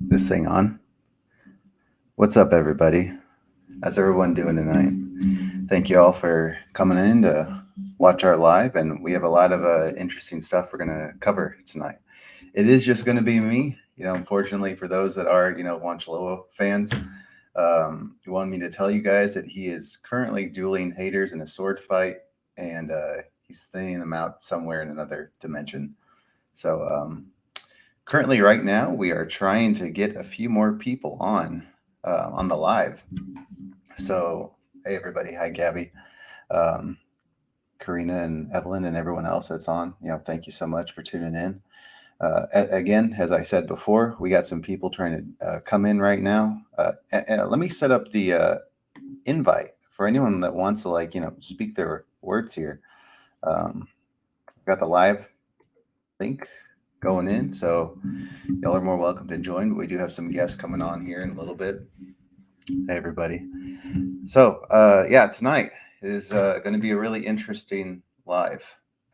This thing on. What's up, everybody? How's everyone doing tonight? Thank you all for coming in to watch our live, and we have a lot of interesting stuff we're going to cover tonight. It is just going to be me. Unfortunately, for those that are, Juan Chaloa fans, you want me to tell you guys that he is currently dueling haters in a sword fight, and he's thinning them out somewhere in another dimension. So, currently, right now, we are trying to get a few more people on the live. So, hey, everybody. Hi, Gabby, um, Karina, and Evelyn, and everyone else that's on. Thank you so much for tuning in. Again, as I said before, we got some people trying to come in right now. Let me set up the invite for anyone that wants to speak their words here. Got the live link going in, so y'all are more welcome to join. We do have some guests coming on here in a little bit. Hey, everybody. So, tonight is going to be a really interesting live.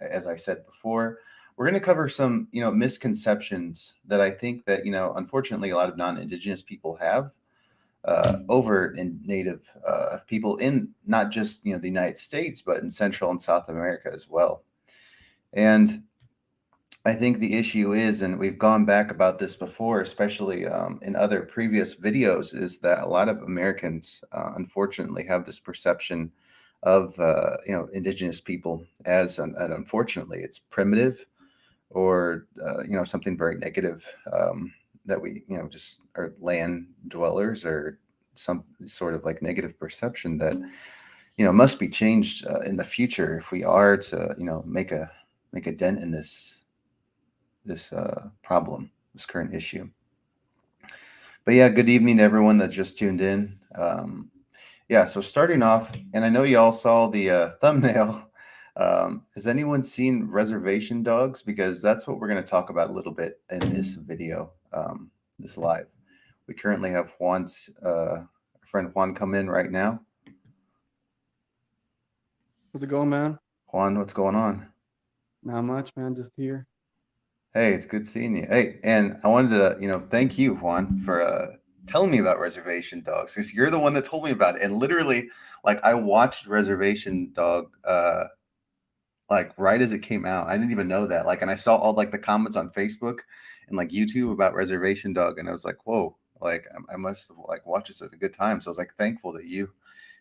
As I said before, we're going to cover some, misconceptions that I think that, unfortunately, a lot of non-Indigenous people have over in Native people in not just, the United States, but in Central and South America as well. And I think the issue is, and we've gone back about this before, especially in other previous videos, is that a lot of Americans, unfortunately, have this perception of Indigenous people as, and unfortunately, it's primitive or something very negative, that we just are land dwellers, or some sort of like negative perception that must be changed in the future if we are to make a dent in this problem, this current issue. But yeah, good evening to everyone that just tuned in. So starting off, and I know you all saw the thumbnail. Has anyone seen Reservation Dogs? Because that's what we're going to talk about a little bit in this video, this live. We currently have Juan's friend Juan come in right now. How's it going, man? Juan, what's going on? Not much, man. Just here. Hey, it's good seeing you. Hey, and I wanted to, thank you, Juan, for telling me about Reservation Dogs, because you're the one that told me about it. And literally, I watched Reservation Dog, right as it came out. I didn't even know that. And I saw all the comments on Facebook and YouTube about Reservation Dog, and I was like, whoa, I must have watched this at a good time. So I was thankful that you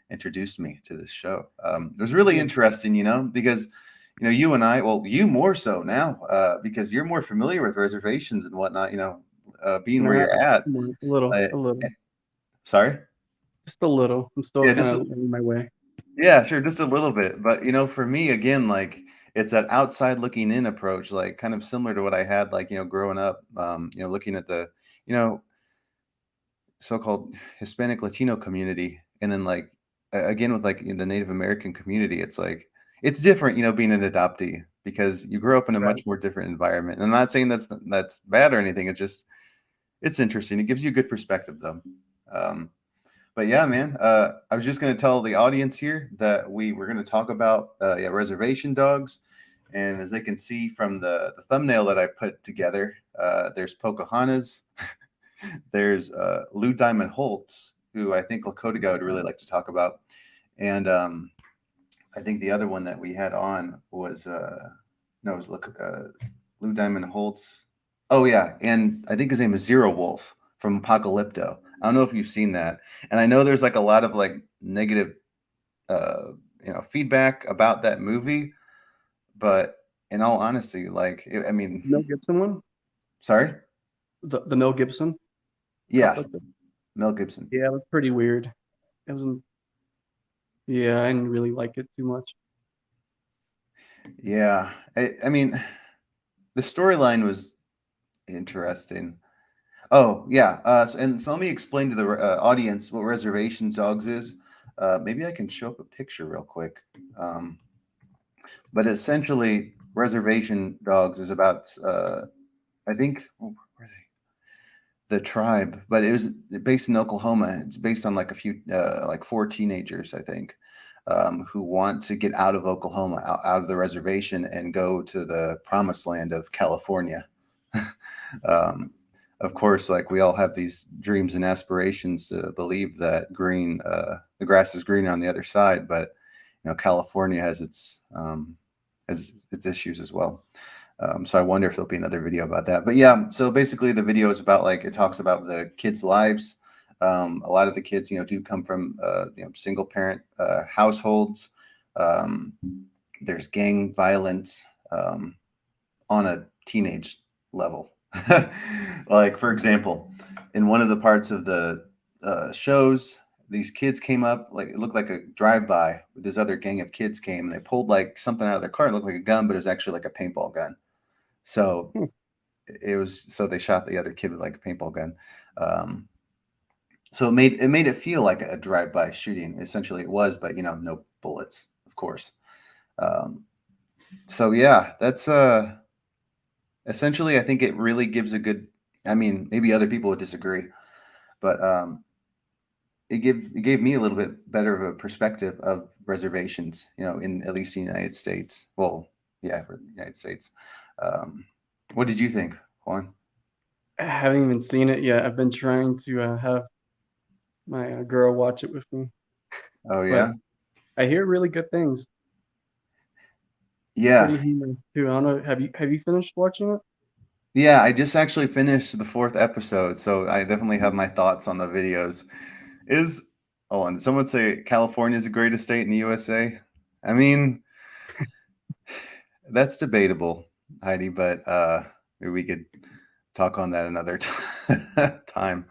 introduced me to this show. It was really interesting, because you and I, well, you more so now, because you're more familiar with reservations and whatnot, being where you're at. A little. Sorry? Just a little. I'm still Yeah, kind of learning my way. Yeah, sure, just a little bit. But, for me, again, it's that outside looking in approach, kind of similar to what I had, growing up, looking at the, you know, so-called Hispanic Latino community. And then again, with in the Native American community, it's different, being an adoptee, because you grow up in a much more different environment. And I'm not saying that's bad or anything. It's interesting. It gives you a good perspective, though. But yeah, man, I was just going to tell the audience here that we're going to talk about Reservation Dogs. And as they can see from the thumbnail that I put together, there's Pocahontas, there's Lou Diamond Holtz, who I think Lakota would really like to talk about. And I think the other one that we had on was Lou Diamond Holtz. Oh yeah, and I think his name is Zero Wolf from Apocalypto. I don't know if you've seen that, and I know there's a lot of negative, feedback about that movie. But in all honesty, I mean, Mel Gibson one. Sorry. The Mel Gibson. Yeah, Mel Gibson. Yeah, it was pretty weird. It wasn't. Yeah, I didn't really like it too much. Yeah, I mean, the storyline was interesting. Oh yeah, so let me explain to the audience what Reservation Dogs is. Maybe I can show up a picture real quick. But essentially, Reservation Dogs is about I think the tribe, but it was based in Oklahoma. It's based on a few four teenagers, I think, who want to get out of Oklahoma, out of the reservation, and go to the promised land of California. um, of course, like we all have these dreams and aspirations to believe that the grass is greener on the other side, but California has its issues as well. So I wonder if there'll be another video about that. But yeah, so basically the video is about like it talks about the kids' lives. A lot of the kids, do come from single parent households. Um, there's gang violence on a teenage level. Like for example, in one of the parts of the shows, these kids came up, like it looked like a drive-by. This other gang of kids came and they pulled like something out of their car. It looked like a gun, but it was actually like a paintball gun. So Hmm. they shot the other kid with like a paintball gun. Um, so it made it feel like a drive-by shooting. Essentially, it was, but no bullets, of course. Um, so yeah, that's essentially. I think it really gives a good. I mean, maybe other people would disagree, but it gave me a little bit better of a perspective of reservations. In at least the United States. Well, yeah, for the United States. Um, what did you think, Juan? I haven't even seen it yet. I've been trying to have my girl watch it with me, Oh but yeah, I hear really good things. yeah. Pretty humorous too. I don't know. Have you finished watching it? Yeah, I just actually finished the fourth episode, so I definitely have my thoughts on the videos. Is hold on, did someone say California is the greatest state in the USA? I mean, that's debatable, Heidi, but maybe we could talk on that another time.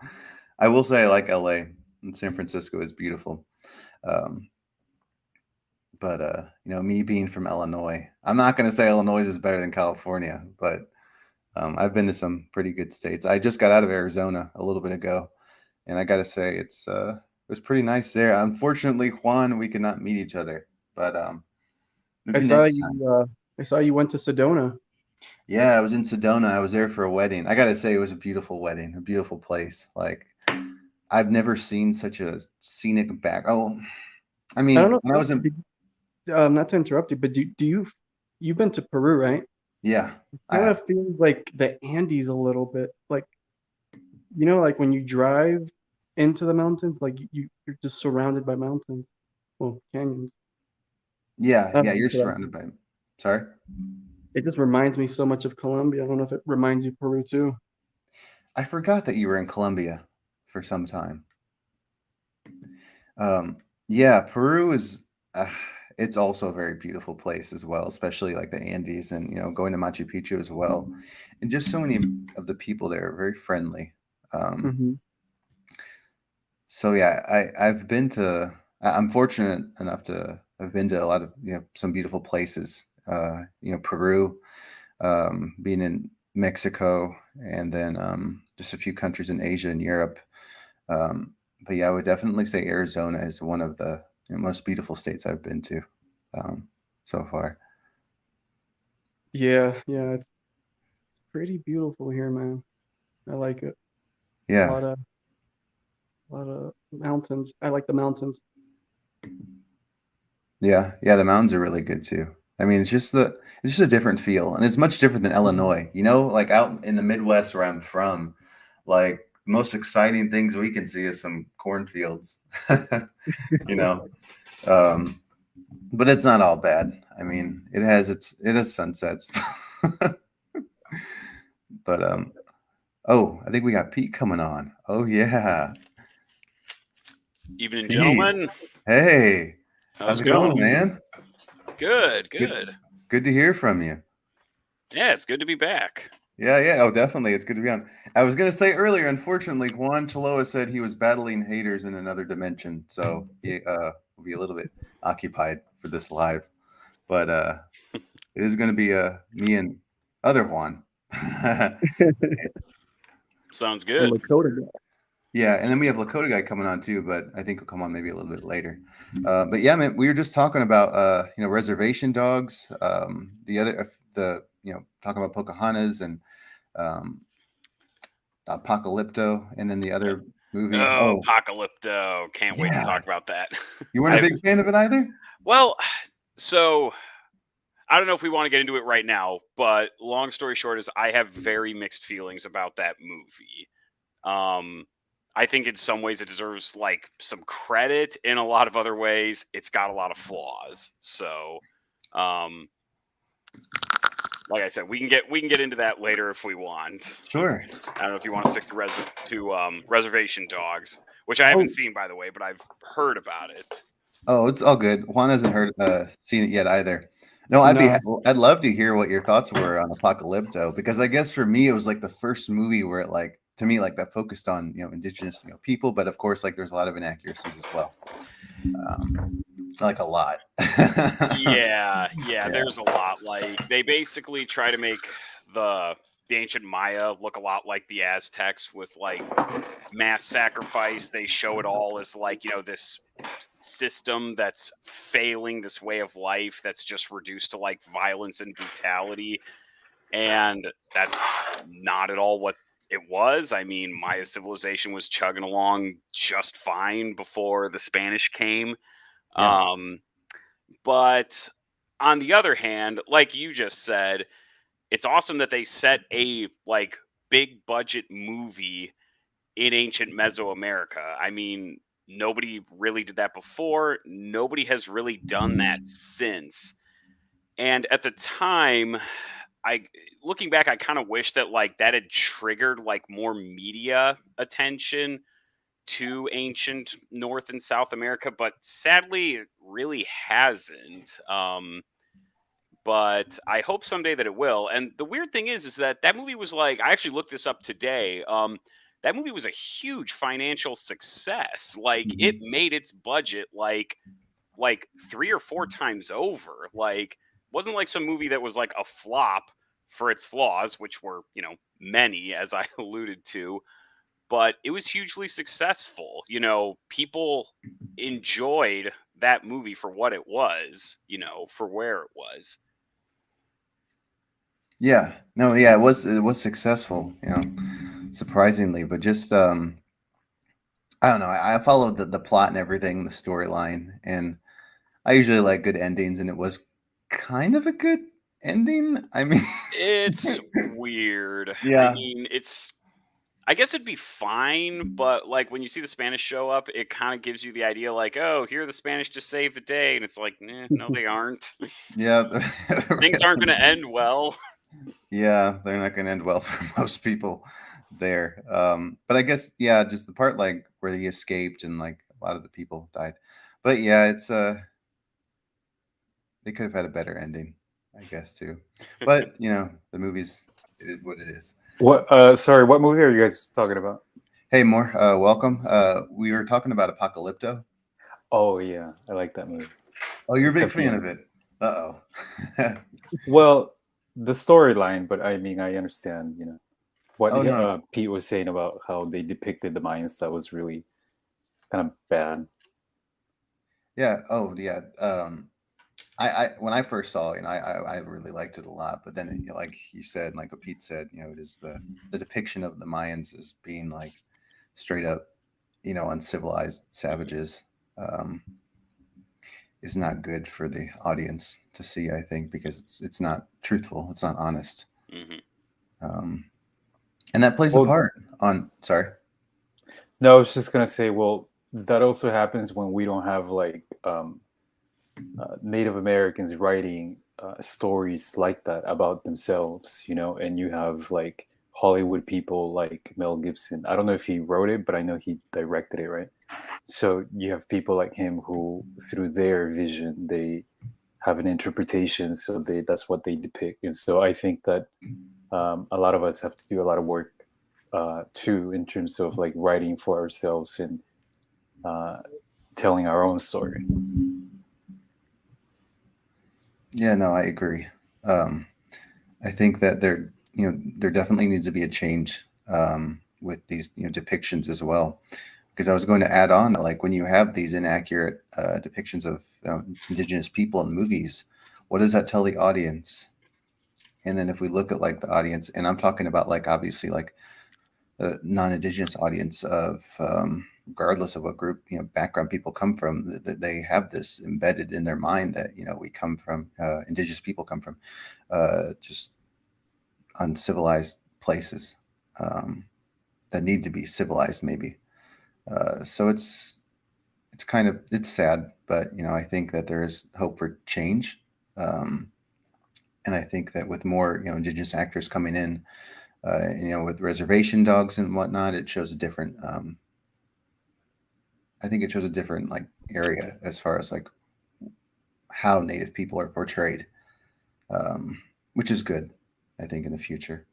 I will say I like LA and San Francisco is beautiful. Um, but me being from Illinois, I'm not going to say Illinois is better than California, but I've been to some pretty good states. I just got out of Arizona a little bit ago, and I got to say it was pretty nice there. Unfortunately, Juan, we could not meet each other, but I maybe saw next you. time. I saw you went to Sedona. Yeah, I was in Sedona. I was there for a wedding. I got to say, it was a beautiful wedding, a beautiful place. Like I've never seen such a scenic back. Oh, I I don't mean, know. when I was in, Not to interrupt you, but you've been to Peru, right? yeah, I Kind have. of feels like the Andes a little bit. Like like when you drive into the mountains, like you're just surrounded by mountains. Well, canyons. Yeah, That's yeah, you're what I surrounded by. Sorry. It just reminds me so much of Colombia. I don't know if it reminds you of Peru too. I forgot that you were in Colombia for some time. Um, yeah, Peru is. Uh, it's also a very beautiful place as well, especially like the Andes and going to Machu Picchu as well, and just so many of the people there are very friendly. Um, Hmm. so yeah, I've been to. I'm fortunate enough to have been to a lot of some beautiful places. Peru, being in Mexico, and then just a few countries in Asia and Europe. But yeah, I would definitely say Arizona is one of the most beautiful states I've been to um, so far. Yeah, yeah, it's pretty beautiful here, man. I like it. A Yeah, lot of mountains. I like the mountains. yeah, yeah. The mountains are really good too. I mean, it's just a different feel, and it's much different than Mhm. Illinois. Like out in the Midwest where I'm from, like the most exciting things we can see is some cornfields. you know, um, but it's not all bad. I mean, it has sunsets. But oh, I think we got Pete coming on. Oh yeah, Evening, Pete. gentlemen. Hey, how's How's it it going, going? Evening. man? Good, Good, good. good to hear from you. Yeah, it's good to be back. Yeah, yeah. Oh, definitely. It's good to be on. I was gonna say earlier, unfortunately, Juan Chaloa said he was battling haters in another dimension, so he will be a little bit occupied for this live. But it is gonna be me and other Juan. Sounds The good. Lakota guy. Yeah, and then we have Lakota guy coming on too, but I think he'll come on maybe a little bit later. But yeah, man, we were just talking about reservation dogs. Talking about Pocahontas and um, Apocalypto, and then the other movie. Oh, Oh, Apocalypto. Can't wait to yeah, talk about that. you weren't a I've big fan of it either. well, so I don't know if we want to get into it right now, but long story short is I have very mixed feelings about that movie. I think in some ways it deserves like some credit. In a lot of other ways, it's got a lot of flaws. So, um, like I said, we can get into that later if we want. Sure. I don't know if you want to stick to Reservation Dogs, which I haven't Oh. seen, by the way, but I've heard about it. Oh, it's all good. Juan hasn't seen it yet either. No, I'd love to hear what your thoughts were on Apocalypto, because I guess for me it was like the first movie where it like to me like that focused on indigenous people, but of course like there's a lot of inaccuracies as well. Like a lot. Yeah, there's a lot. Like they basically try to make the ancient Maya look a lot like the Aztecs with like mass sacrifice. They show it all as like, this system that's failing, this way of life that's just reduced to like violence and brutality. And that's not at all what it was. I mean, Maya civilization was chugging along just fine before the Spanish came. Yeah. But on the other hand, like you just said, it's awesome that they set a like big budget movie in ancient Mesoamerica. I mean, nobody really did that before. Nobody has really done that since. And at the time, I looking back, I kind of wish that like that had triggered like more media attention to ancient North and South America, but sadly, it really hasn't. But I hope someday that it will. And the weird thing is that movie was like, I actually looked this up today. That movie was a huge financial success. Like it made its budget like 3 or 4 times over. Like wasn't like some movie that was like a flop for its flaws, which were, many, as I alluded to, but it was hugely successful. People enjoyed that movie for what it was, for where it was. Yeah. No, yeah, it was successful, surprisingly, but just I don't know. I followed the plot and everything, the storyline, and I usually like good endings, and it was kind of a good ending. I mean, It's weird. Yeah. I mean, I guess it'd be fine, but like when you see the Spanish show up, it kind of gives you the idea like, oh, here are the Spanish to save the day. And it's like, no, they aren't. Yeah. Things aren't going to end well. Yeah, they're not going to end well for most people there. But I guess, yeah, just the part like where he escaped and like a lot of the people died. But yeah, it's they could have had a better ending, I guess, too. But the movies, it is what it is. What? Sorry, what movie are you guys talking about? Hey, Moore, welcome. We were talking about Apocalypto. Oh yeah, I like that movie. Oh, you're a big fan of it. Uh-oh. Well, the storyline, but I mean, I understand, what no. Pete was saying about how they depicted the Mayans. That was really kind of bad. Yeah. Oh, yeah. I when I first saw it, I really liked it a lot. But then, like you said, like what Pete said, it is the depiction of the Mayans as being like straight up, uncivilized savages, is not good for the audience to see. I think because it's not truthful, it's not honest, and that plays a part on. Sorry. No, I was just gonna say. Well, that also happens when we don't have like Native Americans writing stories like that about themselves, and you have like Hollywood people like Mel Gibson. I don't know if he wrote it, but I know he directed it, right? So you have people like him who, through their vision, they have an interpretation. So that's what they depict. And so I think that a lot of us have to do a lot of work too, in terms of like writing for ourselves and telling our own story. Yeah, no, I agree. I think that there definitely needs to be a change with these depictions as well. Because I was going to add on that, like when you have these inaccurate depictions of indigenous people in movies, what does that tell the audience? And then if we look at like the audience, and I'm talking about like obviously like the non-indigenous audience of regardless of what group, background people come from, that they have this embedded in their mind that, we come from, indigenous people come from just uncivilized places that need to be civilized, maybe. So it's it's sad, but I think that there is hope for change. And I think that with more indigenous actors coming in, with reservation dogs and whatnot, it shows a different. I think it shows a different like area as far as like how Native people are portrayed, which is good. I think in the future.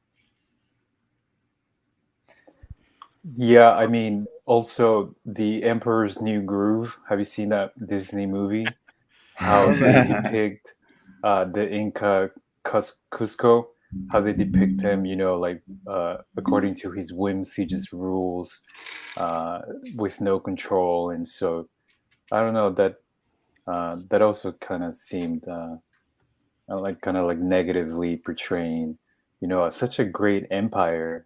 Yeah, I mean, also The Emperor's New Groove. Have you seen that Disney movie? How they depict the Inca Cusco, how they depict him, like according to his whims, he just rules with no control. And so I don't know, that also kind of seemed like kind of like negatively portraying, such a great empire.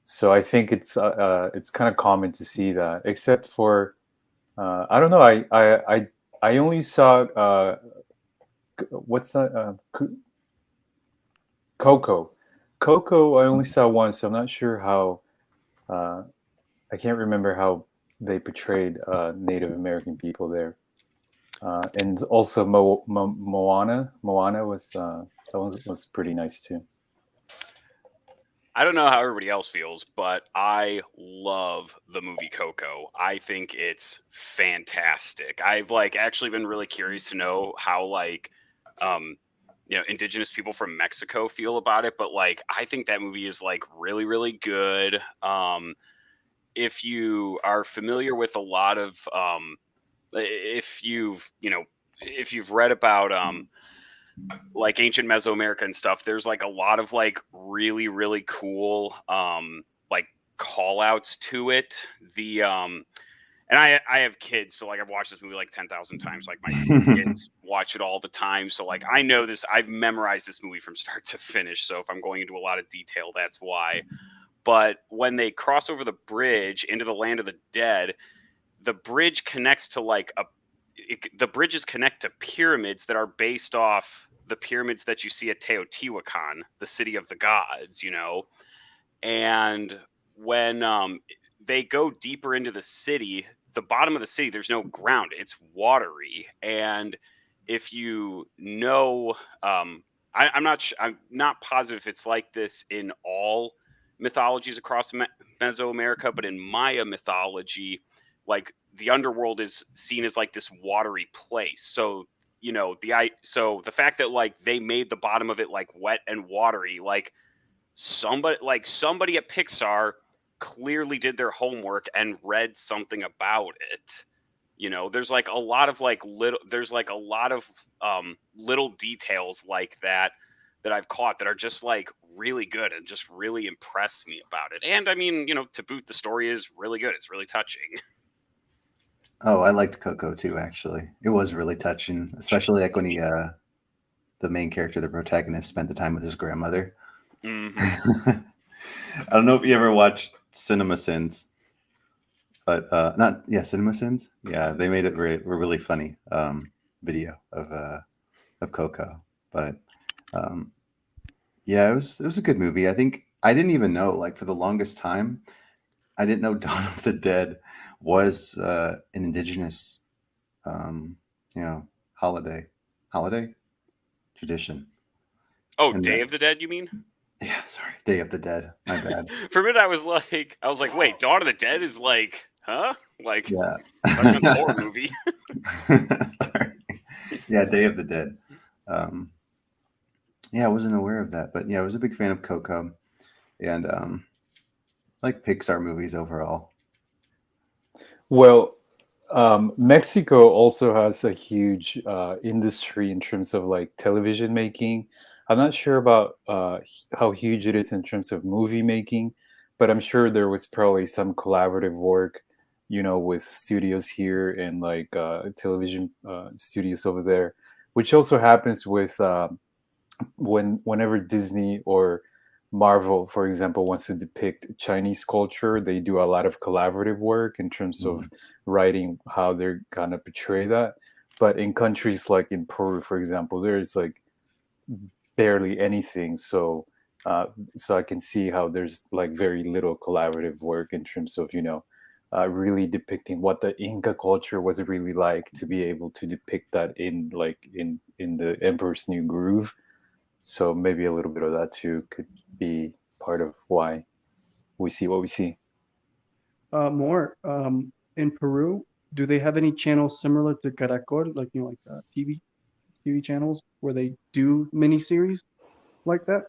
So I think it's kind of common to see that, except for I don't know. I only saw what's that? Coco. Coco. I only saw one, so I'm not sure how. I can't remember how they portrayed Native American people there. And also Moana. Moana was that one was pretty nice too. I don't know how everybody else feels, but I love the movie Coco. I think it's fantastic. I've like actually been really curious to know how like indigenous people from Mexico feel about it, but like I think that movie is like really really good. If you are familiar with a lot of if you've read about like ancient Mesoamerica and stuff, there's like a lot of like really really cool like call outs to it. The and I have kids, so like I've watched this movie like 10,000 times. Like my kids watch it all the time, so like I know this. I've memorized this movie from start to finish. So if I'm going into a lot of detail, that's why. But when they cross over the bridge into the land of the dead, the bridge connects to like the bridges connect to pyramids that are based off the pyramids that you see at Teotihuacan, the city of the gods, And when they go deeper into the city, the bottom of the city, there's no ground. It's watery. And if you know, I'm not positive if it's like this in all mythologies across Mesoamerica, but in Maya mythology, like the underworld is seen as like this watery place. So so the fact that like they made the bottom of it like wet and watery, like somebody at Pixar clearly did their homework and read something about it. There's like a lot of like little details like that I've caught that are just like really good and just really impress me about it. And I mean, to boot, the story is really good. It's really touching. Oh, I liked Coco too. Actually, it was really touching, especially like when he, the main character, the protagonist, spent the time with his grandmother. Mm-hmm. I don't know if you ever watched Cinema Sins, but Cinema Sins. Yeah, they made it really funny video of Coco. But yeah, it was a good movie. I think I didn't even know, like, for the longest time, I didn't know Dawn of the Dead was an indigenous, holiday tradition. Oh, And Day of the Dead, you mean? Yeah, sorry, Day of the Dead. My bad. For a minute, I was like, wait, Dawn of the Dead is like, huh? Like, Yeah. that's a horror movie. Sorry. Yeah, Day of the Dead. Yeah, I wasn't aware of that, but yeah, I was a big fan of Coco, and like Pixar movies overall. Well, Mexico also has a huge industry in terms of like television making. I'm not sure about how huge it is in terms of movie making, but I'm sure there was probably some collaborative work, with studios here and like television studios over there, which also happens with whenever Disney or Marvel, for example, wants to depict Chinese culture, they do a lot of collaborative work in terms of writing how they're gonna portray that. But in countries like in Peru, for example, there's like barely anything. So I can see how there's like very little collaborative work in terms of really depicting what the Inca culture was really like, to be able to depict that in the Emperor's New Groove. So maybe a little bit of that too could be part of why we see what we see. More in Peru, do they have any channels similar to Caracol, like TV channels where they do miniseries like that?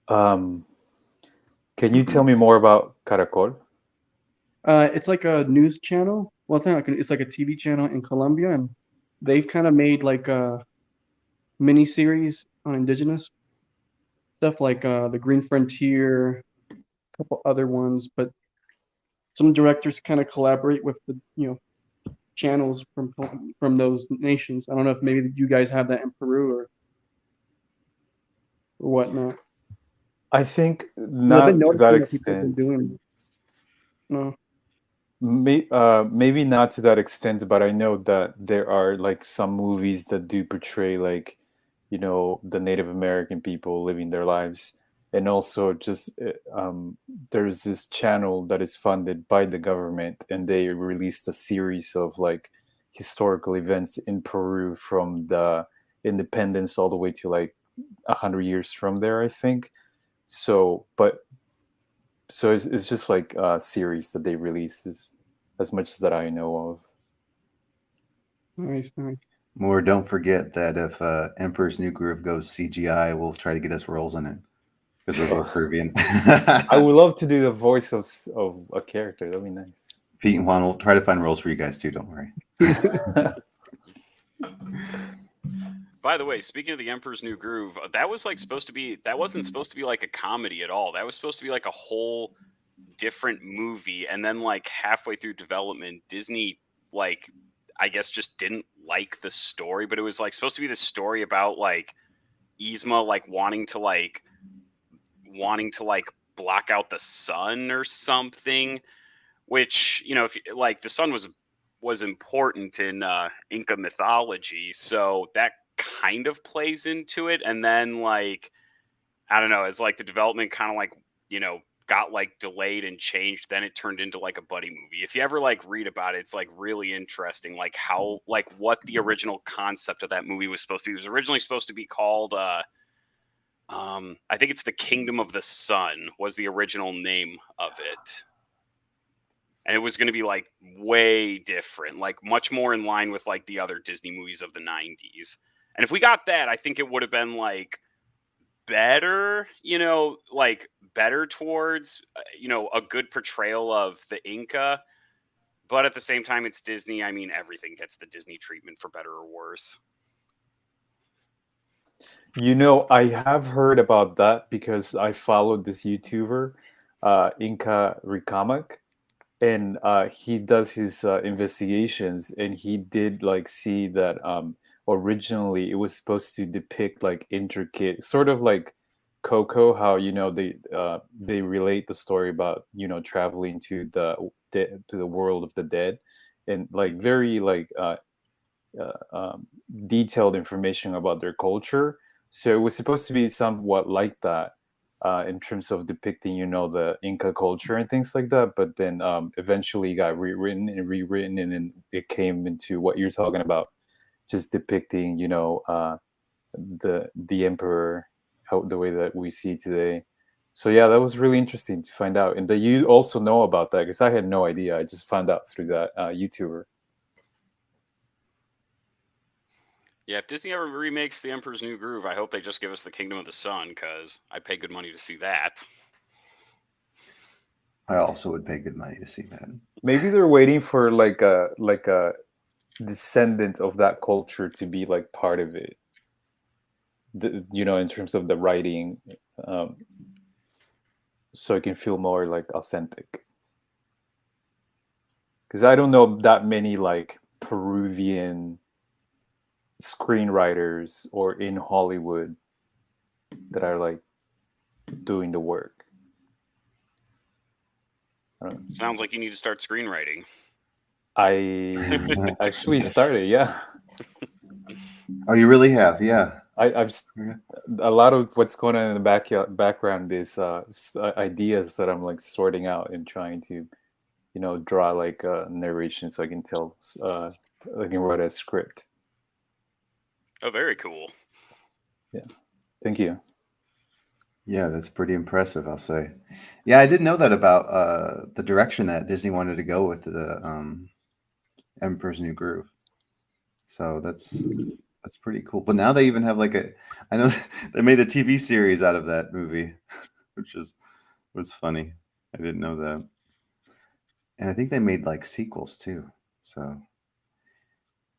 Can you tell me more about Caracol? It's like a news channel. Well, it's not like it's like a TV channel in Colombia, and they've kind of made like a miniseries on indigenous stuff, like the Green Frontier, a couple other ones. But some directors kind of collaborate with the channels from those nations. I don't know if maybe you guys have that in Peru or whatnot. I think 'Cause I've not been to that noticing that people have been extent. doing. No. Maybe not to that extent, but I know that there are like some movies that do portray like, the Native American people living their lives. And also just there's this channel that is funded by the government, and they released a series of like historical events in Peru from the independence all the way to like 100 years from there, I think. So it's just like a series that they release, is as much as that I know of. Nice. More, don't forget that if Emperor's New Groove goes CGI, we'll try to get us roles in it because we're both Peruvian. I would love to do the voice of a character. That'd be nice. Pete and Juan will try to find roles for you guys too. Don't worry. By the way, speaking of the Emperor's New Groove, that wasn't supposed to be like a comedy at all. That was supposed to be like a whole different movie. And then like halfway through development, Disney like I guess just didn't like the story, but it was like supposed to be the story about like Yzma like wanting to block out the sun or something, which, if like the sun was important in Inca mythology, so that kind of plays into it. And then like I don't know, it's like the development kind of like got like delayed and changed, then it turned into like a buddy movie. If you ever like read about it, it's like really interesting, like how like what the original concept of that movie was supposed to be. It was originally supposed to be called I think it's The Kingdom of the Sun was the original name of it. And it was going to be like way different, like much more in line with like the other Disney movies of the 90s. And if we got that, I think it would have been like better, like better towards, a good portrayal of the Inca. But at the same time, it's Disney. I mean, everything gets the Disney treatment for better or worse. I have heard about that because I followed this YouTuber, Inca Rikamak, and he does his investigations, and he did like see that originally it was supposed to depict like intricate, sort of like Coco, how they relate the story about traveling to the world of the dead, and like very like detailed information about their culture. So it was supposed to be somewhat like that in terms of depicting, the Inca culture and things like that. But then eventually it got rewritten, and then it came into what you're talking about, just depicting, the emperor, the way that we see today. So yeah, that was really interesting to find out, and that you also know about that, because I had no idea. I just found out through that YouTuber. Yeah, if Disney ever remakes The Emperor's New Groove, I hope they just give us The Kingdom of the Sun, because I'd pay good money to see that. I also would pay good money to see that. Maybe they're waiting for like a descendant of that culture to be like part of it. In terms of the writing, so it can feel more like authentic. Because I don't know that many like Peruvian screenwriters or in Hollywood that are like doing the work. I don't know. Sounds like you need to start screenwriting. I actually started, yeah. Oh, you really have? Yeah. A lot of what's going on in the background is ideas that I'm like sorting out and trying to, draw like a narration so I can tell, I can write a script. Oh, very cool. Yeah, thank you. Yeah, that's pretty impressive, I'll say. Yeah, I didn't know that about the direction that Disney wanted to go with the Emperor's New Groove. So that's pretty cool. But now they even have like I know they made a TV series out of that movie, which was funny. I didn't know that. And I think they made like sequels too. So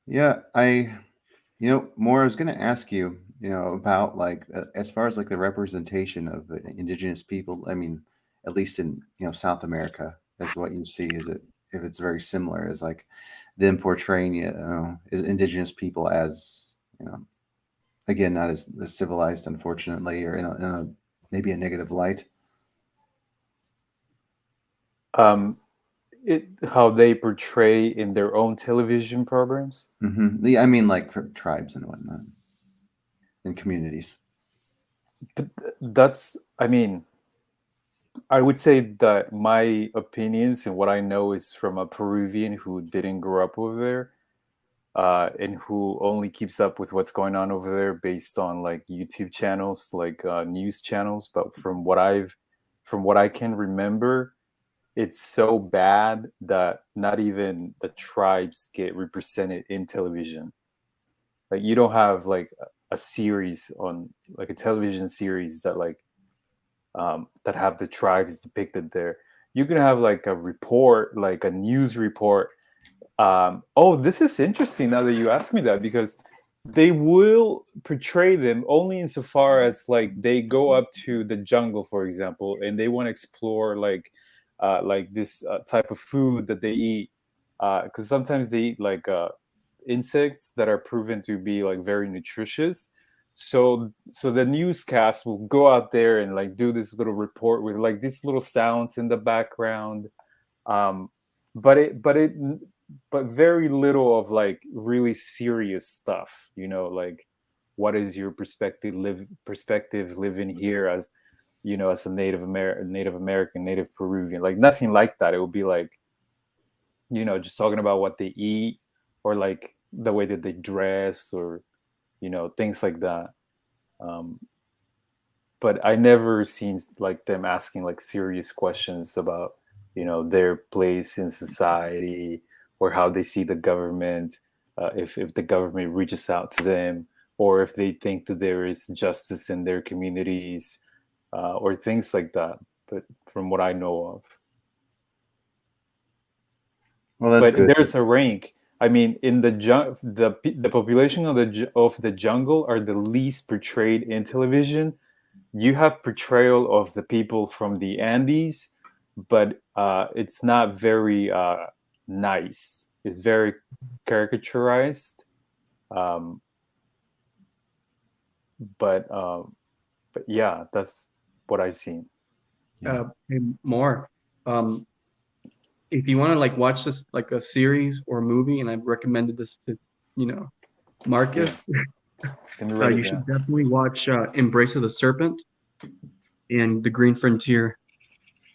yeah, more I was going to ask you, about like as far as like the representation of indigenous people. I mean, at least in, South America, as what you see, is it if it's very similar as like them portraying is indigenous people as, again, not as civilized, unfortunately, or in a maybe a negative light. How they portray in their own television programs. I mean, like for tribes and whatnot, and communities. But that's, I mean, I would say that my opinions and what I know is from a Peruvian who didn't grow up over there, and who only keeps up with what's going on over there based on like YouTube channels, like news channels. But from what I can remember, it's so bad that not even the tribes get represented in television. Like you don't have like a series on like a television series that like that have the tribes depicted there. You can have like a report, like a news report. Oh, this is interesting now that you ask me that, because they will portray them only insofar as like they go up to the jungle, for example, and they want to explore like this type of food that they eat, because sometimes they eat like insects that are proven to be like very nutritious. So the newscast will go out there and like do this little report with like these little sounds in the background, um, but very little of like really serious stuff. Like what is your perspective living here as as a Native American, Native Peruvian, like nothing like that. It would be like just talking about what they eat, or like the way that they dress, or things like that. um, but I never seen like them asking like serious questions about their place in society, or how they see the government, if the government reaches out to them, or if they think that there is justice in their communities, or things like that. But from what I know of, Well, that's but good. there's a rank. I mean, in the population of the jungle are the least portrayed in television. You have portrayal of the people from the Andes, but it's not very nice. It's very caricaturized. Um, but yeah, that's what I've seen. Yeah. And more. If you want to like watch this like a series or a movie, and I've recommended this to Marcus, Can we write you it should down? definitely watch Embrace of the Serpent and The Green Frontier.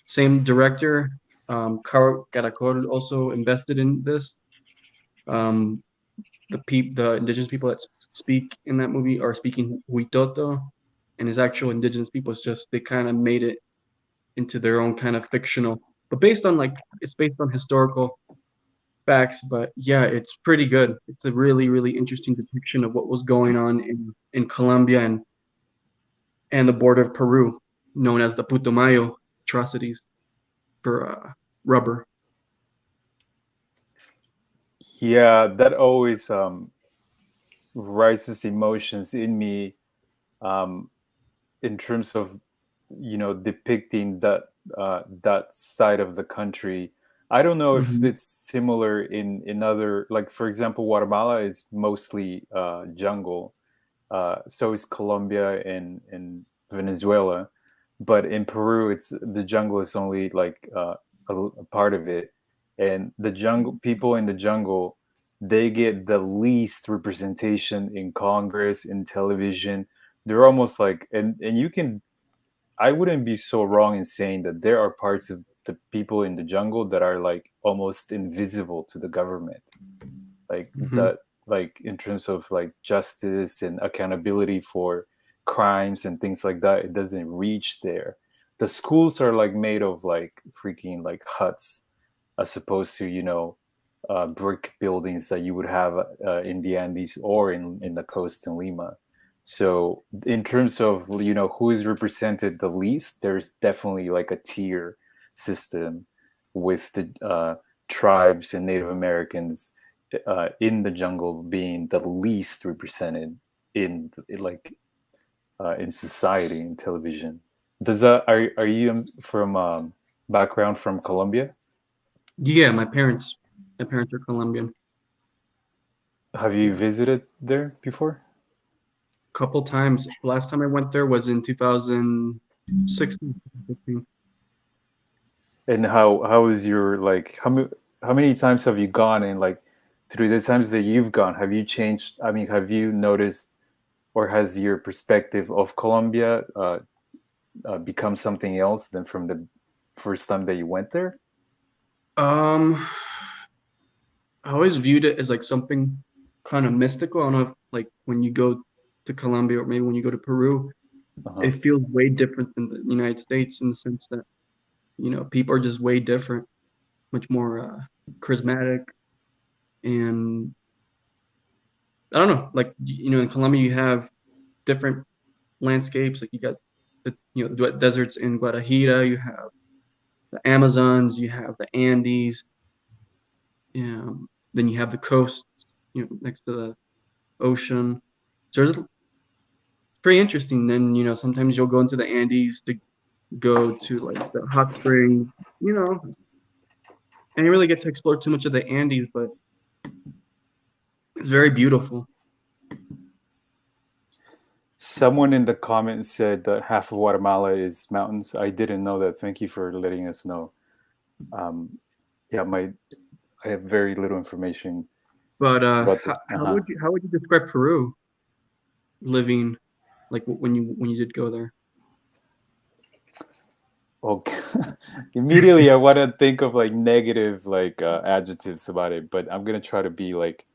Same director, Caracol also invested in this. The indigenous people that speak in that movie are speaking Huitoto, and his actual indigenous people. It's just they kind of made it into their own kind of fictional, but it's based on historical facts. But yeah, it's pretty good. It's a really really interesting depiction of what was going on in Colombia and the border of Peru, known as the Putumayo atrocities for rubber. Yeah, that always rises emotions in me, um, in terms of depicting that side of the country. I don't know if Mhm. it's similar in other, like for example, Guatemala is mostly jungle. So is Colombia and Venezuela. but in Peru, it's the jungle is only like a part of it, and the jungle people in the jungle, they get the least representation in Congress, in television. They're almost like, and you can, I wouldn't be so wrong in saying that there are parts of the people in the jungle that are like almost invisible to the government, like that, like in terms of like justice and accountability for crimes and things like that. It doesn't reach there. The schools are like made of like freaking like huts, as opposed to, you know, brick buildings that you would have in the Andes or in the coast in Lima. So in terms of, you know, who is represented the least, there's definitely like a tier system with the tribes and Native Americans in the jungle being the least represented in society, in television. Does that, are you from background from Colombia? Yeah, my parents are Colombian. Have you visited there before? Couple times. Last time I went there was in 2016. And how is your like how many times have you gone, and like through the times that you've gone, have you changed? I mean, have you noticed, or has your perspective of Colombia become something else than from the first time that you went there? I always viewed it as like something kind of mystical. I don't know if like when you go to Colombia or maybe when you go to Peru, Uh-huh. it feels way different than the United States in the sense that, you know, people are just way different, much more charismatic. And I don't know, like, you know, in Colombia you have different landscapes. Like you got the, you know, the deserts in Guadalajara, you have the Amazons, you have the Andes, then you have the coast, you know, next to the ocean. So it's pretty interesting. Then, you know, sometimes you'll go into the Andes to go to like the hot springs, you know, and you really get to explore too much of the Andes, but it's very beautiful. Someone in the comments said that half of Guatemala is mountains. I didn't know that. Thank you for letting us know. Yeah, I have very little information But about the. how would you describe Peru living like when you did go there? Okay. Immediately, I want to think of like negative like adjectives about it, but I'm gonna try to be like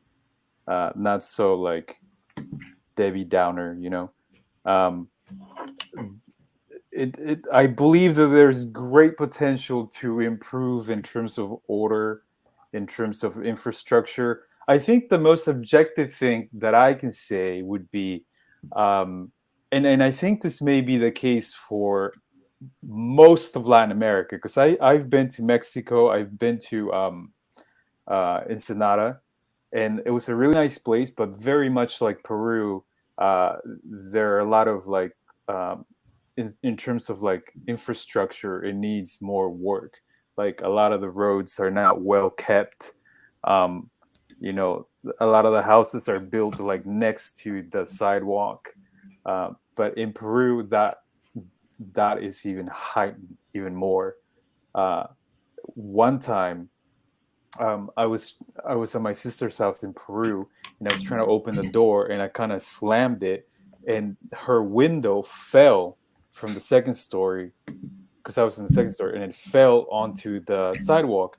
not so like Debbie Downer, you know. I believe that there's great potential to improve in terms of order, in terms of infrastructure. I think the most objective thing that I can say would be, and I think this may be the case for most of Latin America, because I've been to Mexico, I've been to Ensenada, and it was a really nice place, but very much like Peru, there are a lot of like in terms of like infrastructure, it needs more work. Like a lot of the roads are not well kept. You know, a lot of the houses are built like next to the sidewalk. But in Peru, that is even heightened even more. One time, I was at my sister's house in Peru, and I was trying to open the door, and I kind of slammed it, and her window fell from the second story, because I was in the second story, and it fell onto the sidewalk.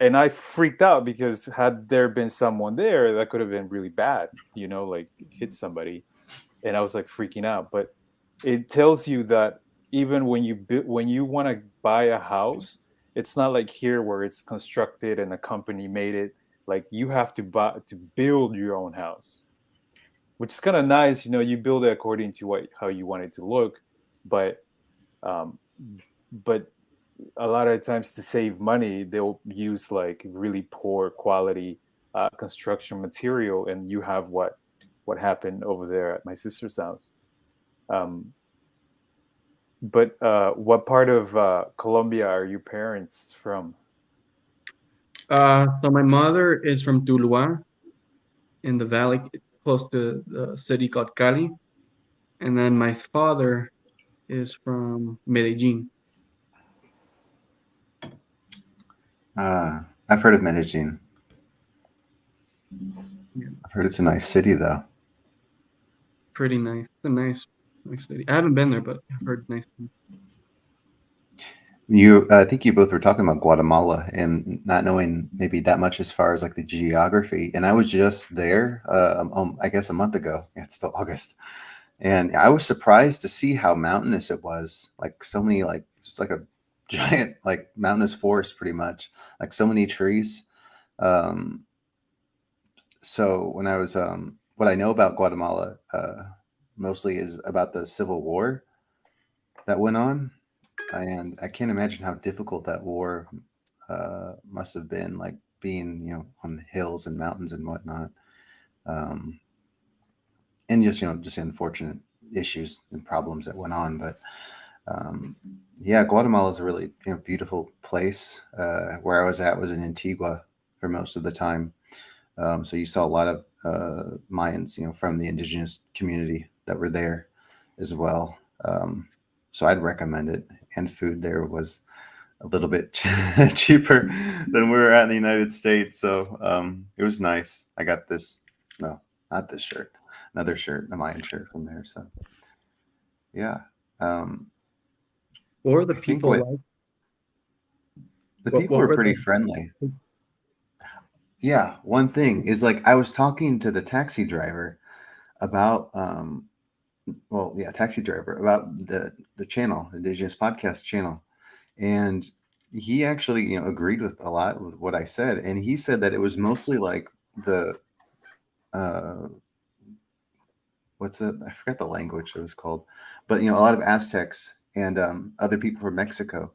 And I freaked out, because had there been someone there, that could have been really bad, you know, like hit somebody. And I was like freaking out. But it tells you that even when you want to buy a house, it's not like here where it's constructed and a company made it. Like you have to build your own house, which is kind of nice. You know, you build it according to how you want it to look, but um, but a lot of times to save money, they'll use like really poor quality construction material, and you have what happened over there at my sister's house. But what part of Colombia are your parents from? So my mother is from Tuluá in the valley close to the city called Cali, and then my father is from Medellin. I've heard of Medellin. Yeah. I've heard it's a nice city, though. Pretty nice. It's a nice city. I haven't been there, but I've heard nice things. I think you both were talking about Guatemala and not knowing maybe that much as far as like the geography. And I was just there, I guess a month ago. Yeah, it's still August, and I was surprised to see how mountainous it was. Like so many, like just like a giant, like mountainous forest, pretty much. Like so many trees. Um, so when I was, what I know about Guatemala, mostly is about the Civil War that went on. And I can't imagine how difficult that war must have been, like being, on the hills and mountains and whatnot, um, and just unfortunate issues and problems that went on. But yeah, Guatemala is a really beautiful place. Where I was at was in Antigua for most of the time, so you saw a lot of Mayans, from the indigenous community that were there as well. So I'd recommend it. And food there was a little bit cheaper than we were at in the United States. So it was nice. I got no, not this shirt, another shirt, a Mayan shirt from there. So yeah. What were the I think people like? the What people what were were pretty the friendly. Yeah. One thing is, like, I was talking to the taxi driver about, taxi driver about the channel, Indigenous Podcast channel. And he actually, agreed with a lot with what I said. And he said that it was mostly like the, uh, what's it? I forgot the language it was called, but, a lot of Aztecs and other people from Mexico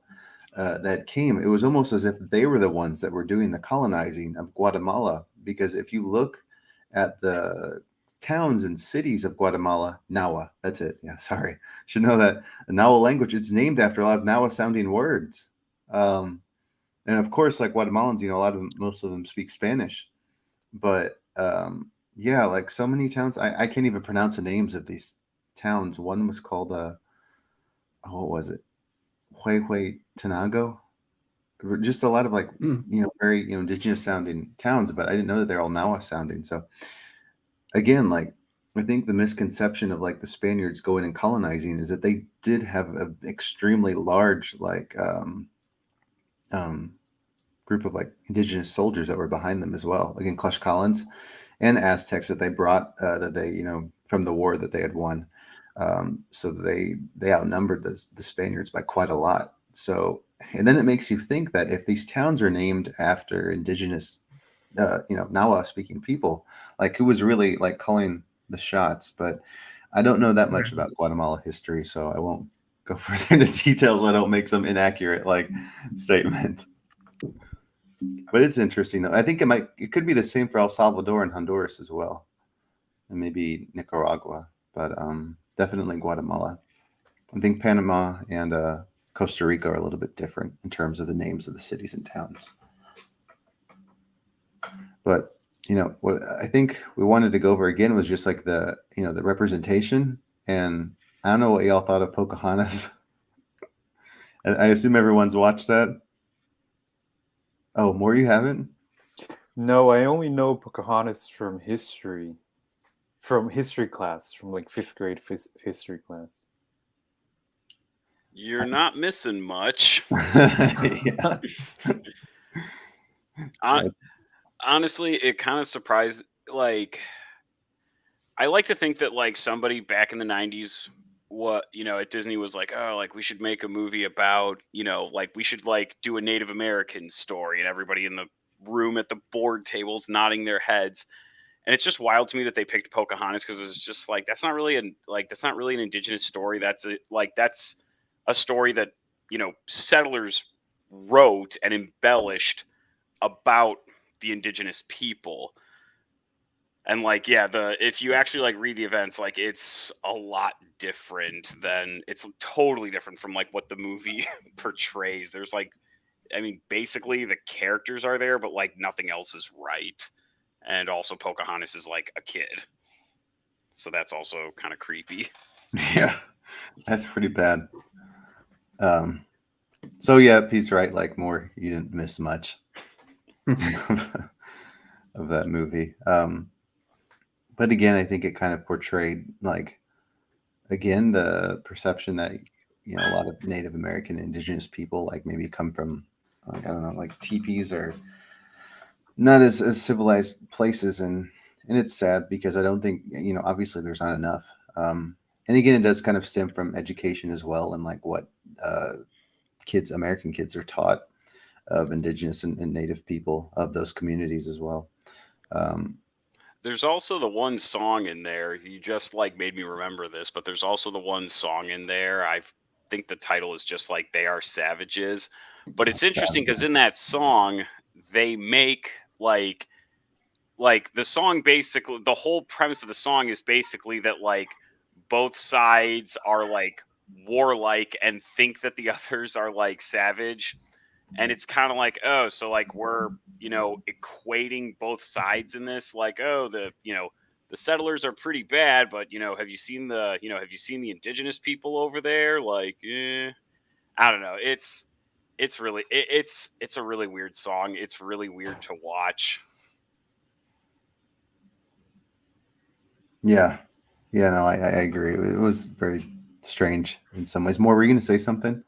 that came. It was almost as if they were the ones that were doing the colonizing of Guatemala. Because if you look at the towns and cities of Guatemala, Nahua, that's it. Yeah, sorry. Should know that the Nahua language, it's named after a lot of Nahua sounding words. And of course, like Guatemalans, most of them speak Spanish. But yeah, like so many towns, I can't even pronounce the names of these towns. One was called, what was it? Hue Tanago. Just a lot of like, Mm. very, indigenous sounding towns, but I didn't know that they're all Nahua sounding. So again, like, I think the misconception of like the Spaniards going and colonizing is that they did have an extremely large, like, um, group of like indigenous soldiers that were behind them as well. Again, Tlaxcalans and Aztecs that they brought, that they, from the war that they had won. So they outnumbered the Spaniards by quite a lot. So, and then it makes you think that if these towns are named after indigenous, Nahua speaking people, like who was really like calling the shots. But I don't know that much about Guatemala history, so I won't go further into details so I don't make some inaccurate like statement. But it's interesting though. I think it could be the same for El Salvador and Honduras as well, and maybe Nicaragua, but definitely Guatemala. I think Panama and Costa Rica are a little bit different in terms of the names of the cities and towns. But what I think we wanted to go over again was just like the the representation. And I don't know what y'all thought of Pocahontas. I assume everyone's watched that. Oh, more you haven't? No, I only know Pocahontas from history class, from like 5th grade history class. You're not missing much. Yeah. Honestly, it kind of surprised. Like, I like to think that like somebody back in the 90s, at Disney was like, oh, like we should make a movie about, like we should like do a Native American story, and everybody in the room at the board tables nodding their heads. And it's just wild to me that they picked Pocahontas, because it's just like that's not really an indigenous story. That's a story that settlers wrote and embellished about the indigenous people. And like, yeah, if you actually like read the events, like it's a lot different it's totally different from like what the movie portrays. There's like, I mean, basically the characters are there, but like nothing else is right. And also Pocahontas is like a kid. So that's also kind of creepy. Yeah. That's pretty bad. So yeah, Pete's right. Like more, you didn't miss much of that movie. But again, I think it kind of portrayed like again the perception that a lot of Native American indigenous people like maybe come from like I don't know like teepees or not as civilized places, and it's sad because I don't think obviously there's not enough. And again, it does kind of stem from education as well, and like what American kids are taught of indigenous and native people of those communities as well. Um, There's also the one song in there. You just like made me remember this, but there's also the one song in there. I think the title is just like "They Are Savages," but it's interesting because in that song they make like the song basically the whole premise of the song is basically that like both sides are like warlike and think that the others are like savage, and it's kind of like, oh, so like we're equating both sides in this, like, oh, the settlers are pretty bad, but have you seen the indigenous people over there, like, I don't know, it's really it's a really weird song, it's really weird to watch. yeah, yeah, no, I agree. It was very strange in some ways. More, were you going to say something?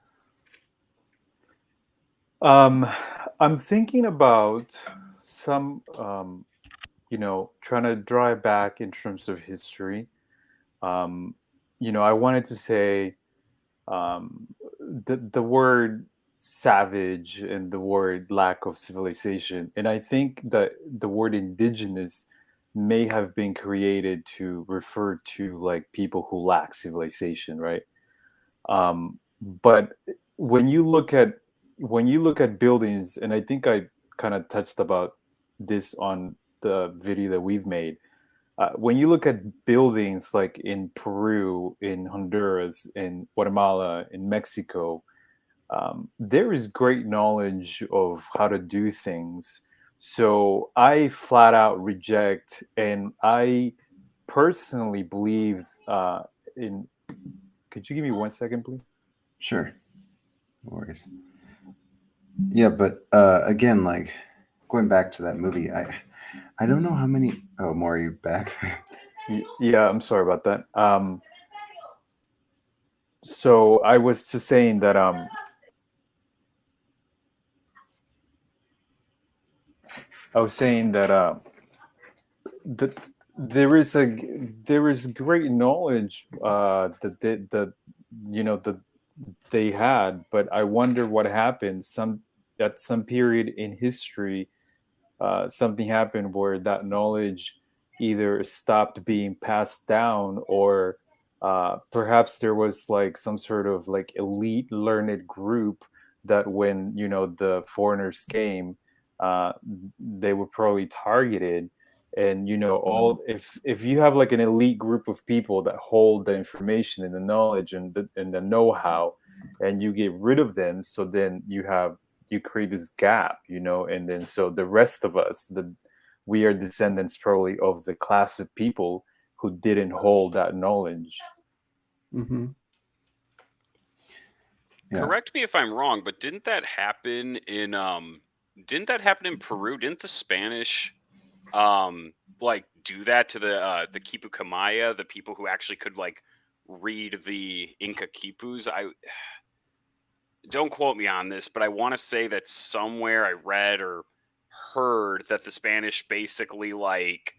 I'm thinking about some, trying to drive back in terms of history. I wanted to say the word savage and the word lack of civilization, and I think that the word indigenous may have been created to refer to like people who lack civilization, right? But when you look at buildings, and I think I kind of touched about this on the video that we've made. When you look at buildings like in Peru, in Honduras, in Guatemala, in Mexico, there is great knowledge of how to do things. So I flat out reject, and I personally believe in. Could you give me 1 second, please? Sure, no worries. Yeah, but again, like going back to that movie, I don't know how many. Oh, more, are you back? Yeah, I'm sorry about that. So I was just saying that I was saying that that there is great knowledge that they had, but I wonder what happened. At some period in history, something happened where that knowledge either stopped being passed down, or perhaps there was like some sort of like elite learned group that when the foreigners came, uh, they were probably targeted. And all if you have like an elite group of people that hold the information and the knowledge and the know-how, and you get rid of them, so then you create this gap, and then so the rest of us, we are descendants probably of the class of people who didn't hold that knowledge. Mm-hmm. Yeah. Correct me if I'm wrong, but didn't that happen in Peru? Didn't the Spanish like do that to the Kipu Kamaya, the people who actually could like read the Inca Quipus? I don't quote me on this, but I want to say that somewhere I read or heard that the Spanish basically like,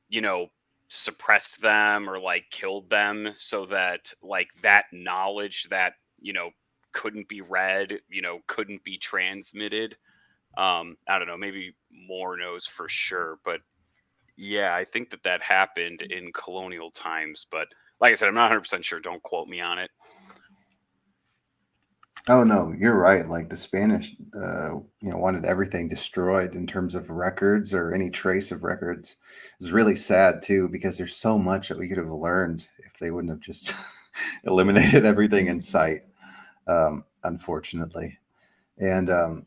you know, suppressed them or like killed them so that like that knowledge that, couldn't be read, couldn't be transmitted. I don't know, maybe more knows for sure, but yeah, I think that happened in colonial times, but like I said, I'm not 100% sure. Don't quote me on it. Oh no, you're right. Like the Spanish, wanted everything destroyed in terms of records or any trace of records. It's really sad too because there's so much that we could have learned if they wouldn't have just eliminated everything in sight. Unfortunately, and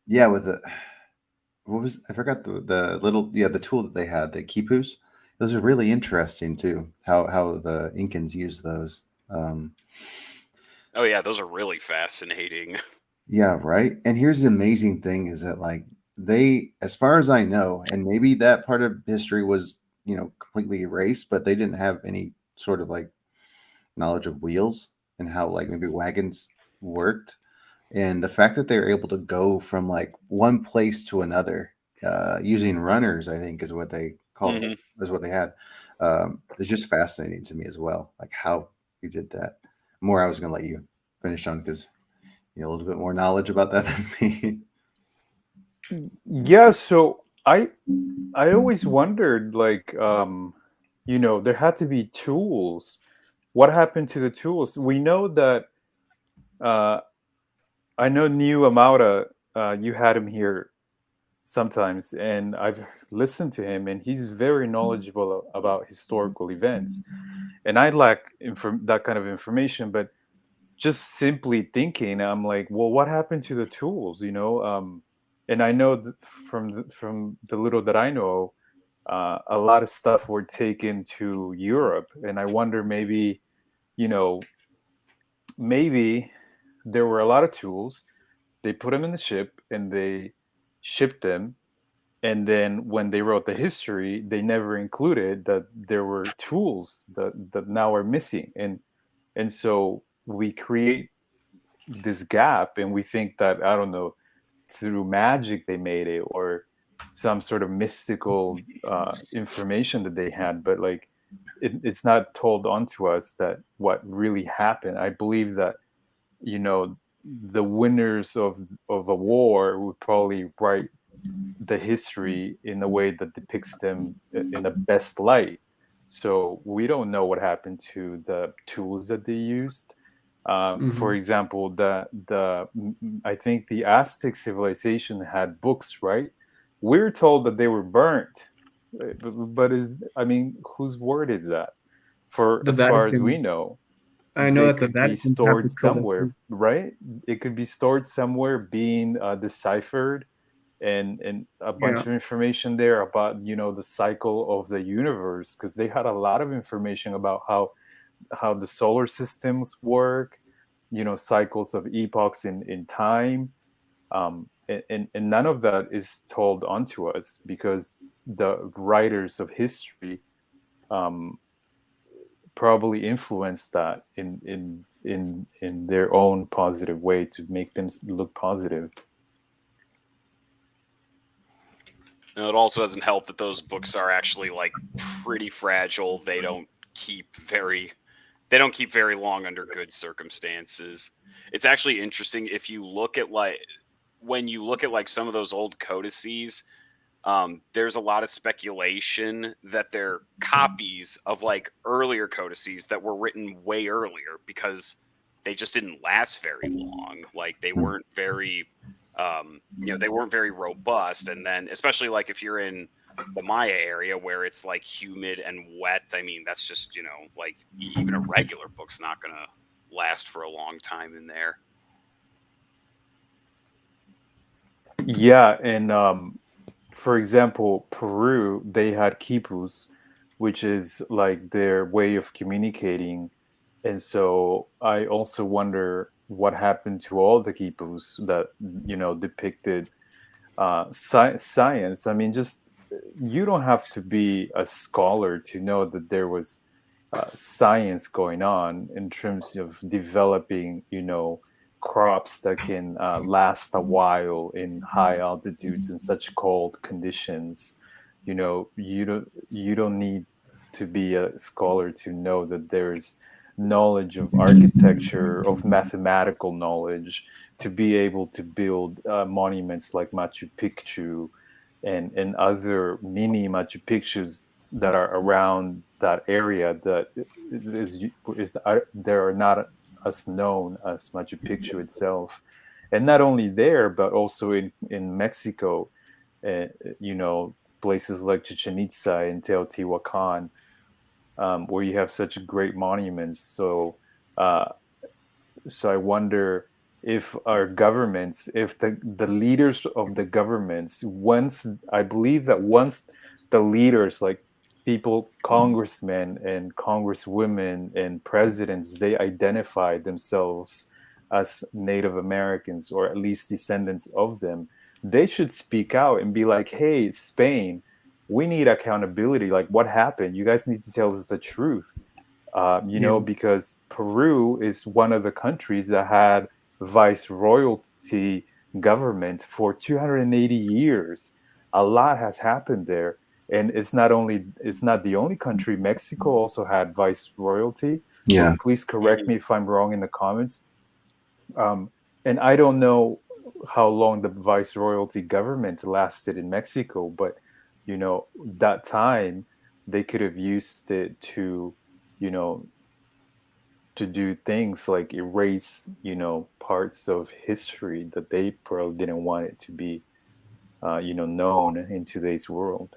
yeah, with the what was I forgot the little the tool that they had, the quipus. Those are really interesting too. How the Incans used those. Um, Oh yeah, those are really fascinating. yeah, right. And here's the amazing thing is that like they, as far as I know, and maybe that part of history was, completely erased, but they didn't have any sort of like knowledge of wheels and how like maybe wagons worked. And the fact that they were able to go from like one place to another using runners, I think is what they called them, is what they had. It's just fascinating to me as well, like how you did that. More, I was going to let you finish on because a little bit more knowledge about that than me. Yeah, so I always wondered, like, there had to be tools. What happened to the tools? We know that uh, I know New Amauta. You had him here sometimes, and I've listened to him, and he's very knowledgeable about historical events. And I lack that kind of information, but just simply thinking, I'm like, well, what happened to the tools? And I know from the little that I know, a lot of stuff were taken to Europe, and I wonder you know, maybe there were a lot of tools. They put them in the ship and they shipped them, and then when they wrote the history, they never included that there were tools that now are missing, and so we create this gap, and we think that, I don't know, through magic they made it, or some sort of mystical information that they had, but like it's not told onto us that what really happened. I believe that the winners of a war would probably write the history in a way that depicts them in the best light. So we don't know what happened to the tools that they used. For example, I think the Aztec civilization had books, right? We're told that they were burnt, but whose word is that? For The as far as Vatican. we know, I know they that the could be Vatican have stored destroyed that too. somewhere, right? It could be stored somewhere, being deciphered, and a bunch Yeah. of information there about the cycle of the universe, because they had a lot of information about how the solar systems work, cycles of epochs in time, and none of that is told onto us because the writers of history um, probably influenced that in their own positive way to make them look positive. Now, it also doesn't help that those books are actually like pretty fragile. They don't keep very long under good circumstances. It's actually interesting if you look at when you look at like some of those old codices. There's a lot of speculation that they're copies of like earlier codices that were written way earlier because they just didn't last very long. Like they weren't very, they weren't very robust. And then, especially like if you're in the Maya area where it's like humid and wet, I mean, that's just, like even a regular book's not going to last for a long time in there. Yeah, and for example, Peru, they had quipus, which is like their way of communicating. And so I also wonder what happened to all the quipus that, depicted science. I mean, just you don't have to be a scholar to know that there was science going on in terms of developing, crops that can last a while in high altitudes and such cold conditions. You don't need to be a scholar to know that there's knowledge of architecture, of mathematical knowledge, to be able to build monuments like Machu Picchu and other mini Machu Picchus that are around that area that there are not as known as Machu Picchu itself, and not only there but also in Mexico, uh, places like Chichen Itza and Teotihuacan, where you have such great monuments. Uh, so I wonder if our governments, if the leaders of the governments, once I believe that once the leaders like people, congressmen and congresswomen and presidents, they identify themselves as Native Americans or at least descendants of them, they should speak out and be like, hey, Spain, we need accountability. Like, what happened? You guys need to tell us the truth. You know, because Peru is one of the countries that had viceroyalty government for 280 years. A lot has happened there. And it's not the only country. Mexico also had viceroyalty. Yeah. But please correct me if I'm wrong in the comments. And I don't know how long the viceroyalty government lasted in Mexico, but you know, that time they could have used it to, you know, to do things like erase, you know, parts of history that they probably didn't want it to be, you know, known in today's world.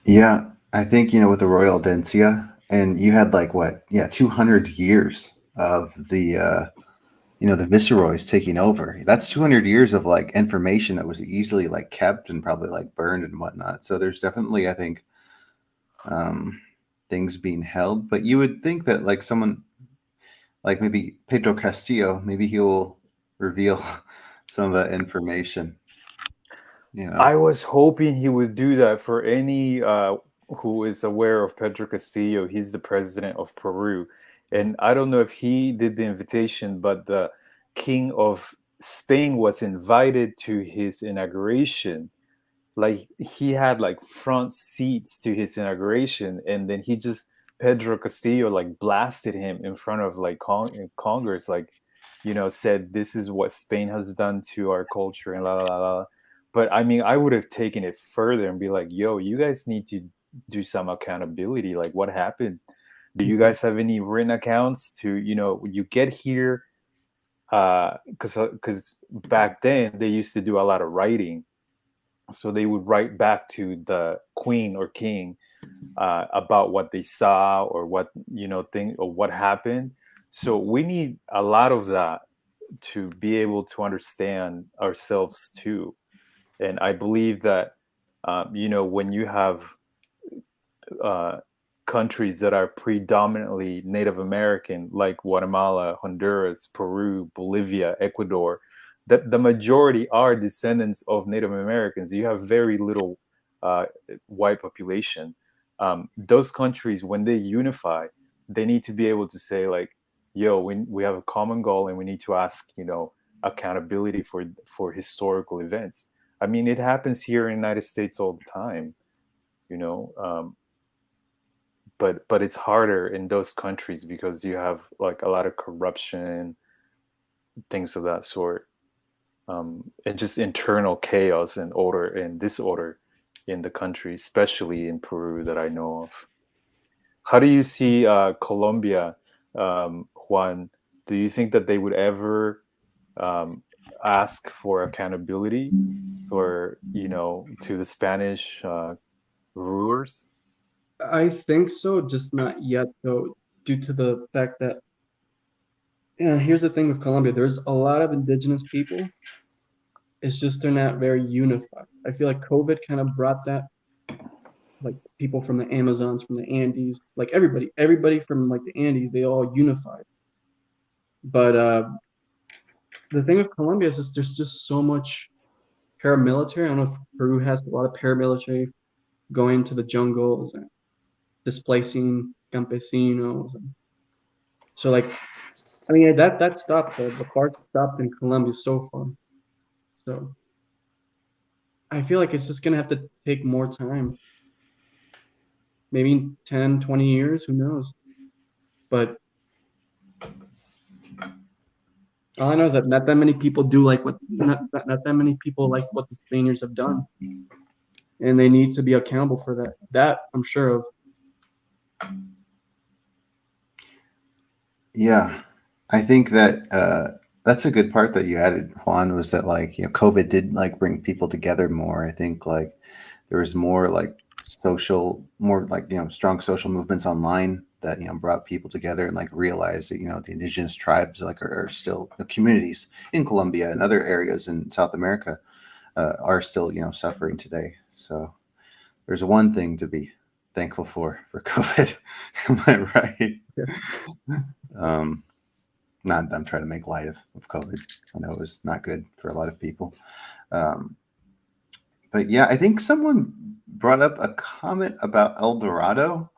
Yeah, I think, you know, with the Royal Audiencia, and you had like what, 200 years of the, you know, the viceroys taking over. That's 200 years of like information that was easily like kept and probably like burned and whatnot. So there's definitely, I think, things being held. But you would think that like someone like maybe Pedro Castillo, maybe he will reveal some of that information. You know, I was hoping he would do that. For any who is aware of Pedro Castillo, he's the president of Peru. And I don't know if he did the invitation, but the king of Spain was invited to his inauguration. Like, he had like front seats to his inauguration, and then Pedro Castillo like blasted him in front of like Congress, like, you know, said this is what Spain has done to our culture and la la la la. But I mean, I would have taken it further and be like, yo, you guys need to do some accountability. Like, what happened? Do you guys have any written accounts to, you know, you get here? Because back then they used to do a lot of writing, so they would write back to the queen or king about what they saw or what, you know, thing or what happened. So we need a lot of that to be able to understand ourselves too. And I believe that, you know, when you have countries that are predominantly Native American, like Guatemala, Honduras, Peru, Bolivia, Ecuador, that the majority are descendants of Native Americans. You have very little white population. Those countries, when they unify, they need to be able to say like, yo, we have a common goal and we need to ask, you know, accountability for historical events. I mean, it happens here in the United States all the time, you know, but it's harder in those countries because you have like a lot of corruption, things of that sort, and just internal chaos and order and disorder in the country, especially in Peru that I know of. How do you see Colombia, Juan? Do you think that they would ever ask for accountability for, you know, to the Spanish rulers? I think so, just not yet, though, due to the fact that, here's the thing with Colombia. There's a lot of indigenous people. It's just they're not very unified. I feel like COVID kind of brought that, like people from the Amazons, from the Andes, like everybody from like the Andes, they all unified. But the thing with Colombia is just there's just so much paramilitary. I don't know if Peru has a lot of paramilitary going to the jungles and displacing campesinos. So like, I mean, that stopped. The FARC stopped in Colombia so far. So I feel like it's just gonna have to take more time. Maybe 10, 20 years, who knows? But all I know is that not that many people do like what not that many people like what the Spaniards have done. And they need to be accountable for that. That I'm sure of. yeah, I think that that's a good part that you added, Juan, was that like, you know, COVID did like bring people together more. I think like there was more like more like, you know, strong social movements online that, you know, brought people together and like realized that, you know, the indigenous tribes like are still communities in Colombia and other areas in South America. are still, suffering today. So there's one thing to be thankful for COVID. Am I right? Yeah. Not that I'm trying to make light of COVID. I know it was not good for a lot of people. But yeah, I think someone brought up a comment about El Dorado.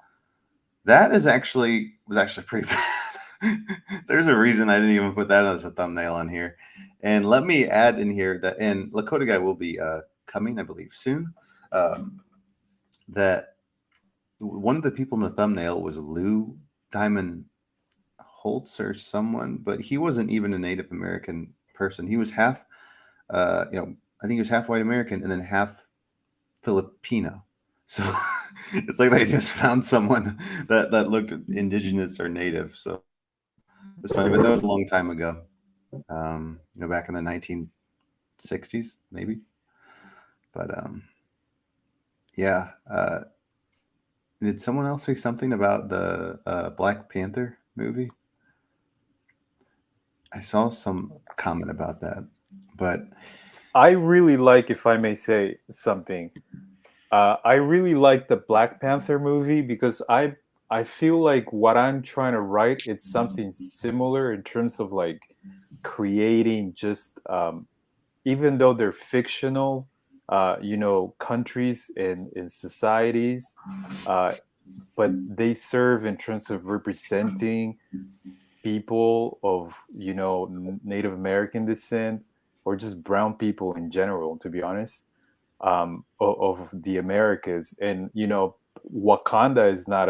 That was actually pretty bad. There's a reason I didn't even put that as a thumbnail on here. And let me add in here that, and Lakota Guy will be coming, I believe, soon. That one of the people in the thumbnail was Lou Diamond Holtz or someone, but he wasn't even a Native American person. He was half, I think he was half white American and then half Filipino. So it's like they just found someone that looked indigenous or native. So it's funny, but that was a long time ago. Back in the 1960s, maybe. But yeah. Did someone else say something about the Black Panther movie? I saw some comment about that, but I really like, if I may say something, I really like the Black Panther movie because I feel like what I'm trying to write, it's something similar in terms of like creating just even though they're fictional, countries and societies, but they serve in terms of representing people of Native American descent or just brown people in general, to be honest, of the Americas. And Wakanda is not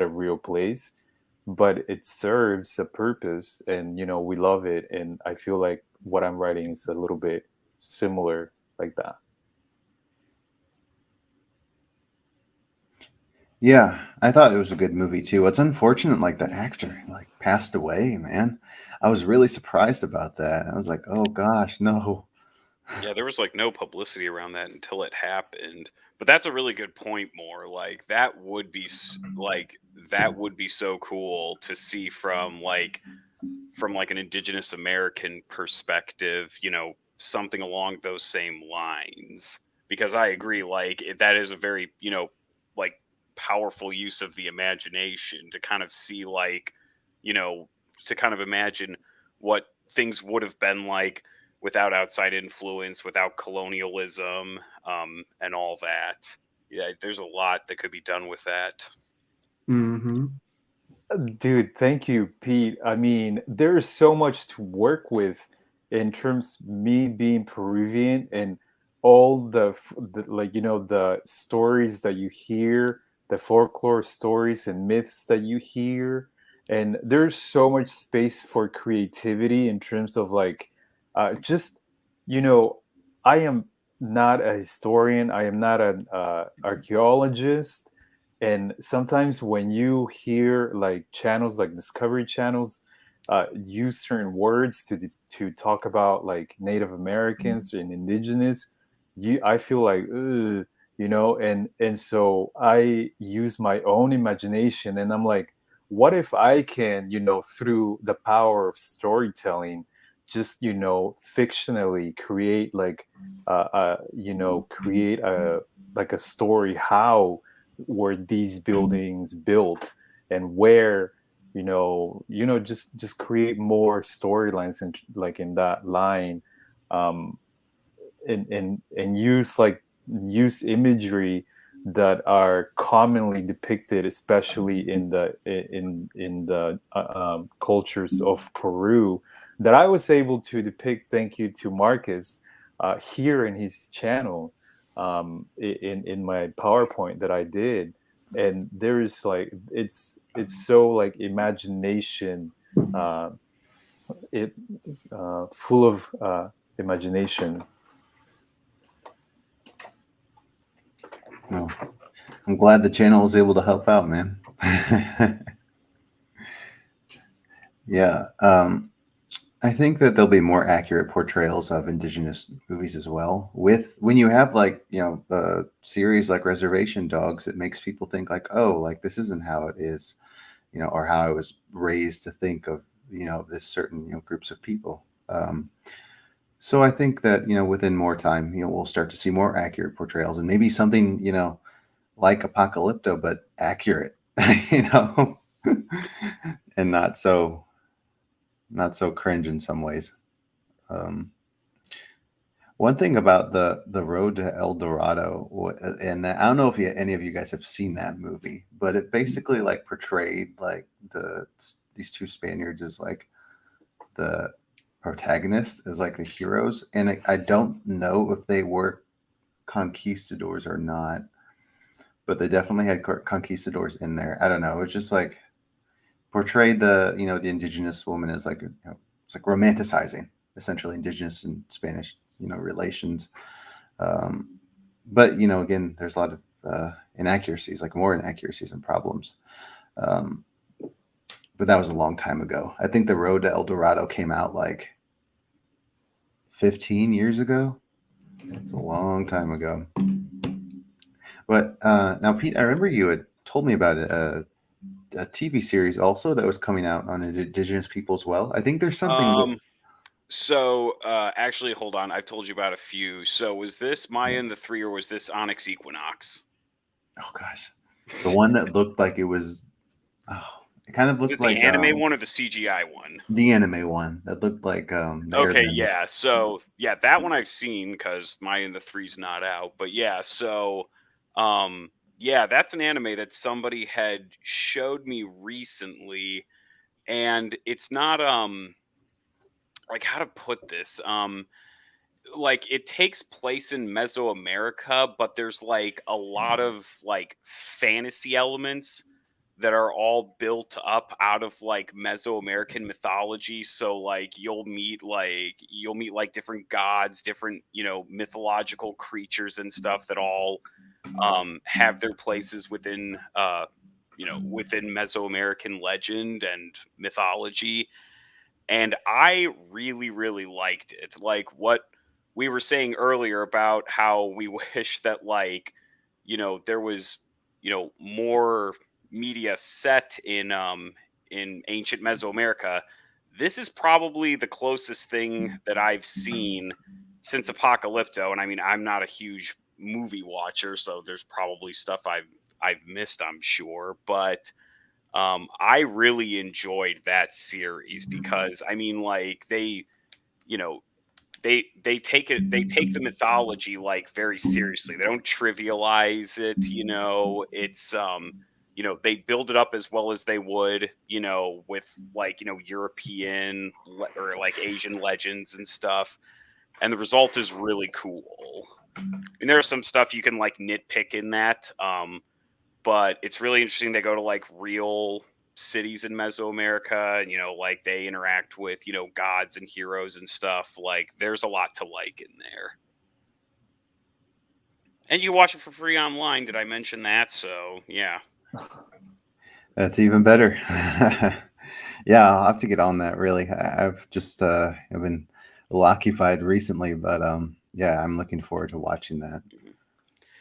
a real place, but it serves a purpose, and we love it. And I feel like what I'm writing is a little bit similar like that. yeah, I thought it was a good movie too. It's unfortunate, like the actor like passed away, man. I was really surprised about that. I was like, oh gosh, no. Yeah, there was like no publicity around that until it happened. But that's a really good point. More like that would be that would be so cool to see from like an indigenous American perspective, something along those same lines. Because I agree, like that is a very, like powerful use of the imagination to kind of see you know, to kind of imagine what things would have been like without outside influence, without colonialism, and all that. Yeah, there's a lot that could be done with that. Mm-hmm. Dude, thank you, Pete. I mean, there's so much to work with in terms me being Peruvian and all the stories that you hear, the folklore stories and myths that you hear, and there's so much space for creativity in terms of just you know, I am not a historian, I am not an archaeologist, and sometimes when you hear like channels like discovery channels use certain words to talk about like Native Americans and indigenous, I feel like ugh, and so I use my own imagination, and I'm like, what if I can, through the power of storytelling, just fictionally create create a like a story, how were these buildings built, and where just create more storylines and like in that line, um and use imagery that are commonly depicted, especially in the cultures of Peru, that I was able to depict, thank you to Marcus, here in his channel, in my PowerPoint that I did. And there is like it's so like imagination, it full of imagination. Well, I'm glad the channel was able to help out, man. Yeah. I think that there'll be more accurate portrayals of indigenous movies as well. When you have a series like Reservation Dogs, it makes people think like, oh, like this isn't how it is, or how I was raised to think of, this certain, groups of people. So I think that, within more time, we'll start to see more accurate portrayals and maybe something, like Apocalypto, but accurate, you know, and not so cringe in some ways. Um, One thing about the Road to El Dorado, and I don't know if any of you guys have seen that movie, but it basically like portrayed like these two Spaniards as like the protagonist, as like the heroes, and I don't know if they were conquistadors or not, but they definitely had conquistadors in there. I don't know. It was just like portrayed the indigenous woman as like it's like romanticizing essentially indigenous and Spanish relations. Um, but again, there's a lot of inaccuracies, like more inaccuracies and problems. Um, but that was a long time ago. I think the Road to El Dorado came out like 15 years ago. It's a long time ago. But now, Pete, I remember you had told me about a TV series also that was coming out on indigenous people as well. I think there's something. So actually, hold on. I've told you about a few. So was this Maya and the Three, or was this Onyx Equinox? Oh gosh, the one that looked like it was. Oh, it kind of Was looked it the like anime one or the CGI one? the anime one that looked like the Okay, Airbender. yeah. So yeah, that one I've seen because Maya and the Three's not out. But yeah, so yeah, that's an anime that somebody had showed me recently, and it's not like, how to put this, like, it takes place in Mesoamerica, but there's like a lot of like fantasy elements that are all built up out of like Mesoamerican mythology. So like you'll meet like different gods, different, mythological creatures and stuff that all have their places within Mesoamerican legend and mythology. And I really, really liked it. Like what we were saying earlier about how we wish that, like, there was, more media set in ancient Mesoamerica. This is probably the closest thing that I've seen since Apocalypto. And I mean, I'm not a huge movie watcher, so there's probably stuff I've missed, I'm sure, but I really enjoyed that series because I mean, like you know, they take the mythology like very seriously. They don't trivialize it. It's they build it up as well as they would, with like European or like Asian legends and stuff, and the result is really cool. And there's some stuff you can like nitpick in that. But it's really interesting. They go to like real cities in Mesoamerica, and like they interact with gods and heroes and stuff. Like there's a lot to like in there, and you watch it for free online. Did I mention that? So yeah. That's even better. Yeah, I'll have to get on that. Really, I've just I've been a little occupied recently, but yeah, I'm looking forward to watching that.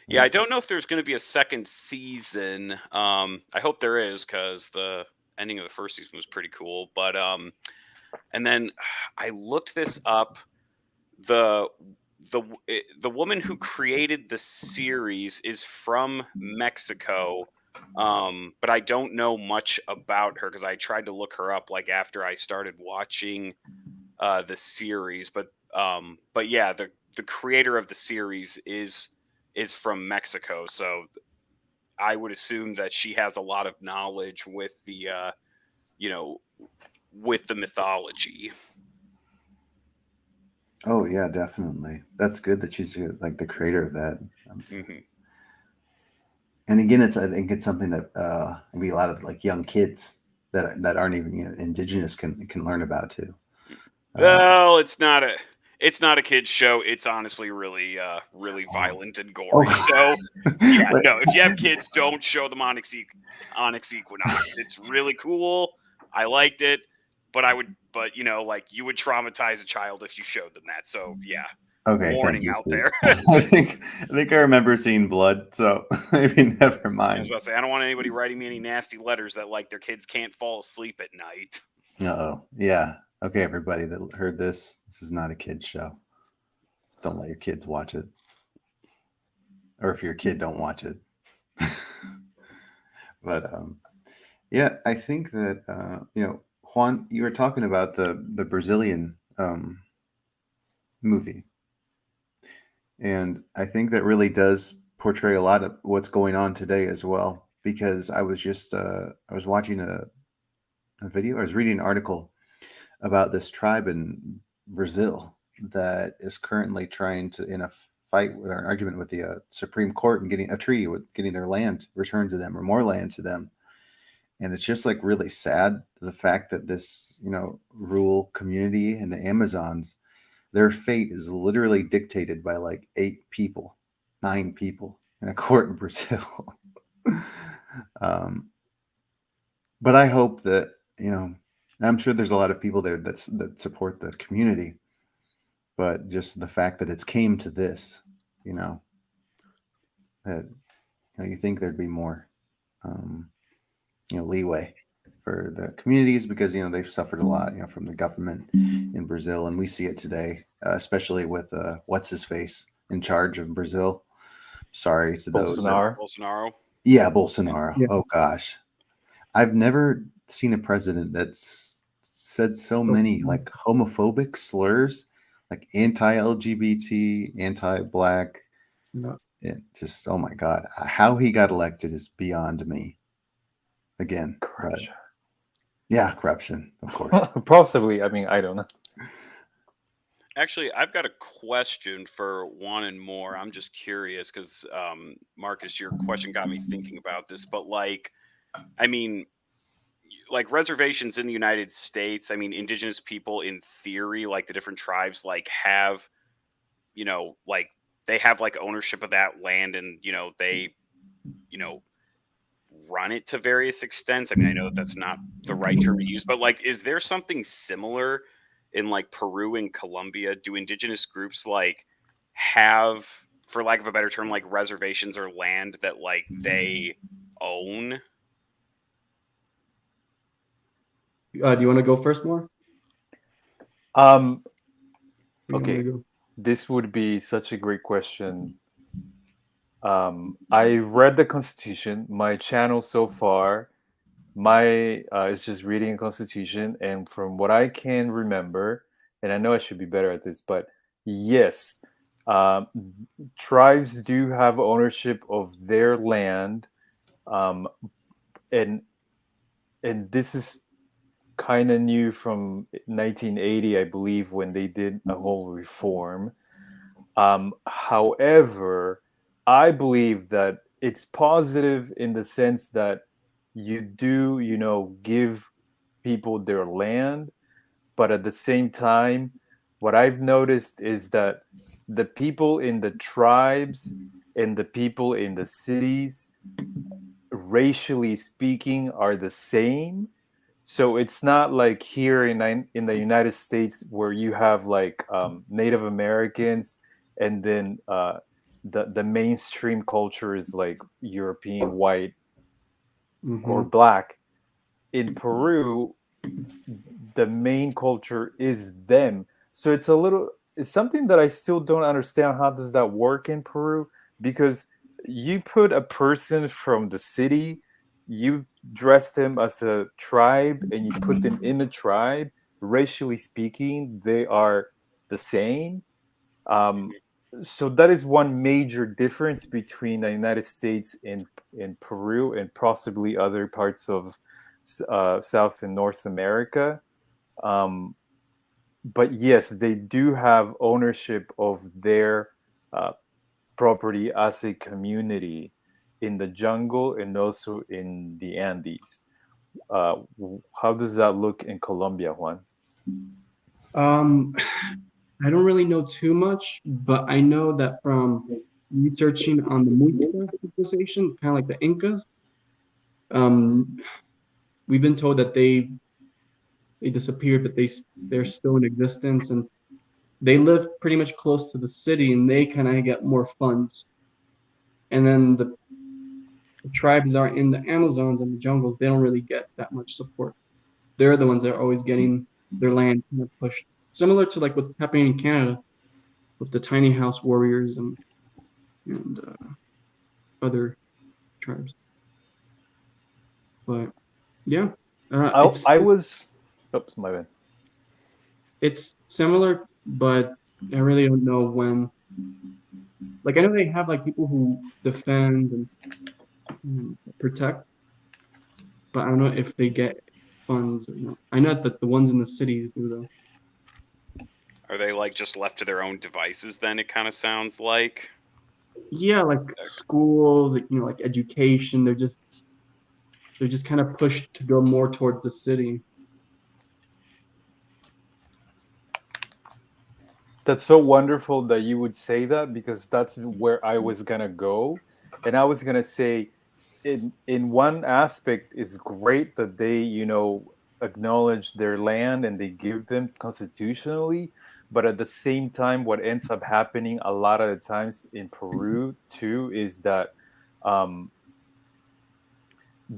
Yeah, I don't know if there's going to be a second season. I hope there is because the ending of the first season was pretty cool. But and then I looked this up. The the woman who created the series is from Mexico, but I don't know much about her because I tried to look her up like after I started watching the series. But yeah, the creator of the series is from Mexico, so I would assume that she has a lot of knowledge with the you know with the mythology. Oh yeah, definitely. That's good that she's like the creator of that. Hmm. And again, I think it's something that maybe a lot of like young kids that aren't even indigenous can learn about too. Well, it's not a kids show. It's honestly really really violent and gory. So yeah, But- no, if you have kids, don't show them Onyx Equinox. It's really cool. I liked it, but like you would traumatize a child if you showed them that. So yeah, okay, thank warning you. out Pete. there. I think I remember seeing blood, so maybe never I was mind. about to say, I don't want anybody writing me any nasty letters that like their kids can't fall asleep at night. Oh yeah. Okay, everybody that heard this is not a kid's show. Don't let your kids watch it. Or if your kid don't watch it. But yeah, I think that Juan, you were talking about the Brazilian movie, and I think that really does portray a lot of what's going on today as well. Because I was just I was watching a video. I was reading an article about this tribe in Brazil that is currently trying to in a fight or an argument with the Supreme Court and getting a treaty with getting their land returned to them or more land to them. And it's just like really sad the fact that this, rural community in the Amazons, their fate is literally dictated by like 9 people in a court in Brazil. But I hope that, I'm sure there's a lot of people there that support the community, but just the fact that it's came to this, that you think there'd be more, leeway for the communities because they've suffered a lot, from the government in Brazil, and we see it today, especially with what's his face in charge of Brazil. Sorry to those. Bolsonaro. Yeah, Bolsonaro. Yeah. Oh gosh, I've never seen a president that's said so many like homophobic slurs, like anti-LGBT, anti-black. No. It just, oh my God, how he got elected is beyond me. Again, Corruption. Yeah, corruption, of course. Possibly. I mean, I don't know. Actually, I've got a question for Juan and more. I'm just curious because, Marcus, your question got me thinking about this. But like reservations in the United States, indigenous people in theory, like the different tribes, like have, like they have like ownership of that land and, they, run it to various extents. I know that's not the right term to use, but like, is there something similar in like Peru and Colombia? Do indigenous groups like have, for lack of a better term, like reservations or land that like they own? Do you want to go first, more? Okay, this would be such a great question. I read the Constitution. My channel so far, is just reading a Constitution, and from what I can remember, and I know I should be better at this, but yes, tribes do have ownership of their land, and this is kind of new from 1980, I believe, when they did a whole reform. However, I believe that it's positive in the sense that you do, give people their land, but at the same time, what I've noticed is that the people in the tribes and the people in the cities, racially speaking, are the same. So it's not like here in the United States where you have like Native Americans, and then the mainstream culture is like European, white, or black. In Peru, the main culture is them. So it's something that I still don't understand. How does that work in Peru? Because you put a person from the city, you dress them as a tribe, and you put them in a tribe. Racially speaking, they are the same. So that is one major difference between the United States and Peru, and possibly other parts of South and North America. But yes, they do have ownership of their property as a community in the jungle and also in the Andes. How does that look in Colombia, Juan? I don't really know too much, but I know that from researching on the Muisca civilization, kind of like the Incas, we've been told that they disappeared, but they're still in existence, and they live pretty much close to the city, and they kind of get more funds. And then the tribes that are in the Amazons and the jungles, they don't really get that much support. They're the ones that are always getting their land kind of pushed. Similar to like what's happening in Canada. with the tiny house warriors and other tribes. But yeah, I was. Oops, my bad. it's similar, but I really don't know when. Like I know they have like people who defend and protect, but I don't know if they get funds or not. I know that the ones in the cities do though. Are they like just left to their own devices then, it kind of sounds like? Yeah, like schools, like education, they're just kind of pushed to go more towards the city. That's so wonderful that you would say that, because that's where I was gonna go, and I was gonna say, in one aspect, it's great that they acknowledge their land and they give them constitutionally, but at the same time, what ends up happening a lot of the times in Peru too is that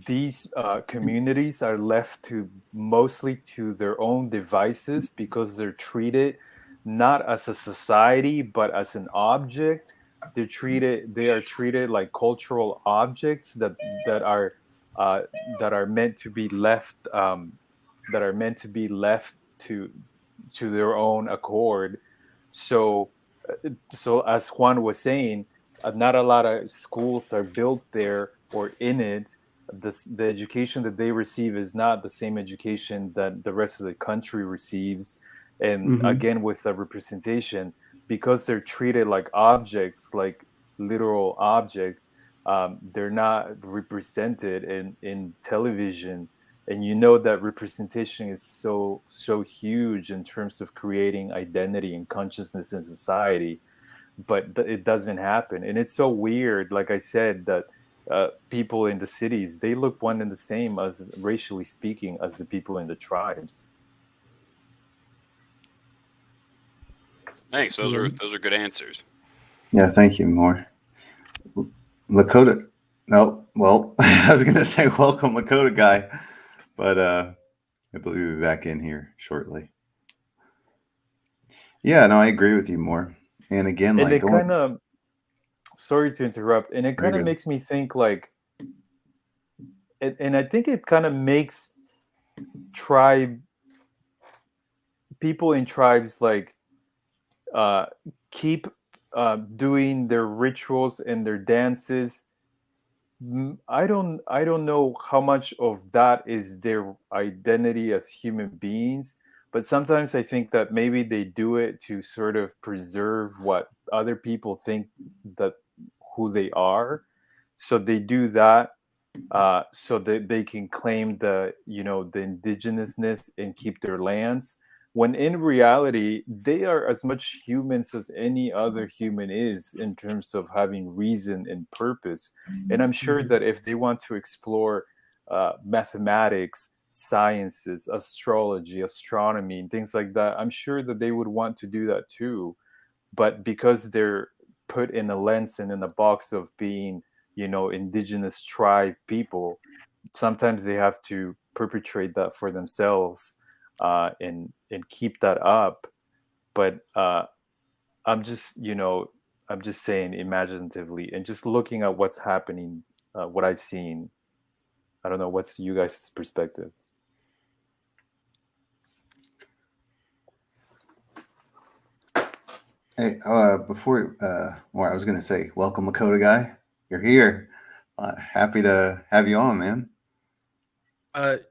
these communities are left to mostly to their own devices, because they're treated not as a society but as an object. They are treated like cultural objects that are meant to be left to their own accord. So as Juan was saying, not a lot of schools are built there or in it. The education that they receive is not the same education that the rest of the country receives. And again, with the representation, because they're treated like objects, like literal objects, they're not represented in television. And that representation is so huge in terms of creating identity and consciousness in society, but it doesn't happen. And it's so weird, like I said, that people in the cities, they look one and the same, as racially speaking, as the people in the tribes. Thanks. Those are good answers. Yeah, thank you, More. Lakota. No, well, I was gonna say welcome, Lakota guy, but I believe we'll be back in here shortly. Yeah, no, I agree with you more. And again, and like it kind of, sorry to interrupt, and it kind of makes me think like, and I think it kind of makes people in tribes like keep doing their rituals and their dances. I don't know how much of that is their identity as human beings, but sometimes I think that maybe they do it to sort of preserve what other people think that who they are. So they do that so that they can claim the indigenousness and keep their lands, when in reality they are as much humans as any other human is, in terms of having reason and purpose. And I'm sure that if they want to explore mathematics, sciences, astrology, astronomy, and things like that, I'm sure that they would want to do that too. But because they're put in a lens and in a box of being indigenous tribe people, sometimes they have to perpetrate that for themselves and keep that up. But I'm just saying imaginatively, and just looking at what's happening, what I've seen. I don't know, what's you guys' perspective? Hey, before more, I was gonna say, welcome, Lakota guy. You're here. Happy to have you on, man.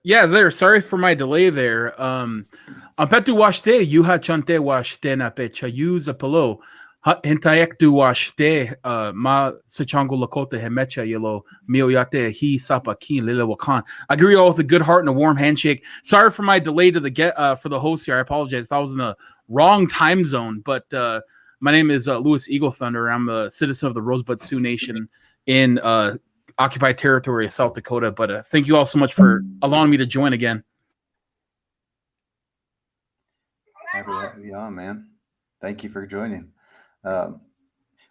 Yeah, there. Sorry for my delay there. Ampetu washte, yuha chante washte na pecha use apolo. Hintayek du washte, ma sachango lakota hemecha yelo mioyate he sapa kin lila wakan. I agree all with a good heart and a warm handshake. Sorry for my delay to the for the host here. I apologize. I was in the wrong time zone, but my name is Louis Eagle Thunder. I'm a citizen of the Rosebud Sioux Nation in occupied territory of South Dakota. But thank you all so much for allowing me to join again. Happy to have you on, man. Thank you for joining.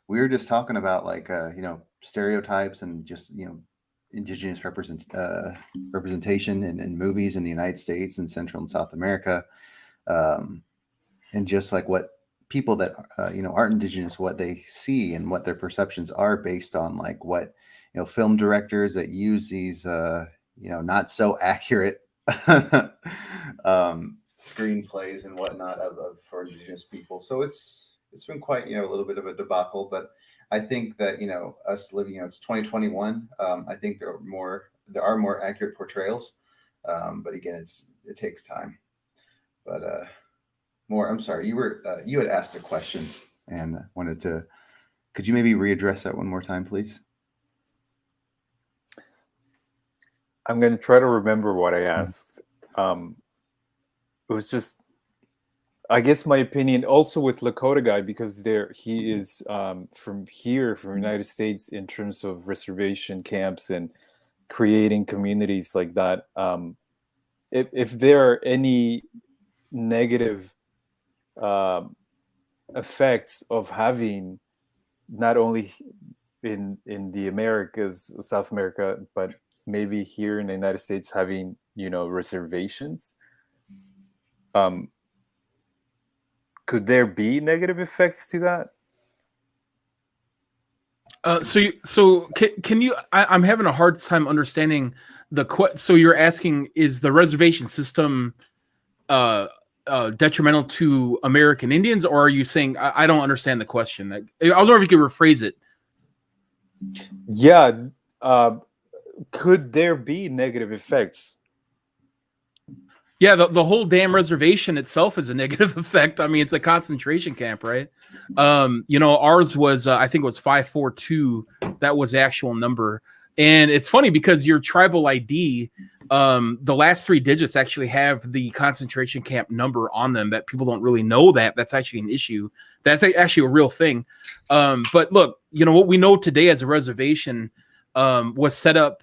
We were just talking about like stereotypes and just indigenous representation in movies in the United States and Central and South America, and just like what people that aren't indigenous, what they see and what their perceptions are based on like what film directors that use these not so accurate screenplays and whatnot for indigenous people. So it's been quite a little bit of a debacle, but I think that us living, it's 2021. I think there are more accurate portrayals, but again, it takes time. But more, I'm sorry, you had asked a question and could you maybe readdress that one more time, please? I'm going to try to remember what I asked. It was just, I guess my opinion also with Lakota guy, because he is from the United States in terms of reservation camps and creating communities like that. If there are any negative effects of having not only in the Americas, South America, but maybe here in the United States having reservations, could there be negative effects to that? Can you? I'm having a hard time understanding so you're asking, is the reservation system detrimental to American Indians, or are you saying I don't understand the question? I was wondering if you could rephrase it. Yeah, could there be negative effects? Yeah, the whole damn reservation itself is a negative effect. I mean, it's a concentration camp, right? Ours was I think it was 542. That was the actual number. And it's funny because your tribal ID, the last 3 digits actually have the concentration camp number on them. That people don't really know that's actually an issue. That's actually a real thing. But look, what we know today as a reservation was set up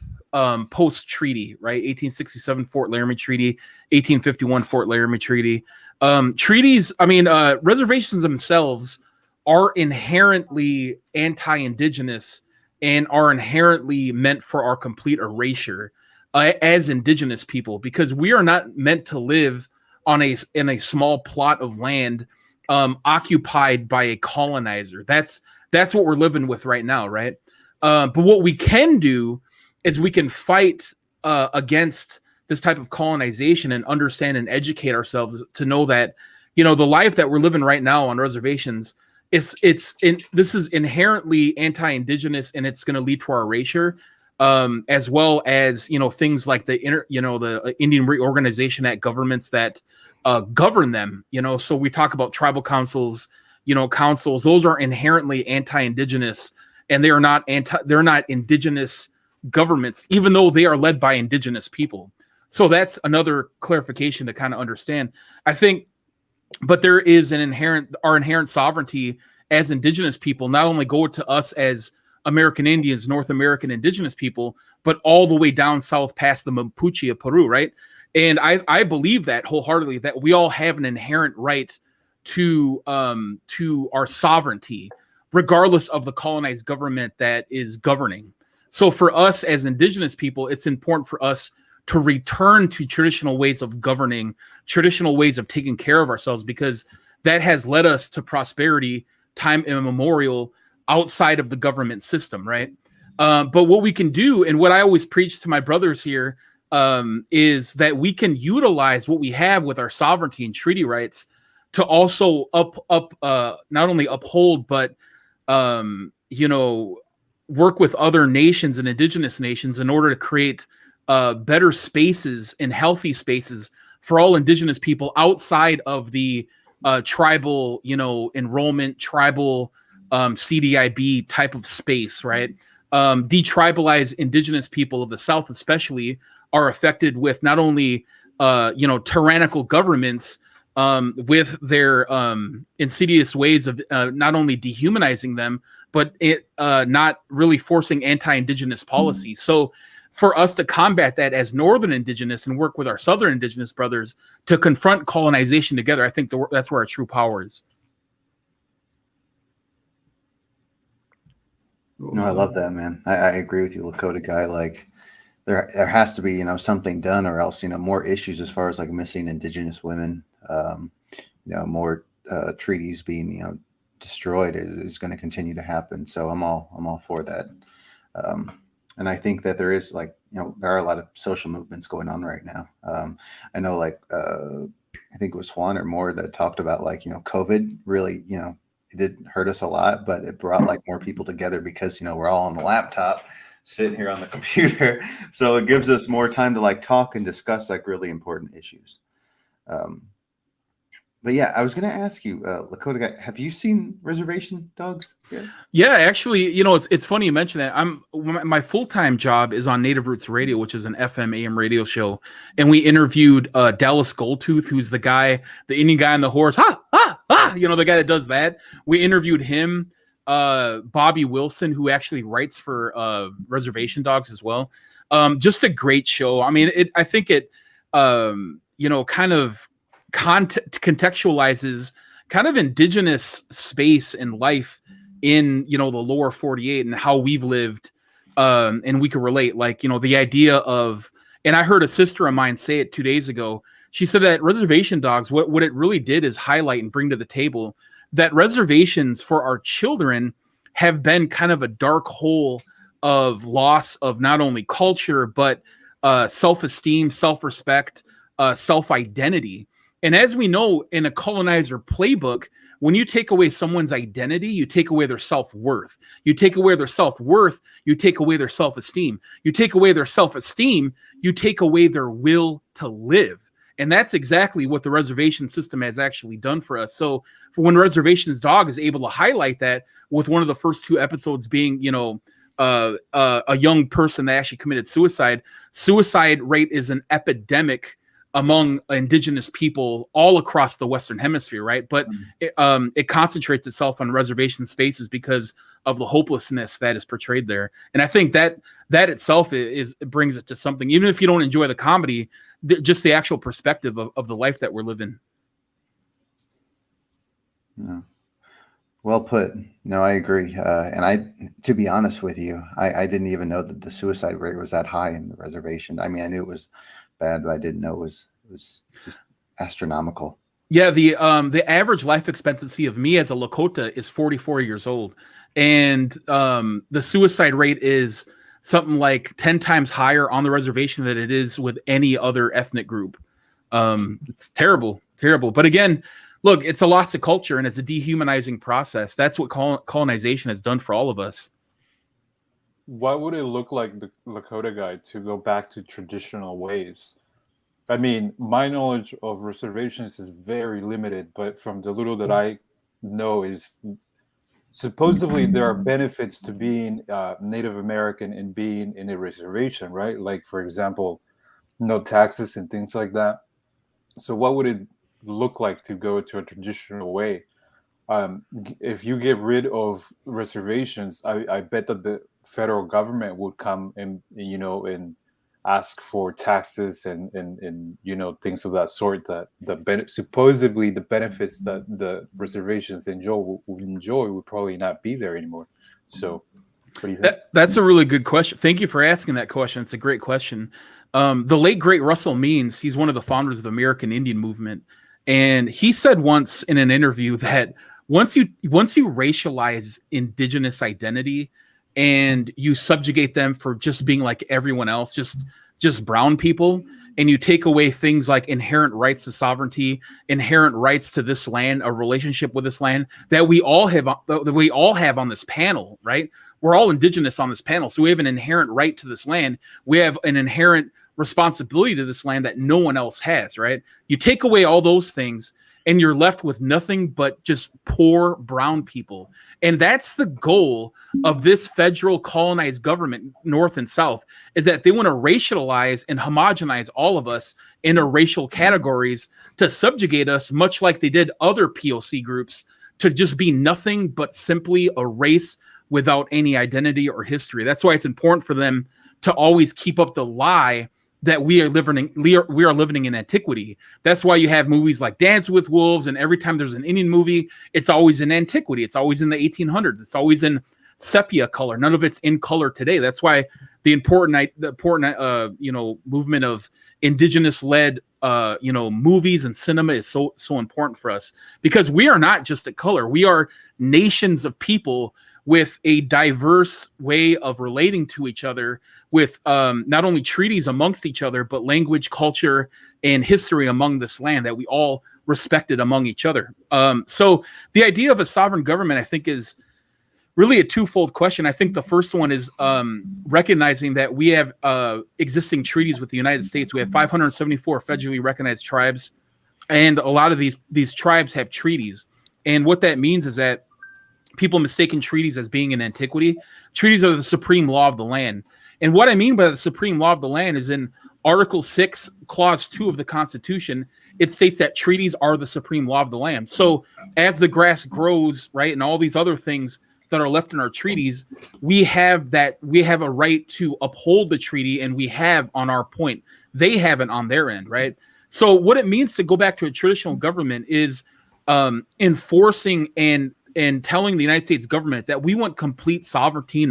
post-treaty, right? 1867 Fort Laramie Treaty, 1851 Fort Laramie Treaty. Reservations themselves are inherently anti-indigenous and are inherently meant for our complete erasure as indigenous people, because we are not meant to live in a small plot of land occupied by a colonizer. That's what we're living with right now, right? But what we can do is we can fight against this type of colonization and understand and educate ourselves to know that, the life that we're living right now on reservations this is inherently anti-indigenous, and it's going to lead to our erasure, as well as, things like the Indian Reorganization Act governments that govern them, so we talk about tribal councils, councils, those are inherently anti-indigenous, and they're not indigenous governments, even though they are led by indigenous people. So that's another clarification to kind of understand, I think. But there is our inherent sovereignty as indigenous people, not only go to us as American Indians, North American indigenous people, but all the way down south past the Mapuche of Peru, right? And I believe that wholeheartedly, that we all have an inherent right to our sovereignty, regardless of the colonized government that is governing. So for us as indigenous people, it's important for us to return to traditional ways of governing, traditional ways of taking care of ourselves, because that has led us to prosperity time immemorial outside of the government system, right? But what we can do, and what I always preach to my brothers here, is that we can utilize what we have with our sovereignty and treaty rights to also not only uphold, but work with other nations and indigenous nations in order to create better spaces and healthy spaces for all indigenous people outside of the tribal, enrollment, tribal CDIB type of space, right? Detribalized indigenous people of the South especially are affected with not only tyrannical governments with their insidious ways of not only dehumanizing them, but not really forcing anti-indigenous policies. So for us to combat that as Northern Indigenous and work with our Southern Indigenous brothers to confront colonization together, I think that's where our true power is. No, I love that, man. I agree with you, Lakota guy. Like there has to be, something done, or else, more issues as far as like missing indigenous women, more treaties being, destroyed is going to continue to happen. So I'm all for that. And I think that there is there are a lot of social movements going on right now. I know I think it was Juan or more that talked about COVID really, it did hurt us a lot, but it brought more people together because, we're all on the laptop sitting here on the computer. So it gives us more time to talk and discuss really important issues. But yeah, I was going to ask you, Lakota guy, have you seen Reservation Dogs yet? Yeah, actually, it's funny you mention that. My full-time job is on Native Roots Radio, which is an FM AM radio show, and we interviewed Dallas Goldtooth, who's the Indian guy on the horse, the guy that does that. We interviewed him, Bobby Wilson, who actually writes for Reservation Dogs as well. Just a great show. I mean, I think it kind of contextualizes kind of indigenous space and life in the lower 48 and how we've lived, and we can relate the idea of, and I heard a sister of mine say it 2 days ago. She said that Reservation Dogs, what it really did is highlight and bring to the table that reservations for our children have been kind of a dark hole of loss of not only culture but self-esteem, self-respect, self-identity. And as we know, in a colonizer playbook, when you take away someone's identity, you take away their self-worth. You take away their self-worth, you take away their self-esteem. You take away their self-esteem, you take away their will to live. And that's exactly what the reservation system has actually done for us. So when Reservations Dog is able to highlight that, with one of the first 2 episodes being, a young person that actually committed suicide. Suicide rate is an epidemic among indigenous people all across the Western Hemisphere, right? But it concentrates itself on reservation spaces because of the hopelessness that is portrayed there. And I think that itself it brings it to something. Even if you don't enjoy the comedy, just the actual perspective of the life that we're living. Yeah. Well put. No, I agree. And to be honest with you, I didn't even know that the suicide rate was that high in the reservation. I mean, I knew it was bad, but I didn't know it was just astronomical. Yeah, the average life expectancy of me as a Lakota is 44 years old, and the suicide rate is something like 10 times higher on the reservation than it is with any other ethnic group. It's terrible. But again, look, it's a loss of culture and it's a dehumanizing process. That's what colonization has done for all of us. What would it look like, the Lakota guy, to go back to traditional ways? I mean, my knowledge of reservations is very limited, but from the little that I know is supposedly there are benefits to being Native American and being in a reservation, right? Like, for example, no taxes and things like that. So what would it look like to go to a traditional way? If you get rid of reservations, I bet that the federal government would come and and ask for taxes and things of that sort, that supposedly the benefits that the reservations enjoy would probably not be there anymore. So what do you think? That's a really good question. Thank you for asking that question. It's a great question. The late great Russell Means, he's one of the founders of the American Indian movement, and he said once in an interview that once you racialize indigenous identity and you subjugate them for just being like everyone else, just brown people, and you take away things like inherent rights to sovereignty, inherent rights to this land, a relationship with this land that we all have on this panel, right? We're all indigenous on this panel, so we have an inherent right to this land. We have an inherent responsibility to this land that no one else has, right? You take away all those things and you're left with nothing but just poor brown people. And that's the goal of this federal colonized government, North and South, is that they want to racialize and homogenize all of us into racial categories to subjugate us, much like they did other POC groups, to just be nothing but simply a race without any identity or history. That's why it's important for them to always keep up the lie that we are living in antiquity. That's why you have movies like Dance with Wolves, and every time there's an Indian movie, it's always in antiquity. It's always in the 1800s. It's always in sepia color. None of it's in color today. That's why the important movement of indigenous-led movies and cinema is so important for us, because we are not just a color. We are nations of people with a diverse way of relating to each other, with not only treaties amongst each other, but language, culture, and history among this land that we all respected among each other. So the idea of a sovereign government, I think, is really a twofold question. I think the first one is recognizing that we have existing treaties with the United States. We have 574 federally recognized tribes, and a lot of these tribes have treaties. And what that means is that people mistaken treaties as being in antiquity. Treaties are the supreme law of the land. And what I mean by the supreme law of the land is in Article 6, Clause 2 of the Constitution, it states that treaties are the supreme law of the land. So as the grass grows, right, and all these other things that are left in our treaties, we have a right to uphold the treaty, and we have on our point. They haven't on their end, right? So what it means to go back to a traditional government is enforcing and telling the United States government that we want complete sovereignty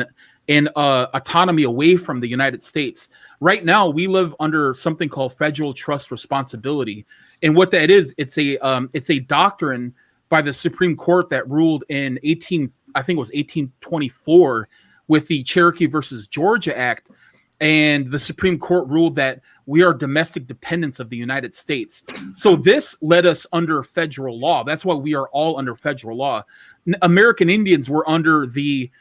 and autonomy away from the United States. Right now, we live under something called federal trust responsibility, and what that is, it's a doctrine by the Supreme Court that ruled in 1824 with the Cherokee versus Georgia Act, and the Supreme Court ruled that we are domestic dependents of the United States. So this led us under federal law. That's why we are all under federal law. American Indians were under the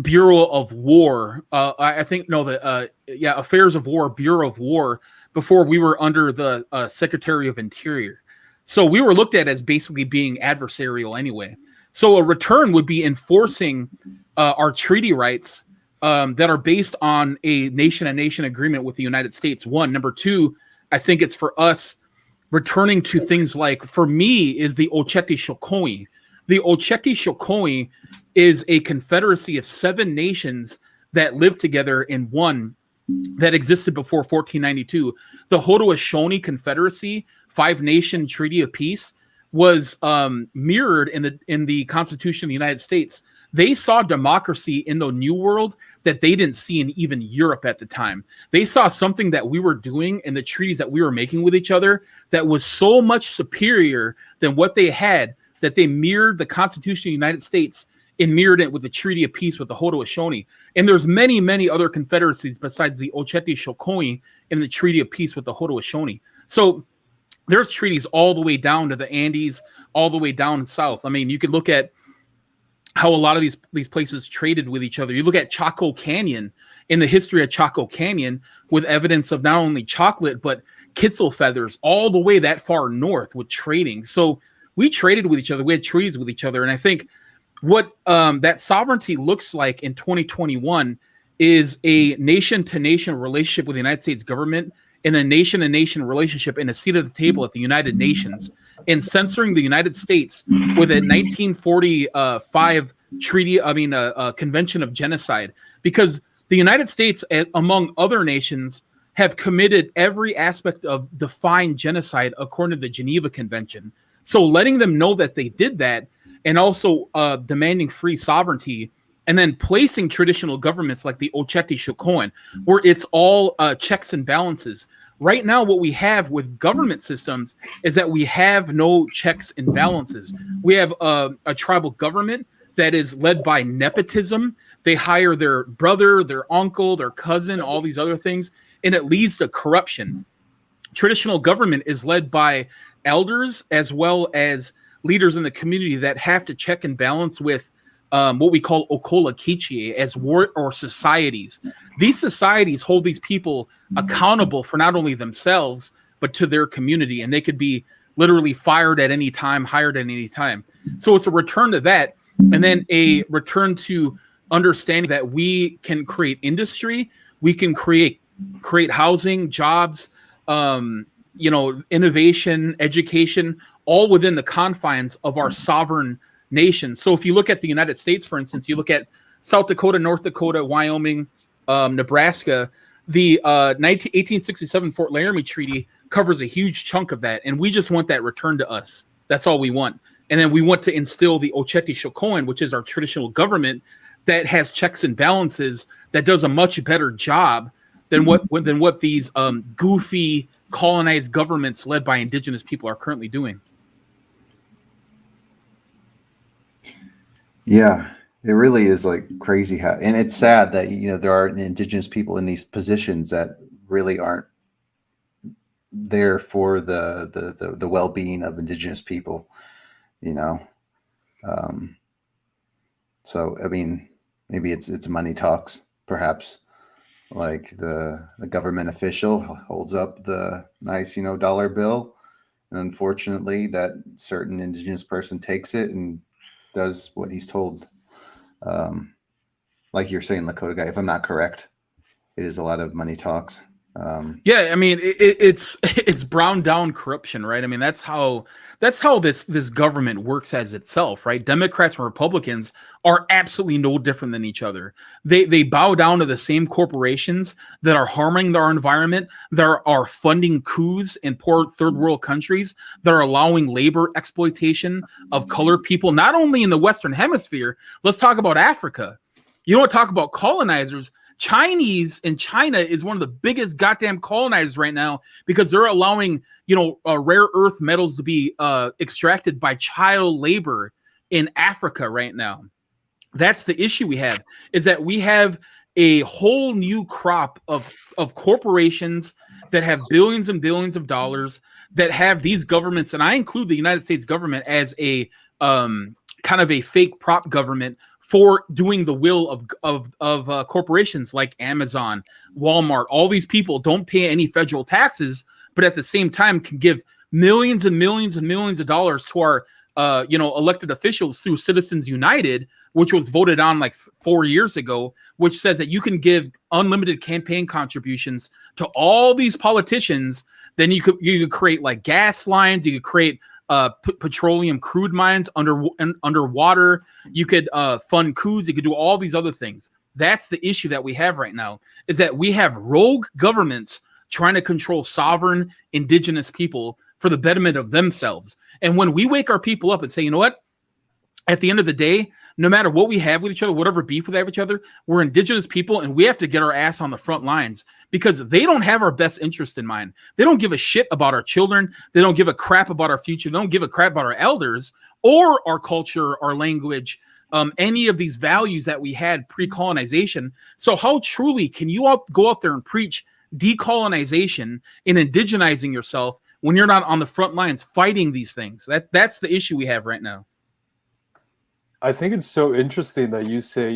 Bureau of War. Affairs of War, Bureau of War, before we were under the Secretary of Interior. So we were looked at as basically being adversarial anyway. So a return would be enforcing our treaty rights that are based on a nation-to-nation agreement with the United States. One. Number two, I think it's for us returning to things like, for me, is the Ocheti Shokoe. The Ocheti Shokoe is a confederacy of 7 nations that live together in one that existed before 1492. The Haudenosaunee Confederacy, 5-nation treaty of peace, was mirrored in the Constitution of the United States. They saw democracy in the New World that they didn't see in even Europe at the time. They saw something that we were doing in the treaties that we were making with each other that was so much superior than what they had, that they mirrored the Constitution of the United States and mirrored it with the Treaty of Peace with the Haudenosaunee. And there's many, many other confederacies besides the Ocheti Shokoe and the Treaty of Peace with the Haudenosaunee. So there's treaties all the way down to the Andes, all the way down south. I mean, you could look at how a lot of these places traded with each other. You look at Chaco Canyon, in the history of Chaco Canyon, with evidence of not only chocolate, but Quetzal feathers all the way that far north with trading. So we traded with each other. We had treaties with each other. And I think what that sovereignty looks like in 2021 is a nation-to-nation relationship with the United States government, and a nation-to-nation relationship in a seat at the table at the United Nations, and censoring the United States with a 1945 Convention of Genocide, because the United States, among other nations, have committed every aspect of defined genocide according to the Geneva Convention. So letting them know that they did that, and also demanding free sovereignty, and then placing traditional governments like the Ocheti Shokoe, where it's all checks and balances. Right now, what we have with government systems is that we have no checks and balances. We have a tribal government that is led by nepotism. They hire their brother, their uncle, their cousin, all these other things, and it leads to corruption. Traditional government is led by elders as well as leaders in the community that have to check and balance with what we call Okola Kichie as war or societies. These societies hold these people accountable for not only themselves, but to their community. And they could be literally fired at any time, hired at any time. So it's a return to that. And then a return to understanding that we can create industry, we can create housing, jobs, innovation, education, all within the confines of our sovereign nation. So if you look at the United States, for instance, you look at South Dakota, North Dakota, Wyoming, Nebraska, the 1867 Fort Laramie Treaty covers a huge chunk of that. And we just want that returned to us. That's all we want. And then we want to instill the Ocheti Shokoe, which is our traditional government that has checks and balances, that does a much better job than what these goofy colonized governments led by indigenous people are currently doing. Yeah, it really is like crazy how, and it's sad that there are indigenous people in these positions that really aren't there for the well-being of indigenous people. You know, um, so I mean, maybe it's money talks, perhaps. Like the government official holds up the nice dollar bill, and unfortunately, that certain indigenous person takes it and does what he's told. Um, like you're saying, Lakota guy, if I'm not correct, it is a lot of money talks. Yeah, I mean it's brown down corruption, right? I mean that's how this government works as itself, right? Democrats and Republicans are absolutely no different than each other. They bow down to the same corporations that are harming our environment, that are funding coups in poor third world countries, that are allowing labor exploitation of colored people, not only in the Western Hemisphere. Let's talk about Africa. You don't want to talk about colonizers. Chinese in China is one of the biggest goddamn colonizers right now because they're allowing, rare earth metals to be extracted by child labor in Africa right now. That's the issue we have, is that we have a whole new crop of corporations that have billions and billions of dollars, that have these governments, and I include the United States government as a kind of a fake prop government for doing the will of corporations like Amazon, Walmart. All these people don't pay any federal taxes, but at the same time can give millions and millions and millions of dollars to our elected officials through Citizens United, which was voted on like 4 years ago, which says that you can give unlimited campaign contributions to all these politicians. Then you could create like gas lines, you could create petroleum crude mines underwater. You could fund coups. You could do all these other things. That's the issue that we have right now, is that we have rogue governments trying to control sovereign indigenous people for the betterment of themselves. And when we wake our people up and say, you know what, at the end of the day, no matter what we have with each other, whatever beef we have with each other, we're indigenous people and we have to get our ass on the front lines, because they don't have our best interest in mind. They don't give a shit about our children. They don't give a crap about our future. They don't give a crap about our elders or our culture, our language, any of these values that we had pre-colonization. So how truly can you all go out there and preach decolonization and indigenizing yourself when you're not on the front lines fighting these things? That's the issue we have right now. I think it's so interesting that you say,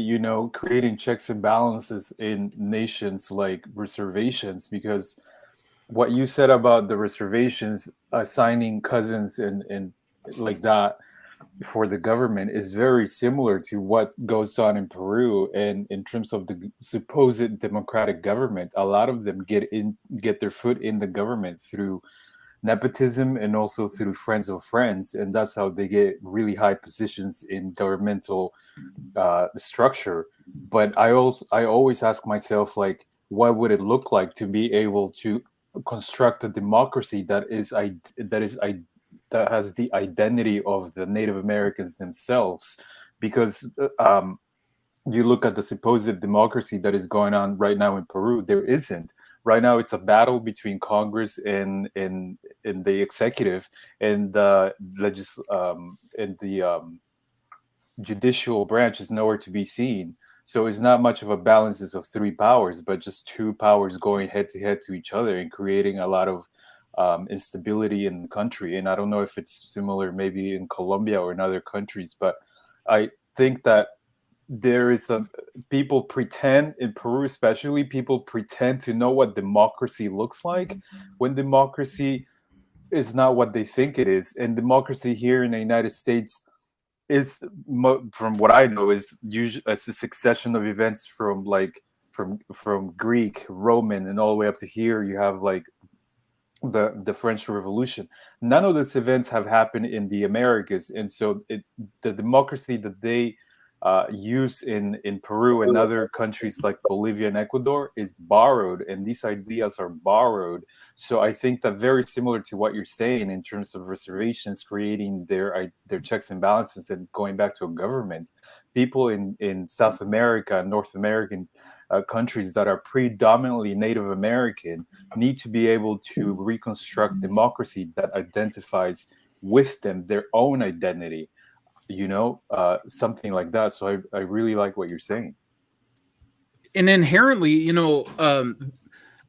creating checks and balances in nations like reservations, because what you said about the reservations, assigning cousins and like that for the government is very similar to what goes on in Peru. And in terms of the supposed democratic government, a lot of them get their foot in the government through nepotism and also through friends of friends, and that's how they get really high positions in governmental structure. But I always ask myself, like, what would it look like to be able to construct a democracy that has the identity of the Native Americans themselves? Because you look at the supposed democracy that is going on right now in Peru, there isn't. Right now, it's a battle between Congress and the executive, and the judicial branch is nowhere to be seen. So it's not much of a balance of three powers, but just two powers going head to head to each other and creating a lot of instability in the country. And I don't know if it's similar maybe in Colombia or in other countries, but I think that there is people pretend, in Peru especially, people pretend to know what democracy looks like when democracy is not what they think it is. And democracy here in the United States is, from what I know, is usually it's a succession of events from Greek, Roman, and all the way up to here. You have like the French Revolution. None of these events have happened in the Americas, and so the democracy that they use in Peru and other countries like Bolivia and Ecuador is borrowed, and these ideas are borrowed. So I think that very similar to what you're saying in terms of reservations, creating their checks and balances and going back to a government, people in South America, North American countries that are predominantly Native American need to be able to reconstruct democracy that identifies with them their own identity, something like that. So I really like what you're saying. And inherently,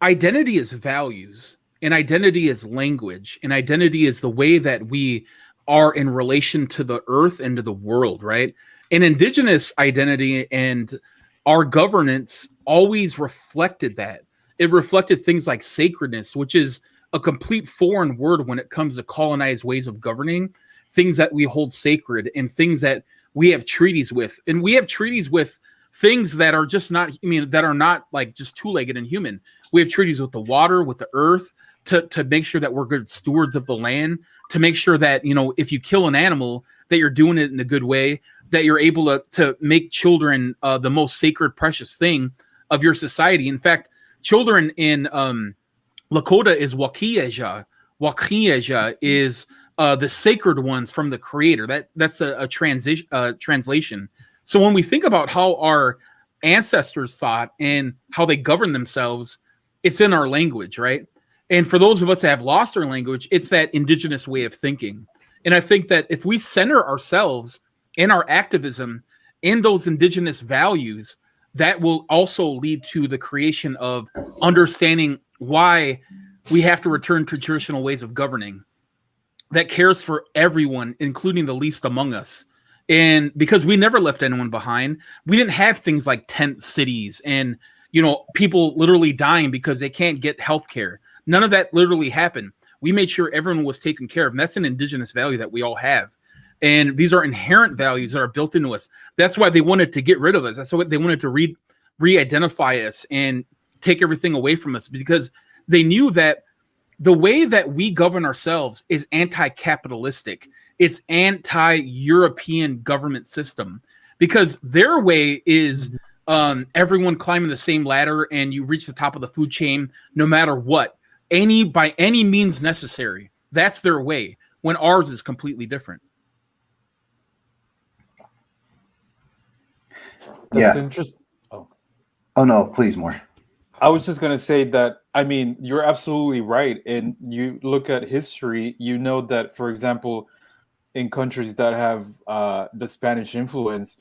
identity is values, and identity is language, and identity is the way that we are in relation to the earth and to the world, right? And indigenous identity and our governance always reflected that. It reflected things like sacredness, which is a complete foreign word when it comes to colonized ways of governing, things that we hold sacred and things that we have treaties with. And we have treaties with things that are just not, that are not like just two-legged and human. We have treaties with the water, with the earth, to make sure that we're good stewards of the land, to make sure that, if you kill an animal, that you're doing it in a good way, that you're able to make children the most sacred, precious thing of your society. In fact, children in Lakota is Wakieja. Wakieja is the sacred ones from the creator. That's a translation. So when we think about how our ancestors thought and how they govern themselves, it's in our language, right? And for those of us that have lost our language, it's that indigenous way of thinking. And I think that if we center ourselves in our activism in those indigenous values, that will also lead to the creation of understanding why we have to return to traditional ways of governing that cares for everyone, including the least among us. And because we never left anyone behind, we didn't have things like tent cities and, people literally dying because they can't get health care. None of that literally happened. We made sure everyone was taken care of. And that's an indigenous value that we all have. And these are inherent values that are built into us. That's why they wanted to get rid of us. That's why they wanted to re-identify us and take everything away from us, because they knew that the way that we govern ourselves is anti-capitalistic. It's anti-European government system, because their way is everyone climbing the same ladder and you reach the top of the food chain no matter what, by any means necessary. That's their way, when ours is completely different. That's interesting. Oh no, please, more. I was just going to say that, you're absolutely right. And you look at history, that, for example, in countries that have the Spanish influence,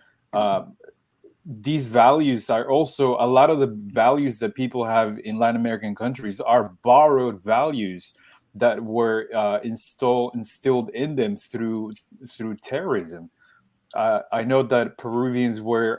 these values are also, a lot of the values that people have in Latin American countries are borrowed values that were instilled in them through terrorism. I know that Peruvians were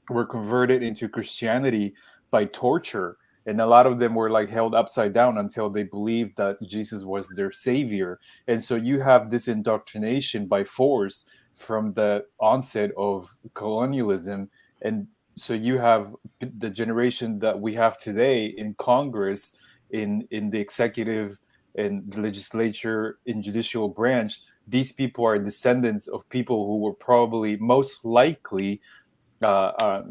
converted into Christianity by torture, and a lot of them were held upside down until they believed that Jesus was their savior. And so you have this indoctrination by force from the onset of colonialism. And so you have the generation that we have today in Congress, in the executive and the legislature, in judicial branch. These people are descendants of people who were probably most likely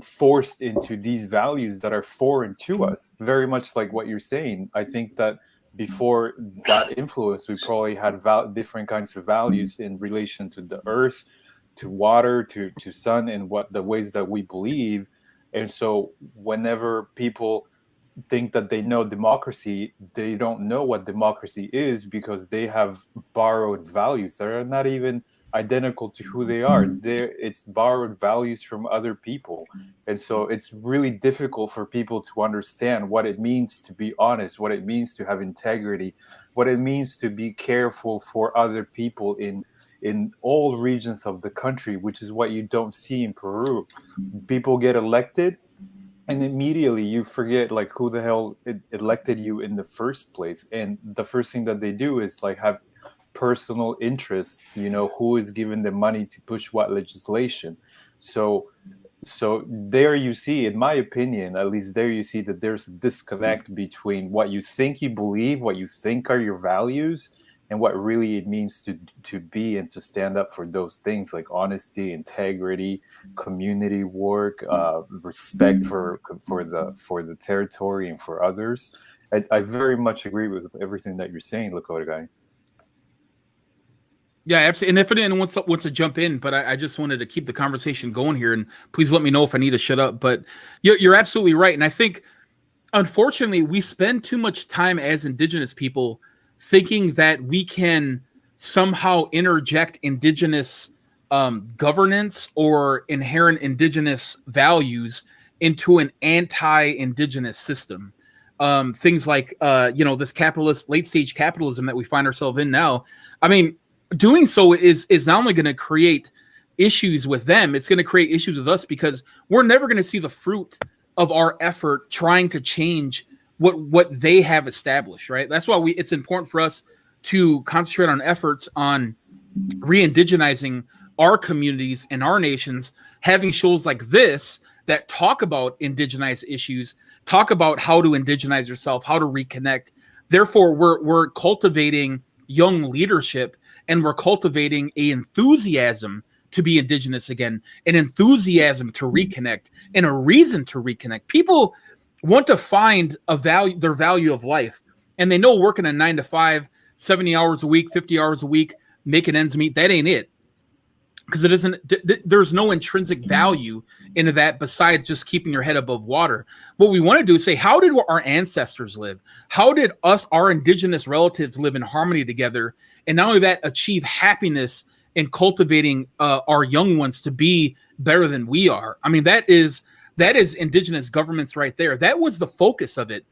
forced into these values that are foreign to us, very much like what you're saying. I think that before that influence, we probably had different kinds of values in relation to the earth, to water, to sun, and what the ways that we believe. And so whenever people think that they know democracy, they don't know what democracy is, because they have borrowed values that are not even identical to who they are. It's borrowed values from other people. And so it's really difficult for people to understand what it means to be honest, what it means to have integrity, what it means to be careful for other people in all regions of the country, which is what you don't see in Peru. People get elected and immediately you forget who the hell elected you in the first place. And the first thing that they do is have personal interests, who is giving them money to push what legislation. So there you see, in my opinion, at least there you see that there's a disconnect between what you think you believe, what you think are your values, and what really it means to be and to stand up for those things like honesty, integrity, community work, respect for the territory and for others. I very much agree with everything that you're saying, Lakota guy. Yeah, absolutely. And if anyone wants to jump in, but I just wanted to keep the conversation going here, and please let me know if I need to shut up. But you're absolutely right, and I think unfortunately we spend too much time as Indigenous people thinking that we can somehow interject Indigenous governance or inherent Indigenous values into an anti-Indigenous system. Things like this capitalist late stage capitalism that we find ourselves in now. I mean, doing so is not only going to create issues with them, it's going to create issues with us, because we're never going to see the fruit of our effort trying to change what they have established, right? That's why it's important for us to concentrate on efforts on re-indigenizing our communities and our nations, having shows like this that talk about indigenized issues, talk about how to indigenize yourself, how to reconnect. Therefore, we're cultivating young leadership, and we're cultivating an enthusiasm to be Indigenous again, an enthusiasm to reconnect, and a reason to reconnect. People want to find their value of life, and they know working a 9 to 5, 70 hours a week, 50 hours a week, making ends meet, that ain't it. Because it isn't. There's no intrinsic value into that besides just keeping your head above water. What we want to do is say, how did our ancestors live? How did our Indigenous relatives live in harmony together? And not only that, achieve happiness in cultivating our young ones to be better than we are. I mean, that is Indigenous governments right there. That was the focus of it.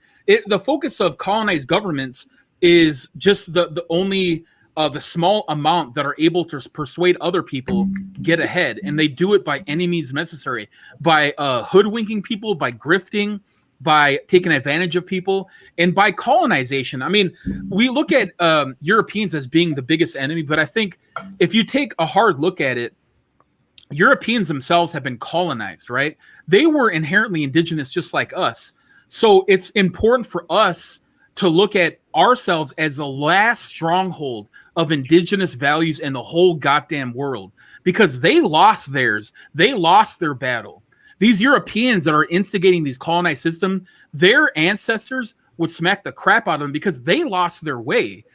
The focus of colonized governments is just the only the small amount that are able to persuade other people get ahead, and they do it by any means necessary, by hoodwinking people, by grifting, by taking advantage of people, and by colonization. I mean, we look at Europeans as being the biggest enemy, but I think if you take a hard look at it, Europeans themselves have been colonized, right? They were inherently indigenous just like us. So it's important for us to look at ourselves as the last stronghold of indigenous values in the whole goddamn world, because they lost theirs. They lost their battle. These Europeans that are instigating these colonized systems, their ancestors would smack the crap out of them because they lost their way.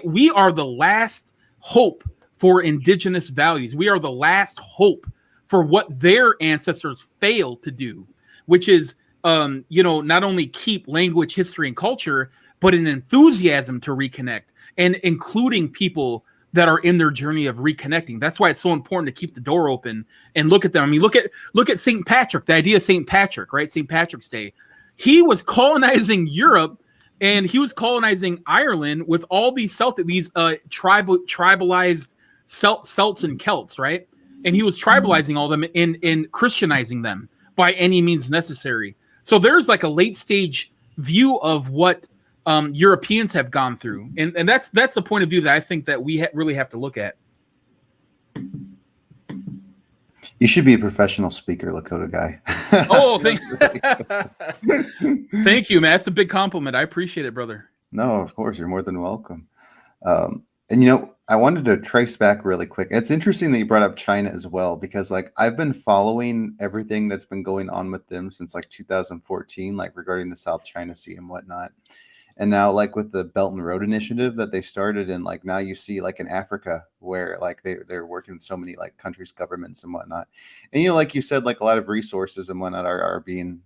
We are the last hope for indigenous values. We are the last hope for what their ancestors failed to do, which is, not only keep language, history, and culture, but an enthusiasm to reconnect, and including people that are in their journey of reconnecting. That's why it's so important to keep the door open and look at them. I mean, look at St. Patrick, the idea of St. Patrick, right? St. Patrick's Day. He was colonizing Europe, and he was colonizing Ireland with all these tribalized Celts and Celts, right? And he was tribalizing all of them and Christianizing them by any means necessary. So there's like a late stage view of what Europeans have gone through, and that's the point of view that I think that we really have to look at. You should be a professional speaker, Lakota guy. Oh, thank you, man. That's a big compliment. I appreciate it, brother. No, of course, you're more than welcome. And I wanted to trace back really quick. It's interesting that you brought up China as well, because like I've been following everything that's been going on with them since like 2014, like regarding the South China Sea and whatnot. And now, like with the Belt and Road Initiative that they started, and like now you see like in Africa where like they're working with so many like countries, governments, and whatnot. And like you said, like a lot of resources and whatnot are being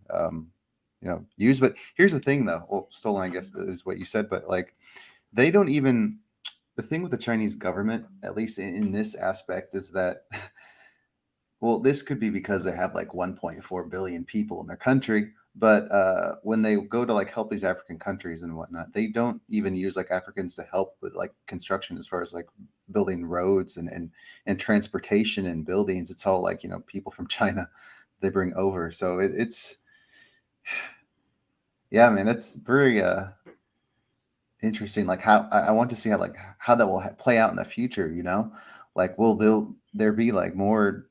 used. But here's the thing, though. Well, stolen, I guess, is what you said. But like they don't even. The thing with the Chinese government, at least in this aspect, is that. Well, this could be because they have like 1.4 billion people in their country. But when they go to like help these African countries and whatnot, they don't even use like Africans to help with like construction, as far as like building roads and transportation and buildings. It's all like, people from China they bring over. So it's, yeah, man, that's very interesting. Like how I want to see how that will play out in the future, like will there be like more,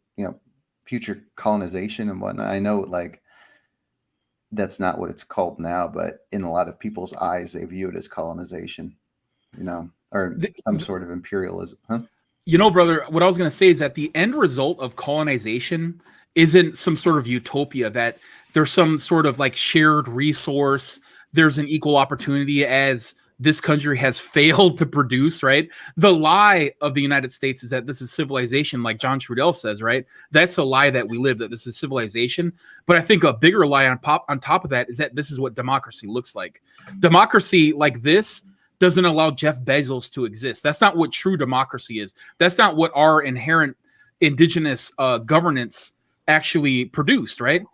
future colonization and whatnot. I know like that's not what it's called now, but in a lot of people's eyes, they view it as colonization. or some sort of imperialism, huh? You know, brother, what I was going to say is that the end result of colonization isn't some sort of utopia, that there's some sort of like shared resource, there's an equal opportunity as this country has failed to produce, right? The lie of the United States is that this is civilization, like John Trudell says, right? That's the lie that we live, that this is civilization. But I think a bigger lie on top of that is that this is what democracy looks like. Democracy like this doesn't allow Jeff Bezos to exist. That's not what true democracy is. That's not what our inherent indigenous governance actually produced, right?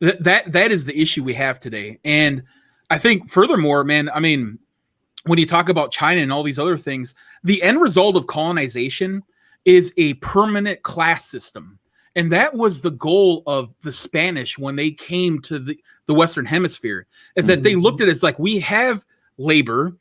That is the issue we have today. And I think furthermore, man, I mean, when you talk about China and all these other things, the end result of colonization is a permanent class system. And that was the goal of the Spanish when they came to the Western Hemisphere, is that they looked at it as like, we have labor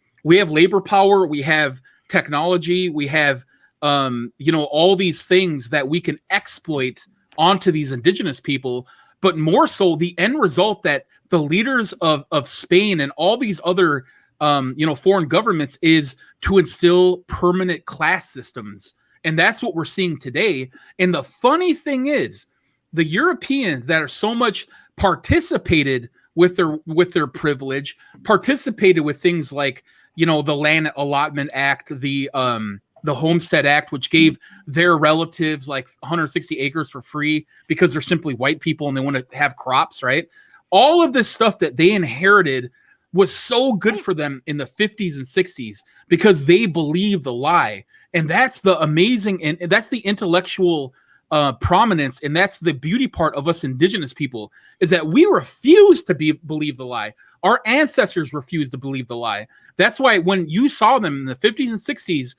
power, we have technology, we have all these things that we can exploit onto these indigenous people. But more so, the end result that the leaders of Spain and all these other foreign governments is to instill permanent class systems. And that's what we're seeing today. And the funny thing is, the Europeans that are so much participated with their privilege, participated with things like, the Land Allotment Act, the Homestead Act, which gave their relatives like 160 acres for free because they're simply white people and they want to have crops, right? All of this stuff that they inherited was so good for them in the 50s and 60s because they believed the lie. And that's the amazing, and that's the intellectual prominence, and that's the beauty part of us indigenous people, is that we refuse to believe the lie. Our ancestors refused to believe the lie. That's why when you saw them in the 50s and 60s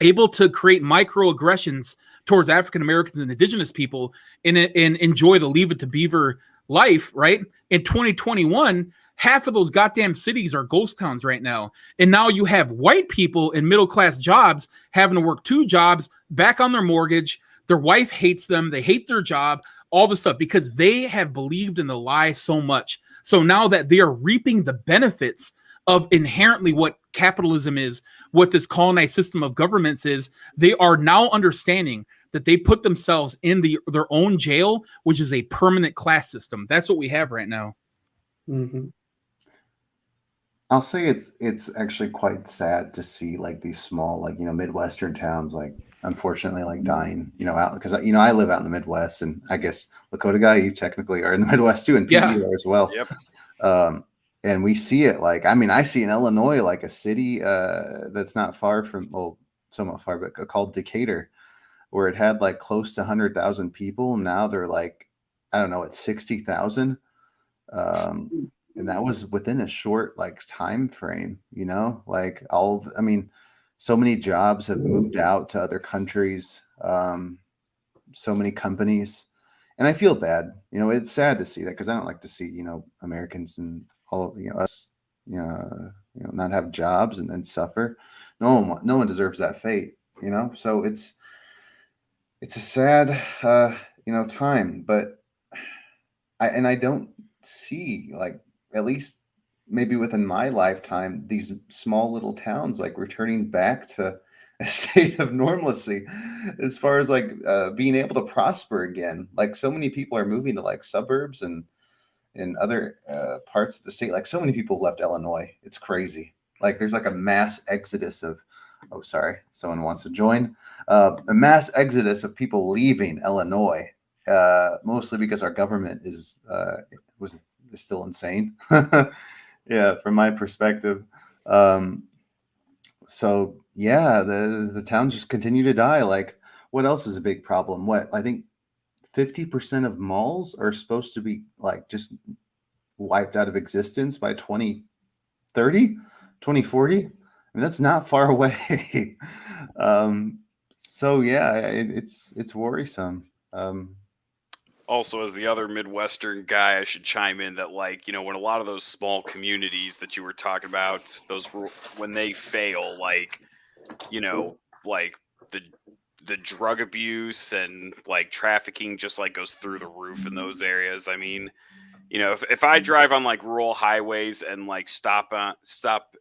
able to create microaggressions towards African Americans and indigenous people and enjoy the Leave It to Beaver life, right? In 2021, half of those goddamn cities are ghost towns right now. And now you have white people in middle-class jobs having to work 2 jobs, back on their mortgage. Their wife hates them. They hate their job, all this stuff, because they have believed in the lie so much. So now that they are reaping the benefits of inherently what capitalism is, what this colonized system of governments is, they are now understanding that they put themselves in their own jail, which is a permanent class system. That's what we have right now. Mm-hmm. I'll say it's actually quite sad to see like these small, like, Midwestern towns, like, unfortunately, like, dying, out, because I live out in the Midwest, and I guess Lakota guy, you technically are in the Midwest too, and PE Yeah. are as well. Yep. And we see it, like, I see in Illinois, like a city that's not far from, well, somewhat far, but called Decatur, where it had like close to 100,000 people. Now they're like, I don't know, it's 60,000. And that was within a short like time frame, like so many jobs have moved out to other countries, so many companies, and I feel bad. It's sad to see that, because I don't like to see Americans and all us not have jobs and then suffer. No one deserves that fate. So it's a sad time, but I don't see, like, at least maybe within my lifetime, these small little towns like returning back to a state of normalcy as far as like being able to prosper again. Like, so many people are moving to like suburbs and in other parts of the state. Like, so many people left Illinois. It's crazy. Like, there's like a mass exodus of, oh, sorry, someone wants to join. A mass exodus of people leaving Illinois, mostly because our government is still insane. Yeah, from my perspective. So yeah, the towns just continue to die. Like, what else is a big problem? I think 50% of malls are supposed to be like just wiped out of existence by 2030, 2040. I mean, that's not far away. So yeah, it's worrisome. Also, as the other Midwestern guy, I should chime in that, like, when a lot of those small communities that you were talking about, when they fail, like, like the drug abuse and like trafficking just like goes through the roof in those areas. I mean, You know, if I drive on like rural highways and like stop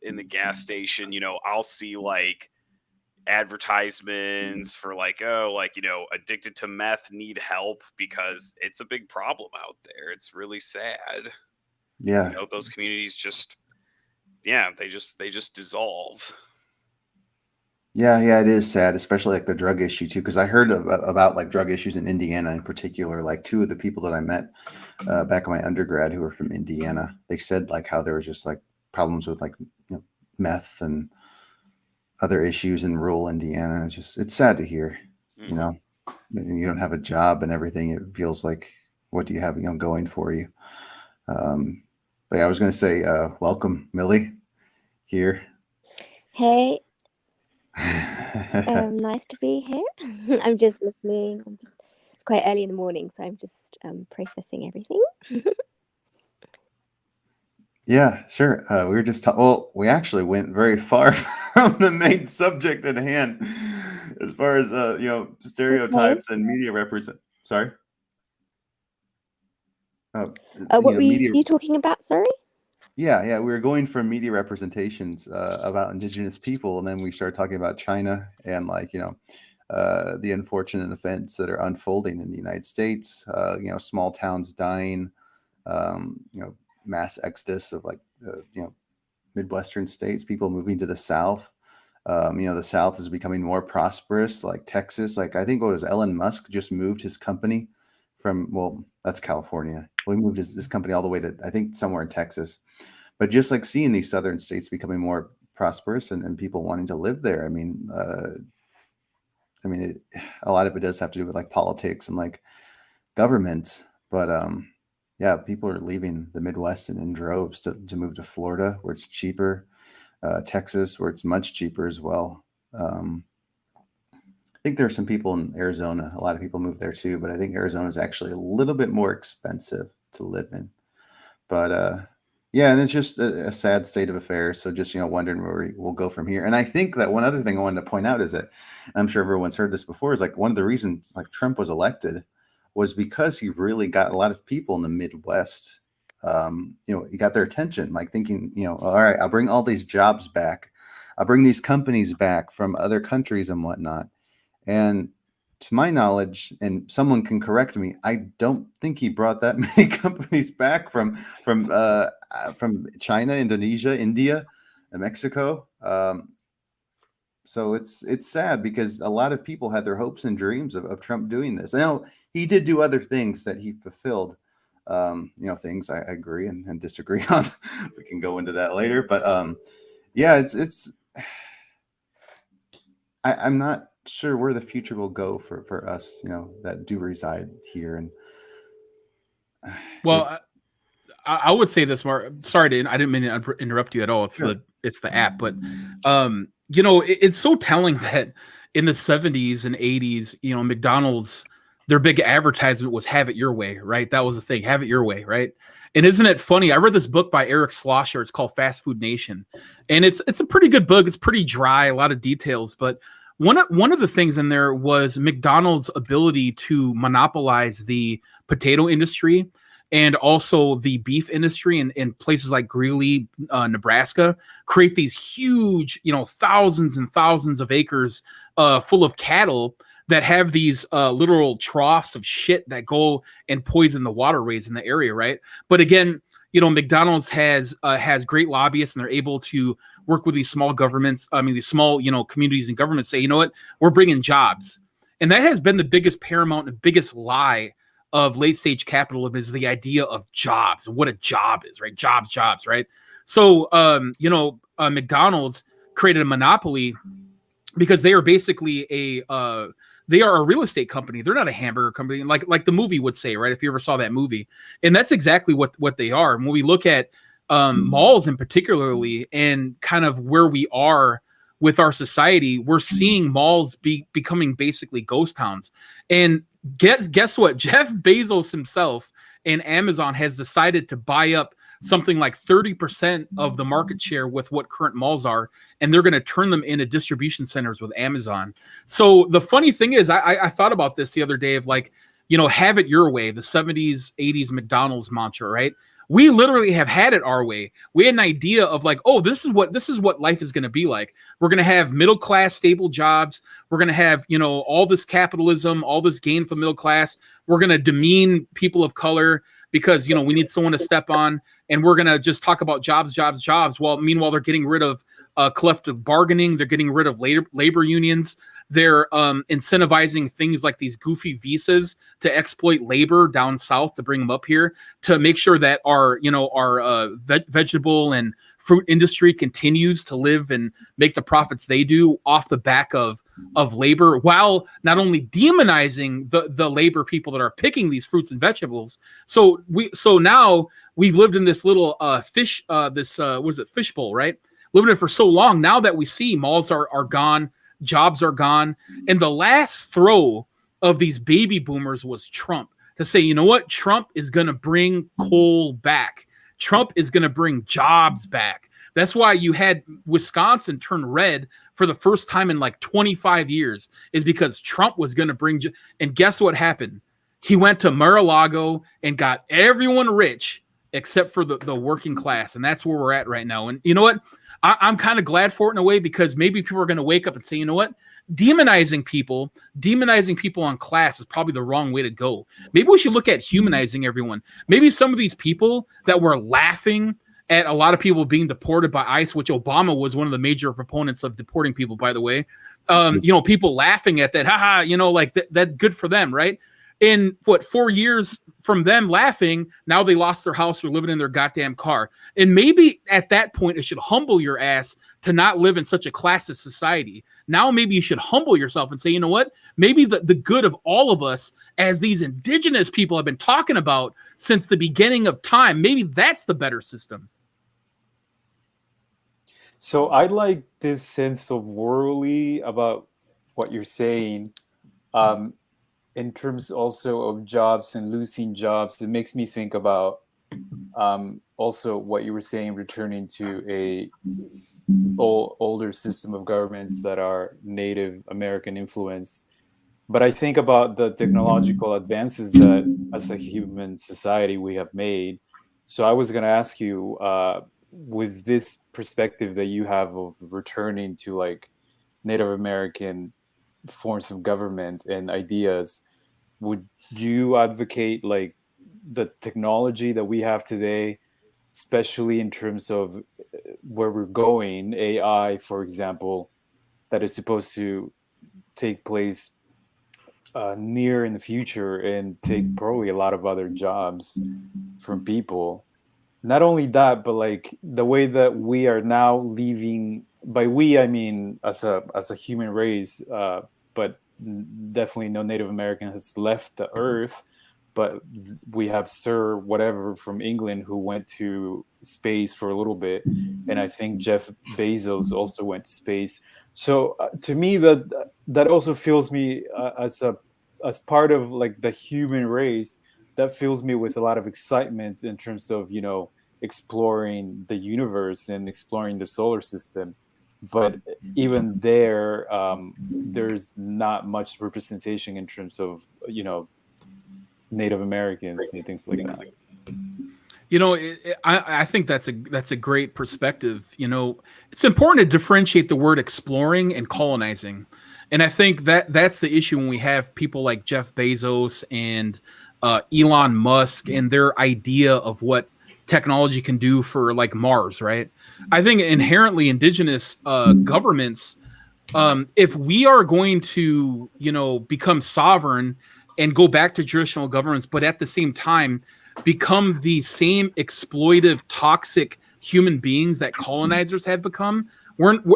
in the gas station, you know, I'll see like advertisements for like, oh, like, you know, addicted to meth need help, because it's a big problem out there. It's really sad. Yeah. You know, those communities just, yeah, they just dissolve. Yeah, yeah, it is sad, especially like the drug issue too. Because I heard about like drug issues in Indiana in particular. Like two of the people that I met back in my undergrad who were from Indiana, they said like how there was just like problems with like meth and other issues in rural Indiana. It's sad to hear. You know, you don't have a job and everything. It feels like, what do you have going for you? But yeah, I was going to say, welcome, Millie, here. Hey, nice to be here. I'm just listening. It's quite early in the morning, so I'm just processing everything. Yeah, sure. We were just well, we actually went very far from the main subject at hand, as far as stereotypes and media represent. Sorry. What were you talking about? Sorry. Yeah, we were going from media representations about indigenous people, and then we started talking about China and the unfortunate events that are unfolding in the United States. Small towns dying. Mass exodus of Midwestern states, people moving to the South. The South is becoming more prosperous, like Texas. Like I think what was Elon Musk just moved his company from, well, that's California. Well, he moved his company all the way to, I think, somewhere in Texas. But just like seeing these southern states becoming more prosperous and people wanting to live there. A lot of it does have to do with like politics and like governments, but yeah, people are leaving the Midwest and in droves to move to Florida, where it's cheaper, Texas, where it's much cheaper as well. I think there are some people in Arizona. A lot of people move there too, but I think Arizona is actually a little bit more expensive to live in. But yeah, and it's just a sad state of affairs. So just wondering where we'll go from here. And I think that one other thing I wanted to point out is that, I'm sure everyone's heard this before, is like one of the reasons like Trump was elected was because he really got a lot of people in the Midwest. He got their attention, like thinking, all right, I'll bring all these jobs back. I'll bring these companies back from other countries and whatnot. And to my knowledge, and someone can correct me, I don't think he brought that many companies back from China, Indonesia, India, and Mexico. So it's sad because a lot of people had their hopes and dreams of Trump doing this. Now, he did do other things that he fulfilled, things I agree and disagree on. We can go into that later. But yeah, I'm not sure where the future will go for us, that do reside here. And well, I would say this, Mark. Sorry, I didn't mean to interrupt you at all. It's Sure. it's the app, but it's so telling that in the 70s and 80s, McDonald's, their big advertisement was "Have it your way," right? That was the thing, "Have it your way," right? And isn't it funny? I read this book by Eric Schlosser. It's called Fast Food Nation, and it's a pretty good book. It's pretty dry, a lot of details, but one of the things in there was McDonald's ability to monopolize the potato industry and also the beef industry in places like Greeley, Nebraska, create these huge, thousands and thousands of acres full of cattle that have these literal troughs of shit that go and poison the waterways in the area, right? But again, McDonald's has great lobbyists, and they're able to work with these small governments. I mean, these small, communities and governments say, you know what, we're bringing jobs. And that has been the biggest paramount and biggest lie of late stage capitalism, is the idea of jobs and what a job is, right? Jobs, right? So, McDonald's created a monopoly because they are basically they are a real estate company. They're not a hamburger company, like the movie would say, right? If you ever saw that movie. And that's exactly what they are. And when we look at malls in particularly, and kind of where we are with our society, we're seeing malls becoming basically ghost towns. And guess what? Jeff Bezos himself and Amazon has decided to buy up something like 30% of the market share with what current malls are, and they're going to turn them into distribution centers with Amazon. So the funny thing is, I thought about this the other day of like, have it your way, the 70s, 80s McDonald's mantra, right? We literally have had it our way. We had an idea of like, oh, this is what life is going to be like. We're going to have middle class, stable jobs. We're going to have, all this capitalism, all this gain for middle class. We're going to demean people of color because, we need someone to step on. And we're going to just talk about jobs. Well, meanwhile, they're getting rid of collective bargaining. They're getting rid of labor unions. They're incentivizing things like these goofy visas to exploit labor down south to bring them up here to make sure that our vegetable and fruit industry continues to live and make the profits they do off the back of labor, while not only demonizing the labor people that are picking these fruits and vegetables. So now we've lived in this little fishbowl, right? Living in it for so long. Now that we see malls are gone, jobs are gone. And the last throw of these baby boomers was Trump to say, you know what? Trump is going to bring coal back. Trump is going to bring jobs back. That's why you had Wisconsin turn red for the first time in like 25 years, is because Trump was going to bring. And guess what happened? He went to Mar-a-Lago and got everyone rich except for the working class. And that's where we're at right now. And you know what? I'm kind of glad for it in a way, because maybe people are going to wake up and say, you know what? Demonizing people on class is probably the wrong way to go. Maybe we should look at humanizing everyone. Maybe some of these people that were laughing at a lot of people being deported by ICE, which Obama was one of the major proponents of deporting people, by the way. People laughing at that, like that good for them, right? In 4 years from them laughing, now they lost their house, they're living in their goddamn car. And maybe at that point, it should humble your ass to not live in such a classist society. Now maybe you should humble yourself and say, you know what? Maybe the good of all of us, as these indigenous people have been talking about since the beginning of time, maybe that's the better system. So I like this sense of worldly about what you're saying. In terms also of jobs and losing jobs, it makes me think about also what you were saying, returning to a older system of governments that are Native American influenced. But I think about the technological advances that as a human society we have made. So I was going to ask you, with this perspective that you have of returning to like Native American forms of government and ideas, would you advocate like the technology that we have today, especially in terms of where we're going, AI, for example, that is supposed to take place near in the future and take probably a lot of other jobs from people? Not only that, but like the way that we are now leaving, by we I mean as a human race, but definitely no Native American has left the earth, but we have Sir whatever from England who went to space for a little bit, and I think Jeff Bezos also went to space. So to me that also fills me as part of like the human race, that fills me with a lot of excitement in terms of exploring the universe and exploring the solar system. But even there, there's not much representation in terms of Native Americans and things like that. I think that's a great perspective. It's important to differentiate the word exploring and colonizing, and I think that's the issue when we have people like Jeff Bezos and Elon Musk and their idea of what technology can do for like Mars, right? I think inherently indigenous governments, if we are going to, become sovereign and go back to traditional governments, but at the same time become the same exploitive, toxic human beings that colonizers have become,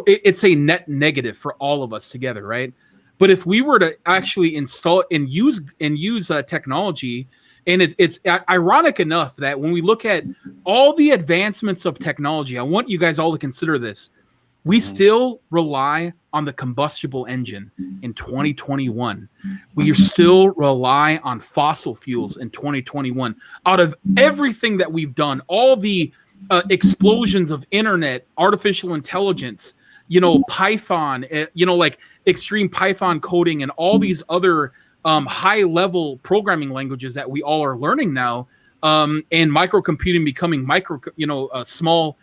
it's a net negative for all of us together, right? But if we were to actually install and use technology, and it's ironic enough that when we look at all the advancements of technology, I want you guys all to consider this. We still rely on the combustible engine in 2021. We still rely on fossil fuels in 2021. Out of everything that we've done, all the explosions of internet, artificial intelligence, Python, like extreme Python coding and all these other high level programming languages that we all are learning now, and microcomputing becoming small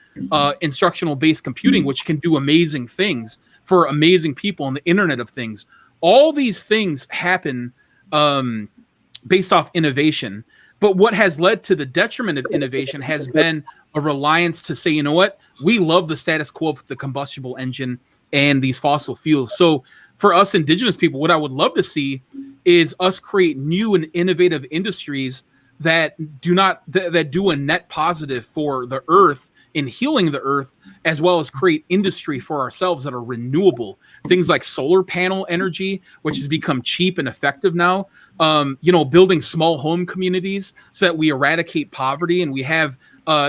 instructional based computing, which can do amazing things for amazing people in the Internet of Things. All these things happen based off innovation. But what has led to the detriment of innovation has been a reliance to say, you know what, we love the status quo of the combustible engine and these fossil fuels. So for us indigenous people, what I would love to see is us create new and innovative industries that do a net positive for the earth in healing the earth, as well as create industry for ourselves that are renewable. Things like solar panel energy, which has become cheap and effective now. Building small home communities so that we eradicate poverty, and we have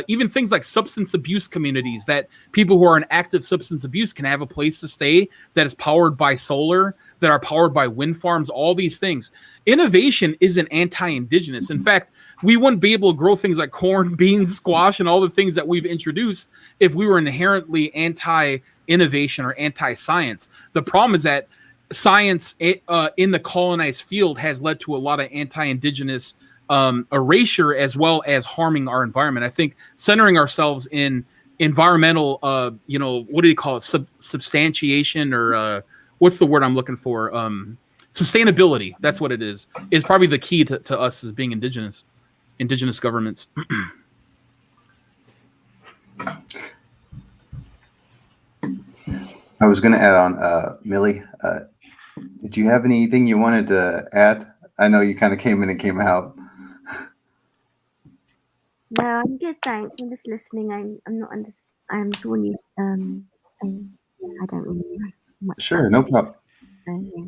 even things like substance abuse communities that people who are in active substance abuse can have a place to stay that is powered by solar, that are powered by wind farms, all these things. Innovation isn't anti-indigenous. In fact, we wouldn't be able to grow things like corn, beans, squash, and all the things that we've introduced if we were inherently anti-innovation or anti-science. The problem is that science in the colonized field has led to a lot of anti-indigenous erasure, as well as harming our environment. I think centering ourselves in environmental, what do you call it? Substantiation, or what's the word I'm looking for? Sustainability. That's what it is probably the key to us as being indigenous governments. I was going to add on, Millie, did you have anything you wanted to add? I know you kind of came in and came out. No, I'm good, thanks. I'm just listening. I'm not I'm sworn you. And I don't really know much. Sure, no problem. So, yeah.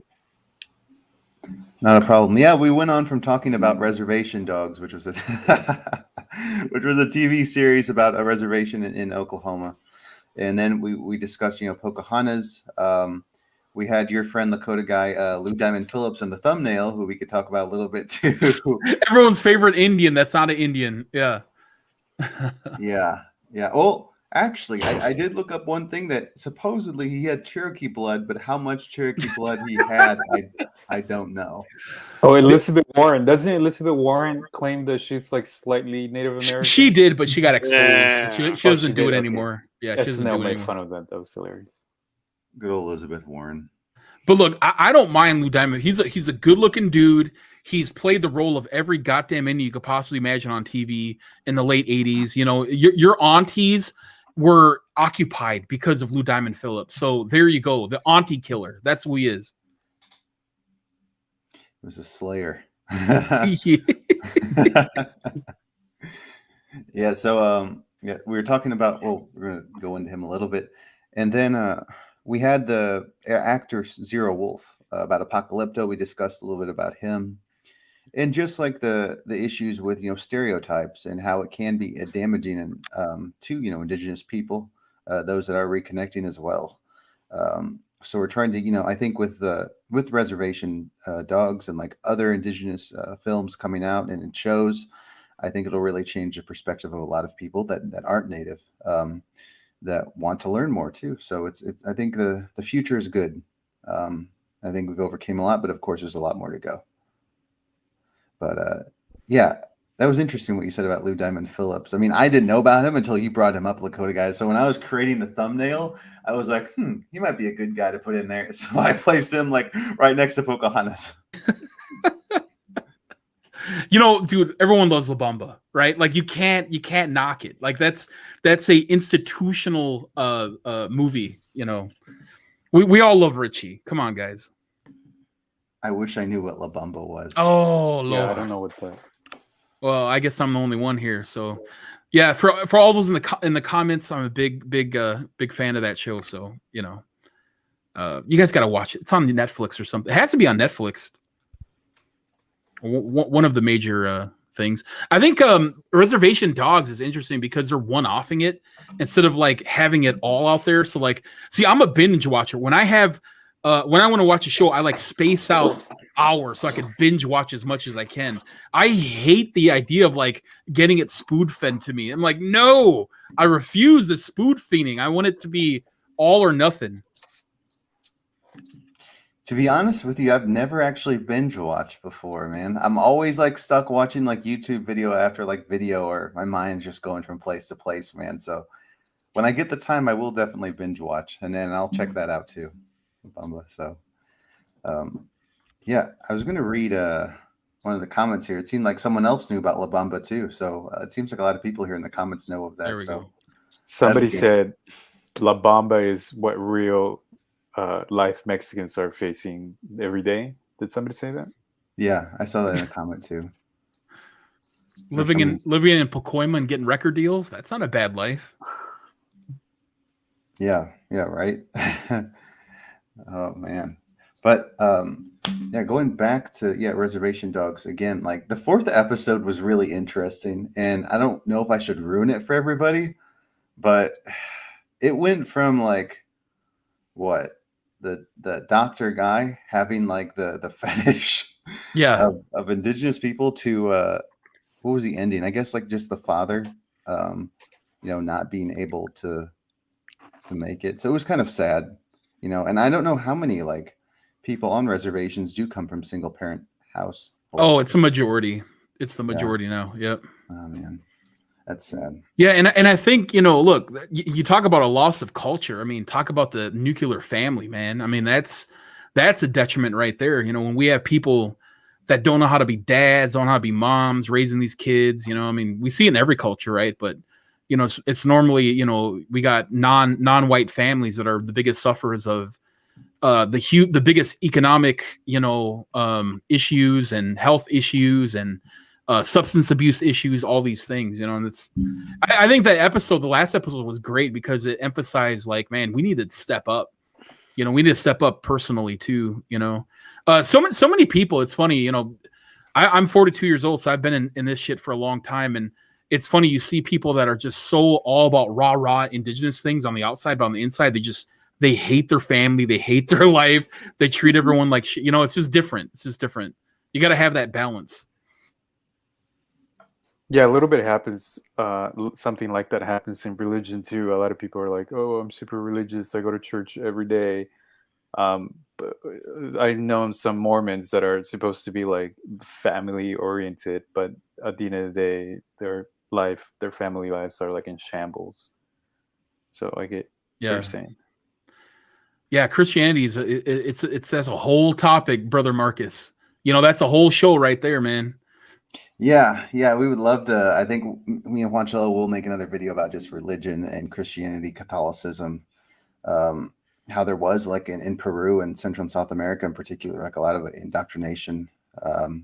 Not a problem. Yeah, we went on from talking about Reservation Dogs, which was a TV series about a reservation in Oklahoma, and then we discussed Pocahontas. We had your friend Lakota guy Lou Diamond Phillips in the thumbnail, who we could talk about a little bit too. Everyone's favorite Indian that's not an Indian. Yeah. Yeah. Oh, actually, I did look up one thing that supposedly he had Cherokee blood, but how much Cherokee blood he had, I don't know. Oh, Elizabeth Warren. Doesn't Elizabeth Warren claim that she's like slightly Native American? She did, but she got exposed. Yeah. She doesn't do it Okay. anymore. Yeah, she doesn't do it make anymore. fun of that. That was hilarious. Good old Elizabeth Warren. But look, I don't mind Lou Diamond. He's a good-looking dude. He's played the role of every goddamn Indian you could possibly imagine on TV in the late 80s. Your aunties were occupied because of Lou Diamond Phillips. So there you go. The auntie killer. That's who he is. He was a slayer. Yeah, so we were talking about, we're going to go into him a little bit. And then we had the actor Zero Wolf about Apocalypto. We discussed a little bit about him. And just like the issues with stereotypes and how it can be damaging to indigenous people, those that are reconnecting as well. So we're trying to I think with Reservation Dogs and like other indigenous films coming out and shows, I think it'll really change the perspective of a lot of people that aren't Native, that want to learn more too. So it's I think the future is good. I think we've overcame a lot, but of course there's a lot more to go. But yeah, that was interesting what you said about Lou Diamond Phillips. I mean, I didn't know about him until you brought him up, Lakota guys. So when I was creating the thumbnail, I was like, he might be a good guy to put in there. So I placed him like right next to Pocahontas. Dude, everyone loves La Bamba, right? Like you can't knock it. Like that's a institutional movie. We all love Richie. Come on, guys. I wish I knew what La Bamba was. Oh, Lord. Yeah, I don't know what that. Well, I guess I'm the only one here. So, yeah, for all those in the comments, I'm a big fan of that show. So, you guys got to watch it. It's on Netflix or something. It has to be on Netflix. One of the major things. I think Reservation Dogs is interesting because they're one-offing it instead of like having it all out there. So, like, see, I'm a binge watcher. When I want to watch a show, I like space out hours so I can binge watch as much as I can. I hate the idea of like getting it spoon fed to me. I'm like, no, I refuse the spoon feeding. I want it to be all or nothing. To be honest with you, I've never actually binge watched before, man. I'm always like stuck watching like YouTube video after like video, or my mind's just going from place to place, man. So when I get the time, I will definitely binge watch, and then I'll check that out too, Bumba. So, yeah, I was going to read one of the comments here. It seemed like someone else knew about La Bamba too. So it seems like a lot of people here in the comments know of that. There we so go. Somebody That's good. said La Bamba is what real life Mexicans are facing every day. Did somebody say that? Yeah, I saw that in a comment too. Living in Pacoima and getting record deals, that's not a bad life. Yeah, right. Oh man. But yeah, going back to Reservation Dogs again, like the 4th episode was really interesting, and I don't know if I should ruin it for everybody, but it went from like what the doctor guy having like the fetish Yeah. of indigenous people to what was the ending? I guess like just the father not being able to make it. So it was kind of sad, and I don't know how many like people on reservations do come from single parent house. Oh, it's a majority. It's the majority now. Yep. Oh man, that's sad. Yeah, and I think, look, you talk about a loss of culture. I mean, talk about the nuclear family, man. I mean, that's a detriment right there. When we have people that don't know how to be dads, don't know how to be moms, raising these kids, I mean, we see it in every culture, right? But it's normally, we got non-white families that are the biggest sufferers of the biggest economic, issues and health issues and substance abuse issues, all these things, and it's, I think that the last episode was great because it emphasized like, man, we need to step up, we need to step up personally too, so many people, it's funny, I'm 42 years old, so I've been in this shit for a long time, and it's funny, you see people that are just so all about rah indigenous things on the outside, but on the inside, they hate their family, they hate their life, they treat everyone like shit. It's just different. You got to have that balance. Yeah, a little bit happens. Something like that happens in religion too. A lot of people are like, "Oh, I'm super religious. I go to church every day." But I know some Mormons that are supposed to be like family oriented, but at the end of the day, their family lives are like in shambles. So I get what you're saying. Yeah, Christianity it's a whole topic, brother Marcus. That's a whole show right there, man. Yeah, we would love to. I think me and Juanchelo will make another video about just religion and Christianity, Catholicism, how there was like in Peru and Central and South America in particular, like a lot of indoctrination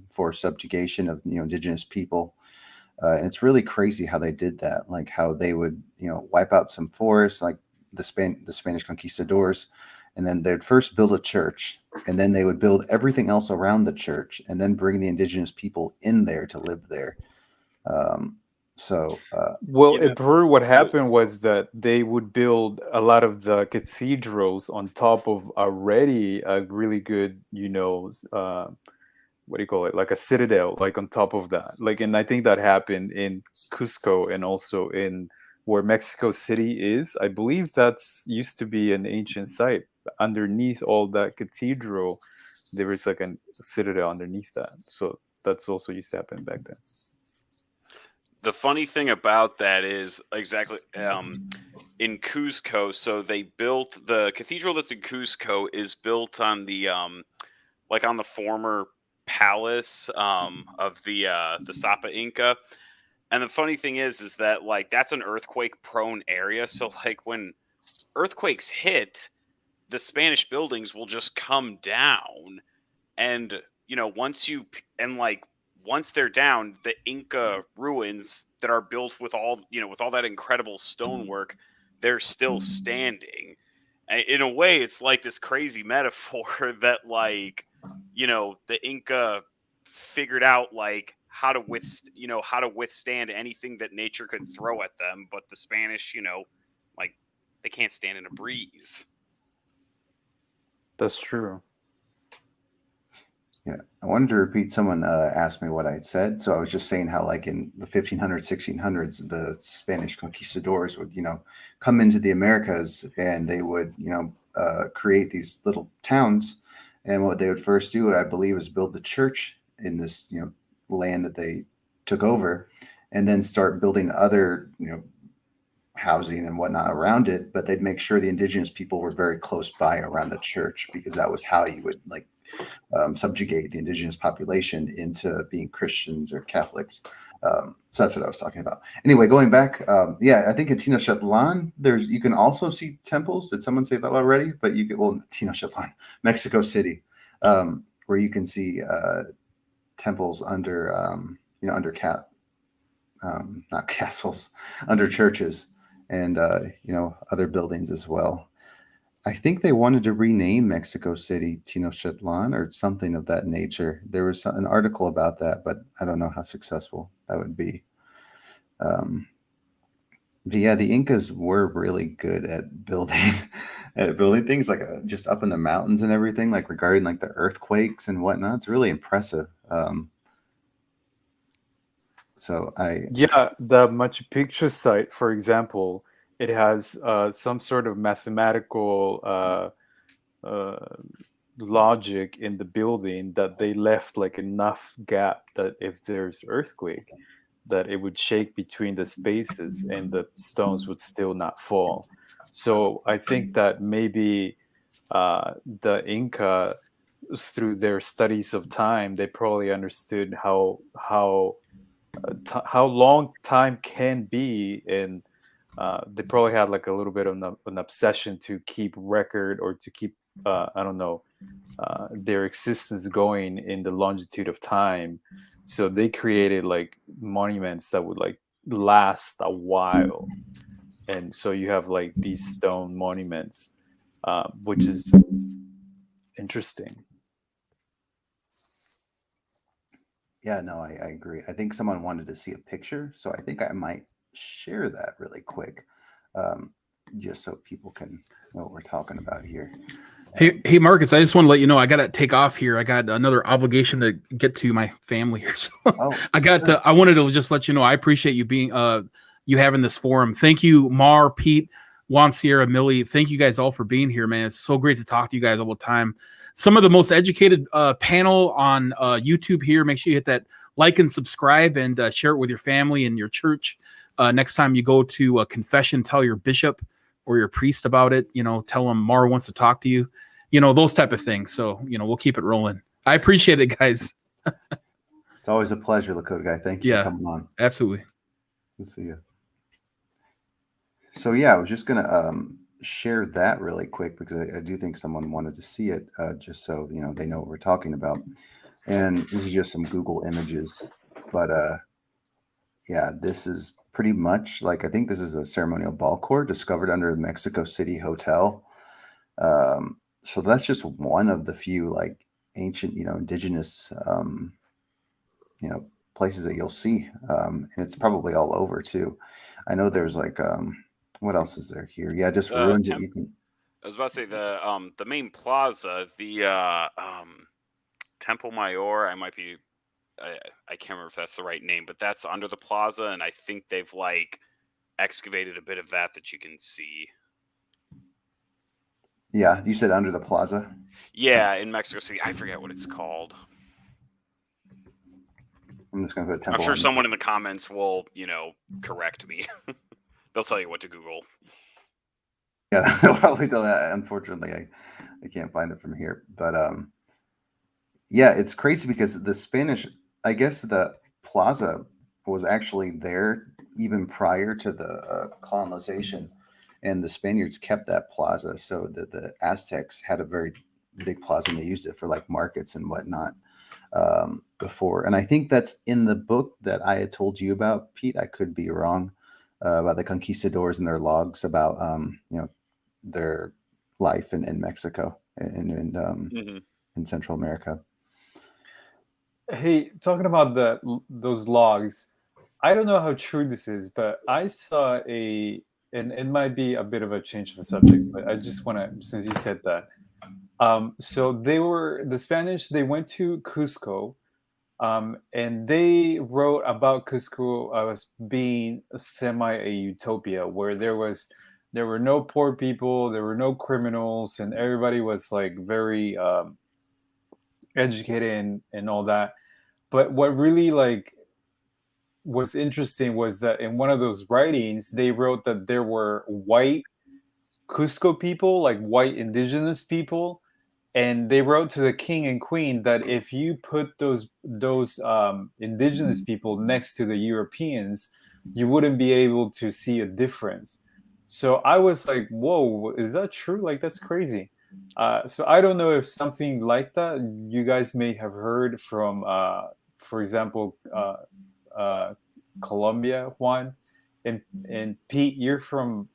for subjugation of indigenous people. And it's really crazy how they did that, like how they would wipe out some forests, like the Spanish conquistadors, and then they'd first build a church, and then they would build everything else around the church, and then bring the indigenous people in there to live there. In Peru, what happened was that they would build a lot of the cathedrals on top of already a really good, what do you call it? Like a citadel, like on top of that. Like, and I think that happened in Cusco and also in where Mexico City is. I believe that's used to be an ancient site. Underneath all that cathedral, there is like a citadel underneath that. So that's also used to happen back then. The funny thing about that is exactly in Cusco. So they built the cathedral that's in Cusco is built on the like on the former palace of the Sapa Inca. And the funny thing is that like that's an earthquake prone area. So like when earthquakes hit, the Spanish buildings will just come down, and once they're down, the Inca ruins that are built with all that incredible stonework, they're still standing. And in a way, it's like this crazy metaphor that like the Inca figured out like how to withstand anything that nature could throw at them, but the Spanish, like they can't stand in a breeze. That's true. Yeah, I wanted to repeat. Someone asked me what I had said, so I was just saying how, like in the 1500s, 1600s, the Spanish conquistadors would, come into the Americas, and they would, create these little towns, And what they would first do, I believe, is build the church in this, land that they took over, and then start building other, housing and whatnot around it. But they'd make sure the indigenous people were very close by around the church, because that was how you would subjugate the indigenous population into being Christians or Catholics. So that's what I was talking about. Anyway, going back, I think in Tenochtitlan, you can also see temples. Did someone say that already? But you can, Tenochtitlan, Mexico City, where you can see temples under, under not castles, under churches, and other buildings as well. I think they wanted to rename Mexico City Tenochtitlan or something of that nature. There was an article about that, but I don't know how successful that would be. But yeah, the Incas were really good at building things like just up in the mountains and everything, like regarding like the earthquakes and whatnot. It's really impressive. The Machu Picchu site, for example, it has some sort of mathematical logic in the building that they left like enough gap that if there's earthquake, that it would shake between the spaces and the stones would still not fall. So I think that maybe the Inca, through their studies of time, they probably understood how long time can be, and they probably had like a little bit of an obsession to keep record or to keep their existence going in the longitude of time. So they created like monuments that would like last a while, and so you have like these stone monuments, which is interesting. Yeah, no, I agree. I think someone wanted to see a picture, so I think I might share that really quick, just so people can know what we're talking about here. Hey, Marcus, I just want to let you know I got to take off here. I got another obligation to get to my family here. So I wanted to just let you know I appreciate you being you having this forum. Thank you, Mar, Pete, Juan, Sierra, Millie. Thank you guys all for being here, man. It's so great to talk to you guys all the time. Some of the most educated panel on YouTube here. Make sure you hit that like and subscribe, and share it with your family and your church. Next time you go to a confession, tell your bishop or your priest about it. Tell them Mara wants to talk to you. Those type of things. So we'll keep it rolling. I appreciate it, guys. It's always a pleasure, Lakota guy. Thank you for coming on. Absolutely. Good to see you. So yeah, I was just gonna share that really quick because I do think someone wanted to see it, just so they know what we're talking about. And this is just some Google images, but yeah, this is pretty much like, I think this is a ceremonial ball court discovered under the Mexico City Hotel. So that's just one of the few like ancient, indigenous, places that you'll see. And it's probably all over too. I know there's like, what else is there here? Yeah, just ruins that you can. I was about to say the main plaza, the Temple Mayor. I can't remember if that's the right name, but that's under the plaza, and I think they've like excavated a bit of that you can see. Yeah, you said under the plaza? Yeah, in Mexico City. I forget what it's called. I'm just going to put temple. I'm sure someone in the comments will, correct me. They'll tell you what to Google. Yeah, probably they'll. Unfortunately, I can't find it from here. But yeah, it's crazy because the Spanish, I guess the plaza was actually there even prior to the colonization. And the Spaniards kept that plaza, so that the Aztecs had a very big plaza, and they used it for like markets and whatnot before. And I think that's in the book that I had told you about, Pete. I could be wrong, about the conquistadors and their logs about their life in Mexico and in Central America. Hey, talking about those logs, I don't know how true this is, but I saw and it might be a bit of a change of a subject, but I just want to, since you said that. So the Spanish, they went to Cusco, and they wrote about Cusco as being a utopia where there were no poor people, there were no criminals, and everybody was like very educated and all that. But what really like was interesting was that in one of those writings they wrote that there were white Cusco people, like white indigenous people, and they wrote to the king and queen that if you put those indigenous people next to the Europeans, you wouldn't be able to see a difference. So I was like, "Whoa, is that true? Like that's crazy." So I don't know if something like that you guys may have heard from, for example, Colombia, Juan, and Pete. You're from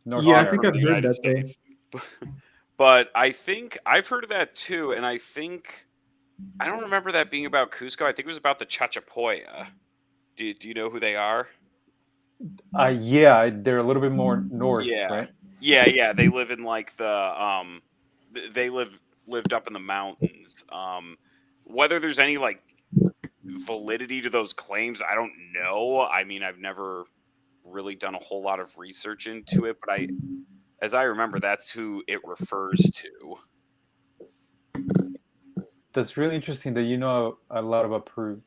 North Yeah, I America. think from I've the heard United that though. States. But I think I've heard of that too, and I think I don't remember that being about Cusco. I think it was about the Chachapoya. Do you know who they are? Yeah, they're a little bit more north, Yeah. right? Yeah. They live in like the they lived up in the mountains. Whether there's any like validity to those claims, I don't know. I mean, I've never really done a whole lot of research into it, but as I remember, that's who it refers to. That's really interesting that you know a lot about Peru.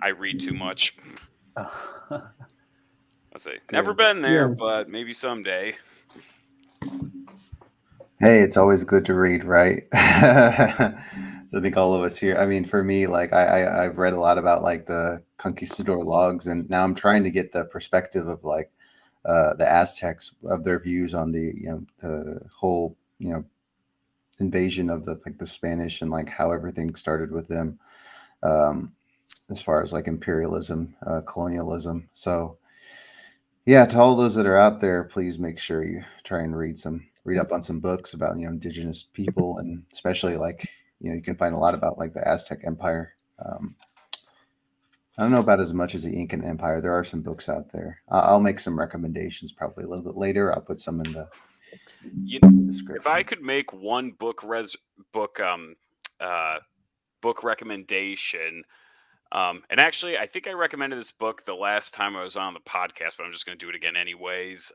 I read too much. That's I say, good. never been there, Yeah. but maybe someday. Hey, it's always good to read, right? I think all of us here. I mean, for me, like I've read a lot about like the conquistador logs, and now I'm trying to get the perspective of like the Aztecs of their views on the the whole invasion of the Spanish and like how everything started with them, um, as far as like imperialism, colonialism. So yeah, to all those that are out there, please make sure you try and read up on some books about indigenous people, and especially like you can find a lot about like the Aztec Empire. Um, I don't know about as much as the Incan Empire. There are some books out there. I'll make some recommendations probably a little bit later. I'll put some in the You, if I description. could make one book book recommendation, and actually, I think I recommended this book the last time I was on the podcast, but I'm just going to do it again anyways.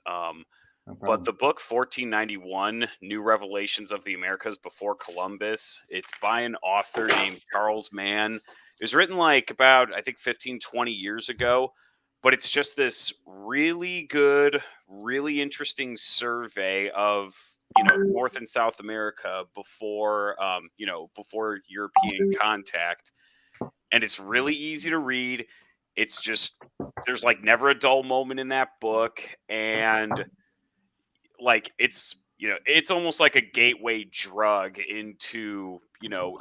No But problem. the book 1491, New Revelations of the Americas Before Columbus, it's by an author named Charles Mann. It was written like about, I think, 15, 20 years ago, but it's just this really good, really interesting survey of, North and South America before, before European contact. And it's really easy to read. It's just, there's like never a dull moment in that book. And like it's almost like a gateway drug into the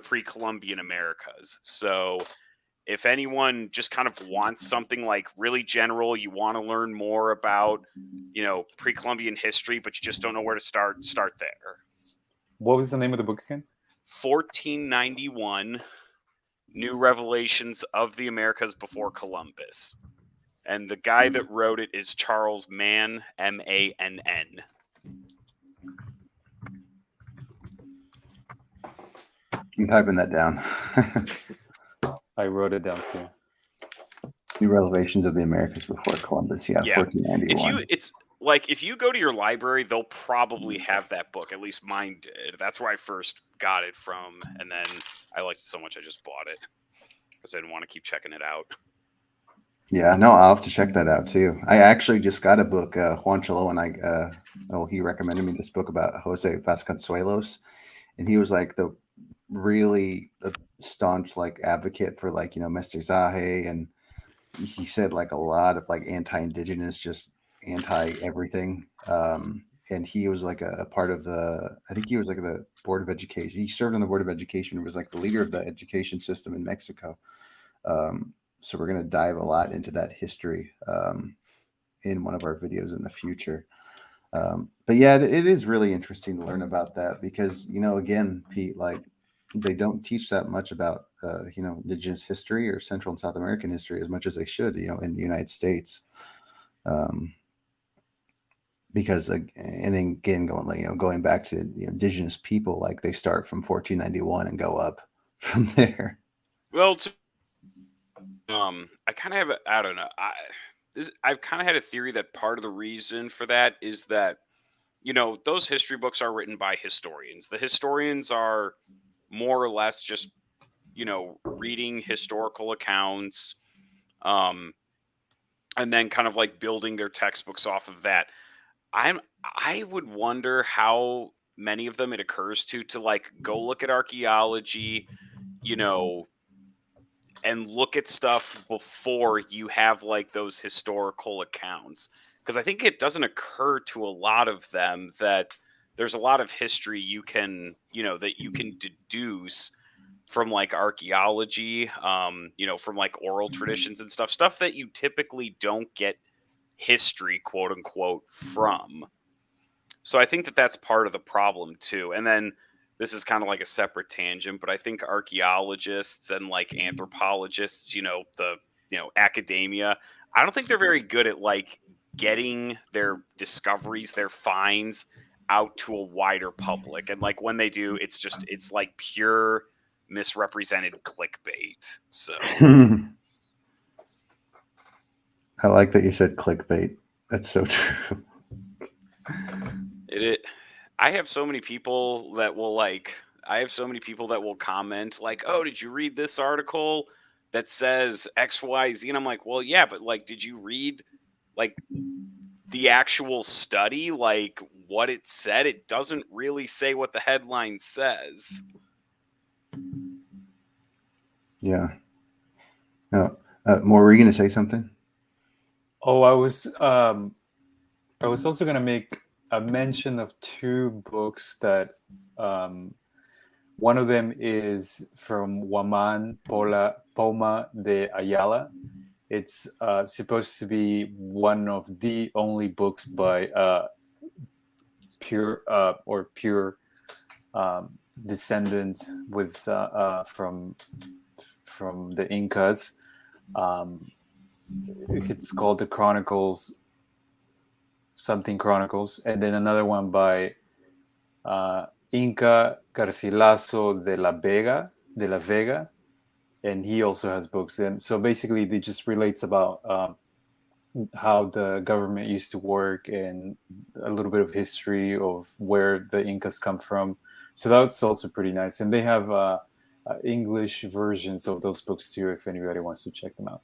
pre-Columbian Americas. So if anyone just kind of wants something like really general, you want to learn more about pre-Columbian history, but you just don't know where to start there. What was the name of the book again? 1491, New Revelations of the Americas Before Columbus. And the guy that wrote it is Charles Mann, Mann. I'm typing that down. I wrote it down too. New Revelations of the Americas Before Columbus. Yeah, Yeah. 1491. If you go to your library, they'll probably have that book. At least mine did. That's where I first got it from, and then I liked it so much I just bought it because I didn't want to keep checking it out. Yeah, no, I'll have to check that out too. I actually just got a book. Juan Chalo and he recommended me this book about Jose Vasconcelos, and he was like the really staunch like advocate for like mestizaje, and he said like a lot of like anti-indigenous, just anti-everything. And he was like a part of I think he was like the board of education. He served on the board of education. Was like the leader of the education system in Mexico. So we're going to dive a lot into that history in one of our videos in the future. But yeah, it is really interesting to learn about that because, again, Pete, like they don't teach that much about, indigenous history or Central and South American history as much as they should, in the United States. Because, and then again, going back to the indigenous people, like they start from 1491 and go up from there. Well, I kind of have I don't know. I've kind of had a theory that part of the reason for that is that those history books are written by historians. The historians are more or less just, reading historical accounts, and then kind of like building their textbooks off of that. I would wonder how many of them it occurs to like go look at archaeology, and look at stuff before you have like those historical accounts. Because I think it doesn't occur to a lot of them that there's a lot of history you can, that you can deduce from like archaeology, from like oral traditions and stuff that you typically don't get history, quote unquote, from. So I think that that's part of the problem too. And then this is kind of like a separate tangent, but I think archaeologists and like anthropologists, academia, I don't think they're very good at like getting their discoveries, their finds out to a wider public. And like when they do, it's like pure misrepresented clickbait. So I like that you said clickbait. That's so true. I have so many people that will comment like, "Oh, did you read this article that says XYZ?" And I'm like, "Well, yeah, but like, did you read like the actual study, like what it said? It doesn't really say what the headline says." Yeah. No, more, were you going to say something? Oh, I was also going to make a mention of two books that one of them is from Juan Poma de Ayala. It's supposed to be one of the only books by pure descendant with from the Incas. It's called the Chronicles, something Chronicles, and then another one by Inca Garcilaso de la Vega, and he also has books. And so basically, it just relates about how the government used to work and a little bit of history of where the Incas come from. So that's also pretty nice. And they have English versions of those books too, if anybody wants to check them out.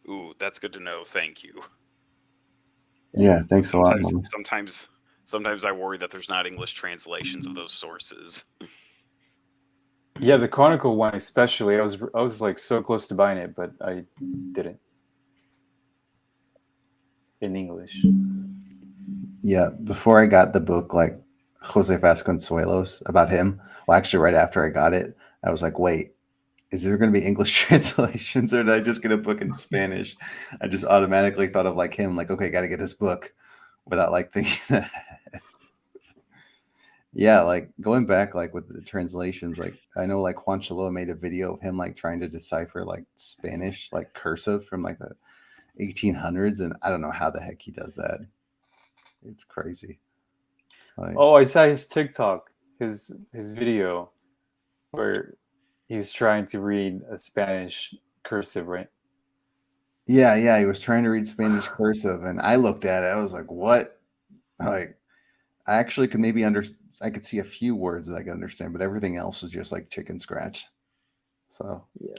Ooh, that's good to know. Thank you. Yeah, thanks a lot. Sometimes I worry that there's not English translations of those sources. Yeah, the Chronicle one especially. I was like so close to buying it, but I didn't. In English. Yeah, before I got the book, like Jose Vasconcelos, about him, well, actually, right after I got it, I was like, wait, is there going to be English translations, or did I just get a book in Spanish? I just automatically thought of like him, like, okay, got to get this book, without like thinking that. Yeah, like going back, like with the translations, like I know like Juan Chalo made a video of him like trying to decipher like Spanish, like cursive from like the 1800s, and I don't know how the heck he does that. It's crazy. Like, oh, I saw his TikTok, his video, where he was trying to read a Spanish cursive, right? yeah, he was trying to read Spanish cursive, and I looked at it. I was like, "What?" Like, I actually could maybe I could see a few words that I could understand, but everything else was just like chicken scratch. So yeah.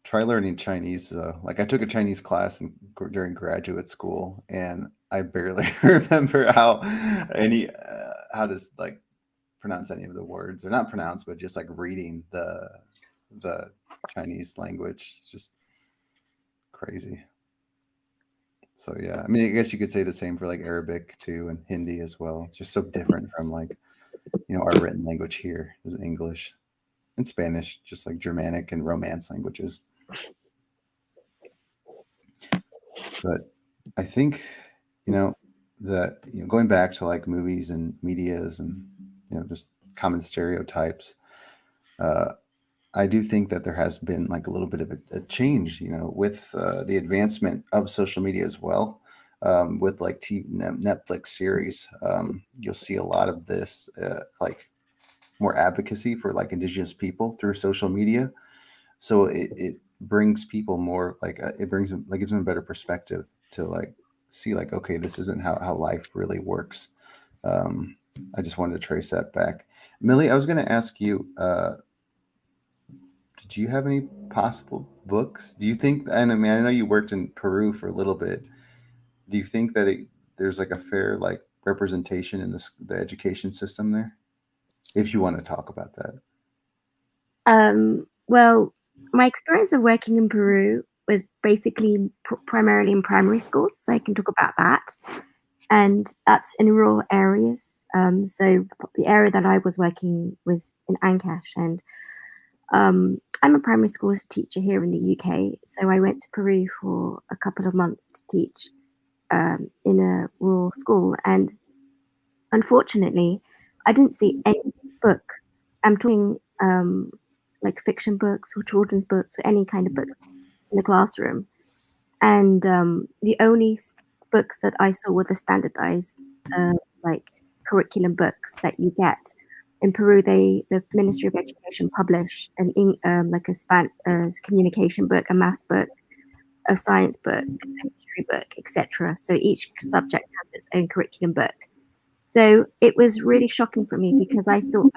Try learning Chinese. Like I took a Chinese class during graduate school, and I barely remember how to like pronounce any of the words, or not pronounce, but just like reading the Chinese language. It's just crazy. So yeah, I mean, I guess you could say the same for like Arabic too, and Hindi as well. It's just so different from like our written language here is English and Spanish, just like Germanic and Romance languages. But I think that going back to like movies and medias and just common stereotypes, I do think that there has been like a little bit of a change, with the advancement of social media as well. With like Netflix series, you'll see a lot of this, like more advocacy for like indigenous people through social media. So it brings people more like it gives them a better perspective to like see like, okay, this isn't how life really works. I just wanted to trace that back. Millie, I was going to ask you, did you have any possible books? Do you think, and I mean, I know you worked in Peru for a little bit. Do you think that there's like a fair like representation in the education system there? If you want to talk about that. Well, my experience of working in Peru was basically primarily in primary schools, so I can talk about that. And that's in rural areas. So the area that I was working was in Ancash, and I'm a primary school teacher here in the UK. So I went to Peru for a couple of months to teach in a rural school, and unfortunately, I didn't see any books. I'm talking like fiction books or children's books or any kind of books in the classroom. And the only books that I saw were the standardized like curriculum books that you get in Peru. The Ministry of Education publish like a communication book, a math book, a science book, a history book, etc. So each subject has its own curriculum book. So it was really shocking for me because I thought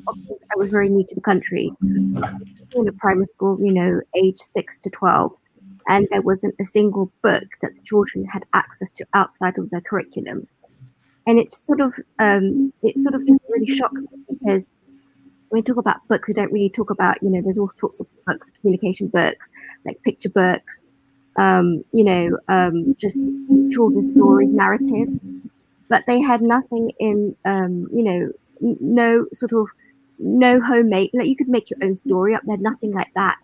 I was very new to the country. In a primary school, age 6 to 12, and there wasn't a single book that the children had access to outside of their curriculum. And it sort of just really shocked me because when we talk about books, we don't really talk about, there's all sorts of books, communication books, like picture books, just children's stories, narratives. But they had nothing in, no sort of, no homemade, like you could make your own story up. They had nothing like that.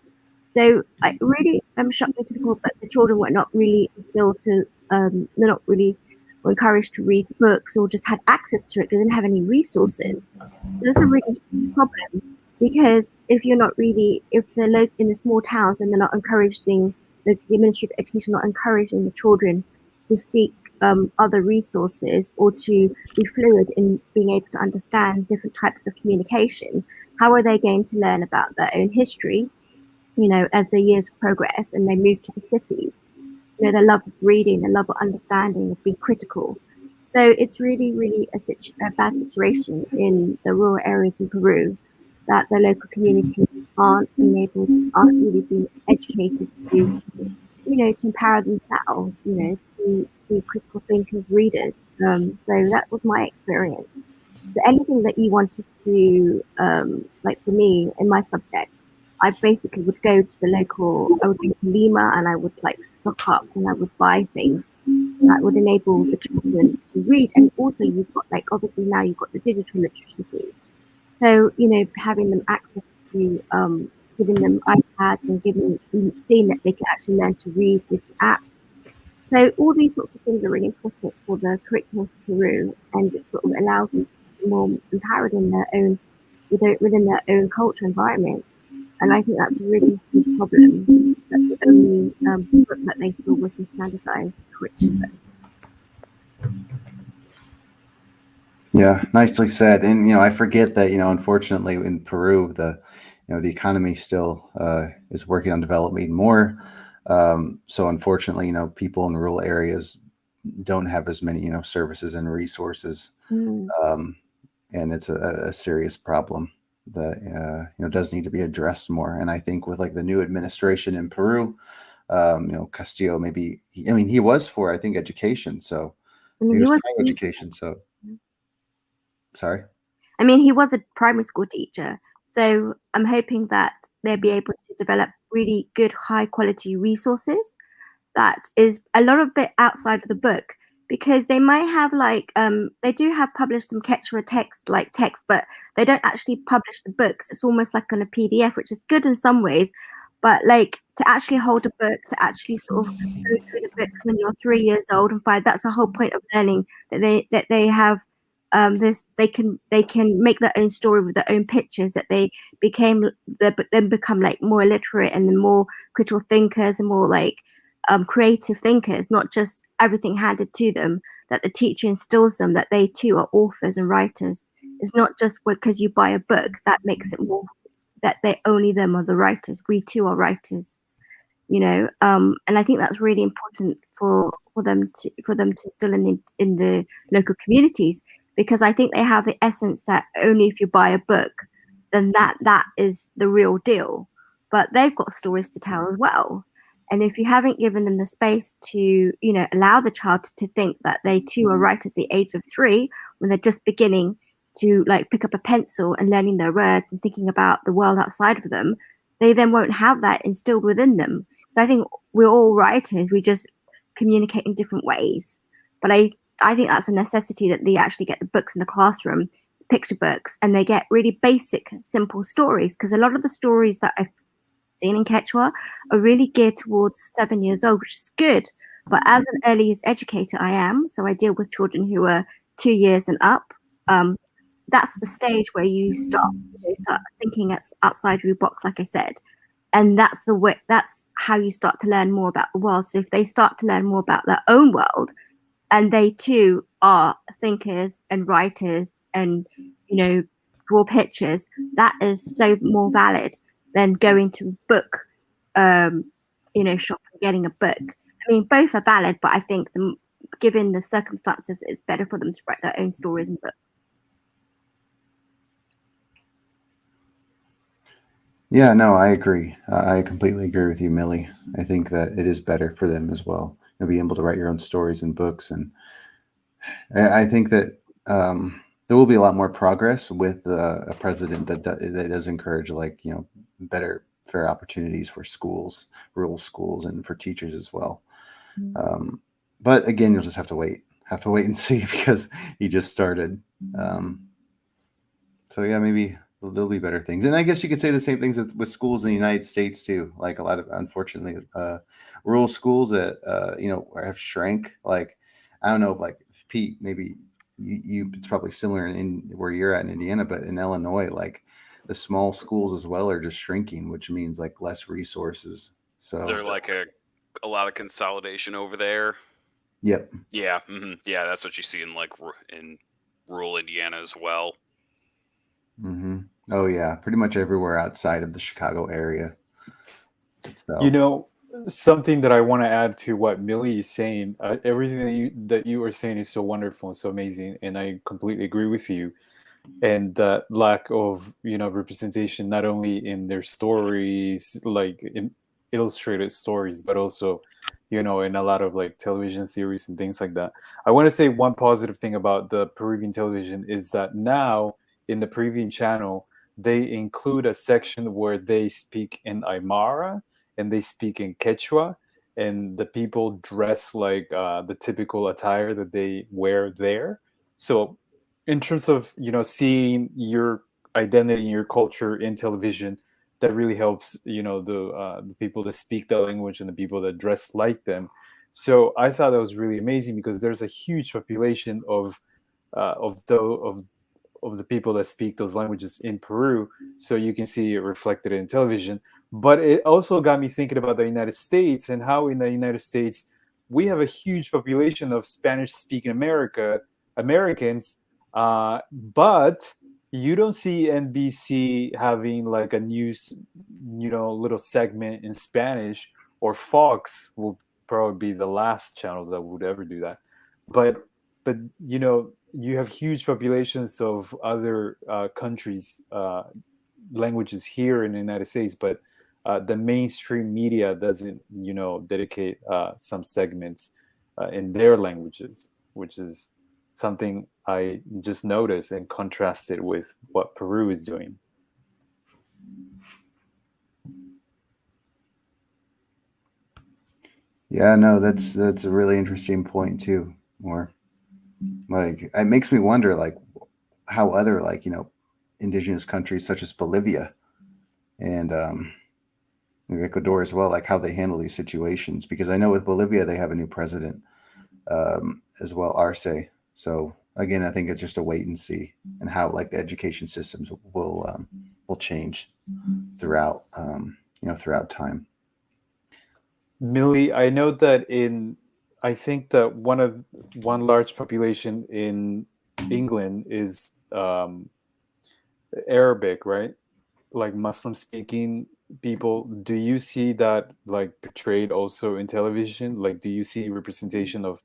So I really am shocked to the core that the children were not really instilled to, they're not really encouraged to read books or just had access to it because they didn't have any resources. So that's a really huge problem because if you're not really, if they're in the small towns and they're not encouraging, the Ministry of Education not encouraging the children to seek other resources or to be fluid in being able to understand different types of communication, how are they going to learn about their own history, as the years progress and they move to the cities? Their love of reading, their love of understanding, of being critical. So it's really, really a bad situation in the rural areas in Peru that the local communities aren't really being educated to, to empower themselves, to be critical thinkers, readers. So that was my experience. So anything that you wanted to, like for me in my subject, I basically would go to I would go to Lima and I would like stock up and I would buy things that would enable the children to read. And also you've got obviously now you've got the digital literacy. So, having them access to, giving them iPads and seeing that they can actually learn to read different apps. So all these sorts of things are really important for the curriculum for Peru, and it sort of allows them to be more empowered in their own, within their own culture environment. And I think that's a really huge problem that the only book that they saw was the standardized curriculum. Yeah, nicely said. And I forget that unfortunately in Peru the economy still is working on developing more. So unfortunately, people in rural areas don't have as many services and resources, and it's a serious problem that does need to be addressed more. And I think with like the new administration in Peru, Castillo, maybe he was for, I think, education. So he was pro education. So sorry. He was a primary school teacher. So I'm hoping that they'll be able to develop really good, high quality resources that is a lot of bit outside of the book, because they might have they do have published some Quechua text, but they don't actually publish the books. It's almost like on a PDF, which is good in some ways, but to actually hold a book, to actually sort of go through the books when you're 3 years old and 5, that's the whole point of learning, that they have they can make their own story with their own pictures, that they then become more literate and more critical thinkers and more creative thinkers, not just everything handed to them, that the teacher instills them that they too are authors and writers. It's not just because you buy a book that makes it more that they only them are the writers. We too are writers. And I think that's really important for them to instill in the local communities, because I think they have the essence that only if you buy a book, then that is the real deal. But they've got stories to tell as well. And if you haven't given them the space to, allow the child to think that they too are right at the age of 3, when they're just beginning to like pick up a pencil and learning their words and thinking about the world outside of them, they then won't have that instilled within them. So I think we're all writers, we just communicate in different ways. But I think that's a necessity, that they actually get the books in the classroom, picture books, and they get really basic, simple stories, because a lot of the stories that I've seen in Quechua are really geared towards 7 years old, which is good. But as an early years educator, I am, so I deal with children who are 2 years and up. That's the stage where you start thinking outside of your box, like I said, and that's the way. That's how you start to learn more about the world. So if they start to learn more about their own world, and they too are thinkers and writers, and draw pictures, that is so more valid than going to book, shop and getting a book. I mean, both are valid, but I think given the circumstances, it's better for them to write their own stories and books. Yeah, no, I agree. I completely agree with you, Millie. I think that it is better for them as well to be able to write your own stories and books. And I think that there will be a lot more progress with a president that does encourage, better, fair opportunities for schools, rural schools, and for teachers as well. But again, you'll just have to wait and see, because he just started. So yeah, maybe there'll be better things. And I guess you could say the same things with schools in the United States too. Like a lot of, unfortunately, rural schools that have shrank. Like, I don't know, like Pete, maybe you it's probably similar in where you're at in Indiana, but in Illinois, like the small schools as well are just shrinking, which means like less resources. So They're like a lot of consolidation over there. Yep. Yeah. Yeah, that's what you see in in rural Indiana as well. Oh yeah, pretty much everywhere outside of the Chicago area itself. Something that I want to add to what Millie is saying, everything that you are saying is so wonderful and so amazing, and I completely agree with you. And that lack of representation, not only in their stories, like in illustrated stories, but also in a lot of like television series and things like that. I want to say one positive thing about the Peruvian television is that now in the Peruvian channel, they include a section where they speak in Aymara and they speak in Quechua, and the people dress like the typical attire that they wear there. So in terms of seeing your identity and your culture in television, that really helps the people that speak that language and the people that dress like them. So I thought that was really amazing, because there's a huge population of the people that speak those languages in Peru, so you can see it reflected in television. But it also got me thinking about the United States, and how in the United States we have a huge population of Spanish-speaking Americans, but you don't see NBC having like a news, little segment in Spanish, or Fox will probably be the last channel that would ever do that. But you have huge populations of other countries' languages here in the United States, but the mainstream media doesn't, dedicate some segments in their languages, which is something I just noticed and contrasted with what Peru is doing. Yeah, no, that's a really interesting point too. More like, it makes me wonder, like, how other, like, indigenous countries such as Bolivia and maybe Ecuador as well, like how they handle these situations. Because I know with Bolivia they have a new president as well, Arce. So again, I think it's just a wait and see, and how like the education systems will change throughout throughout time. Millie, I know that I think that one large population in England is Arabic, right? Like Muslim speaking people, do you see that like portrayed also in television? Like, do you see representation of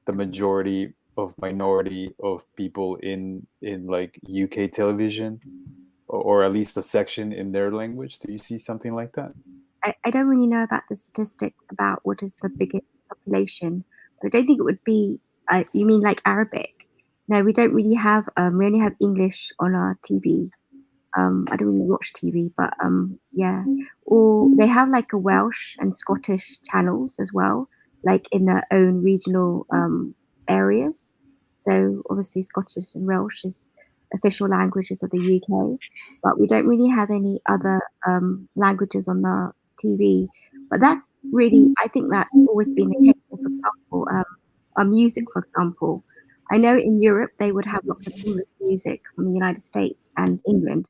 the majority of minority of people in like UK television, or at least a section in their language? Do you see something like that? I don't really know about the statistics about what is the biggest population, but I don't think it would be. You mean like Arabic? No, we don't really have. We only have English on our TV. I don't really watch TV, but yeah. Or they have like a Welsh and Scottish channels as well, like in their own regional areas. So obviously Scottish and Welsh is official languages of the UK, but we don't really have any other languages on the TV. But that's really, I think that's always been the case. So for example, music, for example, I know in Europe they would have lots of English music from the United States and England,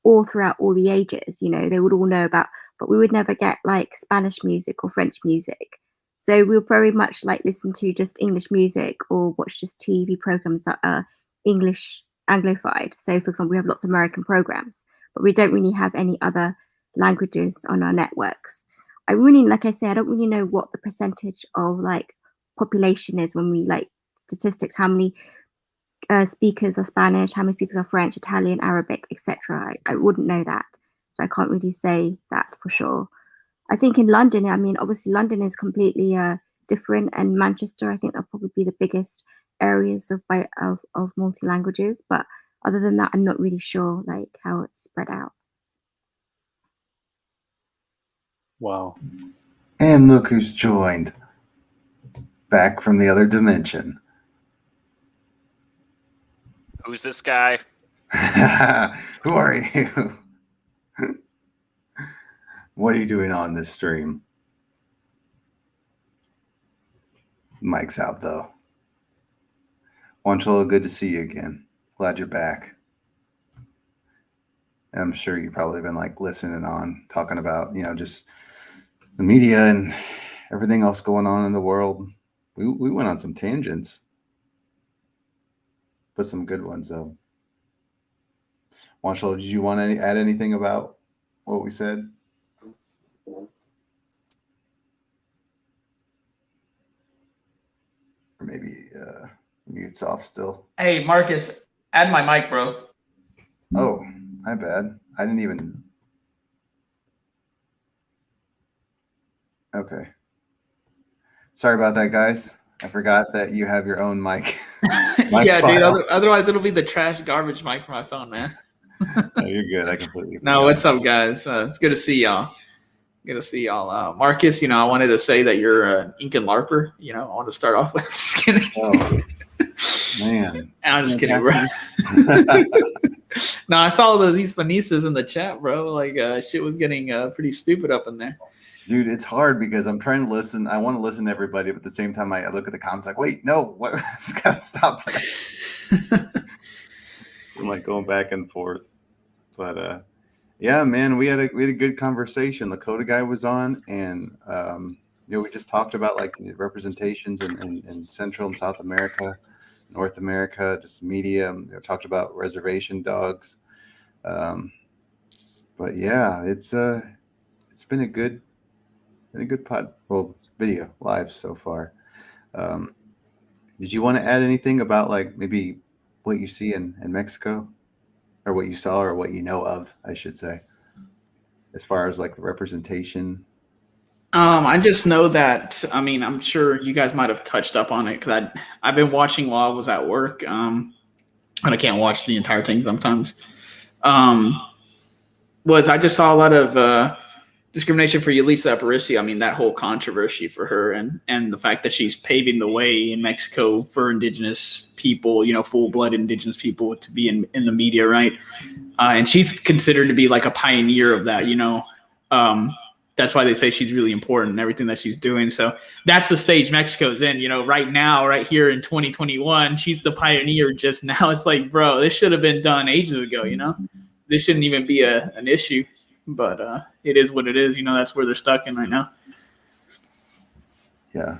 all throughout all the ages. You know, they would all know about, but we would never get like Spanish music or French music. So we'll very much like listen to just English music or watch just TV programs that are English Anglified. So, for example, we have lots of American programs, but we don't really have any other languages on our networks. I really, like I say, I don't really know what the percentage of like population is when we like statistics, how many speakers are Spanish, how many speakers are French, Italian, Arabic, etc. I wouldn't know that, so I can't really say that for sure. I think in London, I mean, obviously London is completely different, and Manchester, I think, are probably the biggest areas of multi languages. But other than that, I'm not really sure like how it's spread out. Wow. And look who's joined. Back from the other dimension. Who's this guy? Who are you? What are you doing on this stream? Mike's out though. Juancholo, good to see you again. Glad you're back. And I'm sure you've probably been like listening on, talking about, you know, just the media and everything else going on in the world. We went on some tangents, but some good ones though. Juancholo, did you want to add anything about what we said? Or maybe mute's off still. Hey, Marcus, add my mic, bro. Oh, my bad. I didn't even. Okay. Sorry about that, guys. I forgot that you have your own mic. Yeah, file. dude. Otherwise, it'll be the trash garbage mic for my phone, man. No, you're good. I completely forgot. No, what's up, guys? It's good to see y'all. Good to see y'all. Marcus, you know, I wanted to say that you're an Incan LARPer. You know, I want to start off with. Just kidding. Oh, man. I'm just kidding, bro. No, I saw those Hispanistas in the chat, bro. Like, shit was getting pretty stupid up in there. Dude, it's hard because I'm trying to listen. I want to listen to everybody, but at the same time, I look at the comments like, wait, no, what? It's got to stop that. I'm like going back and forth. But yeah, man, we had a good conversation. Lakota guy was on, and you know, we just talked about like the representations in Central and South America, North America, just media. You know, talked about reservation dogs. But yeah, it's been a good video live so far. Did you want to add anything about like maybe what you see in Mexico, or what you saw, or what you know of, I should say, as far as like the representation? I just know that, I mean, I'm sure you guys might have touched up on it because I've been watching while I was at work, and I can't watch the entire thing sometimes. I just saw a lot of discrimination for Yalitza Aparicio. I mean, that whole controversy for her and the fact that she's paving the way in Mexico for indigenous people, you know, full-blooded indigenous people to be in the media, right? And she's considered to be like a pioneer of that, you know. That's why they say she's really important in everything that she's doing. So that's the stage Mexico's in, you know, right now, right here in 2021, she's the pioneer just now. It's like, bro, this should have been done ages ago, you know? This shouldn't even be an issue, but it is what it is. You know, that's where they're stuck in right now. Yeah.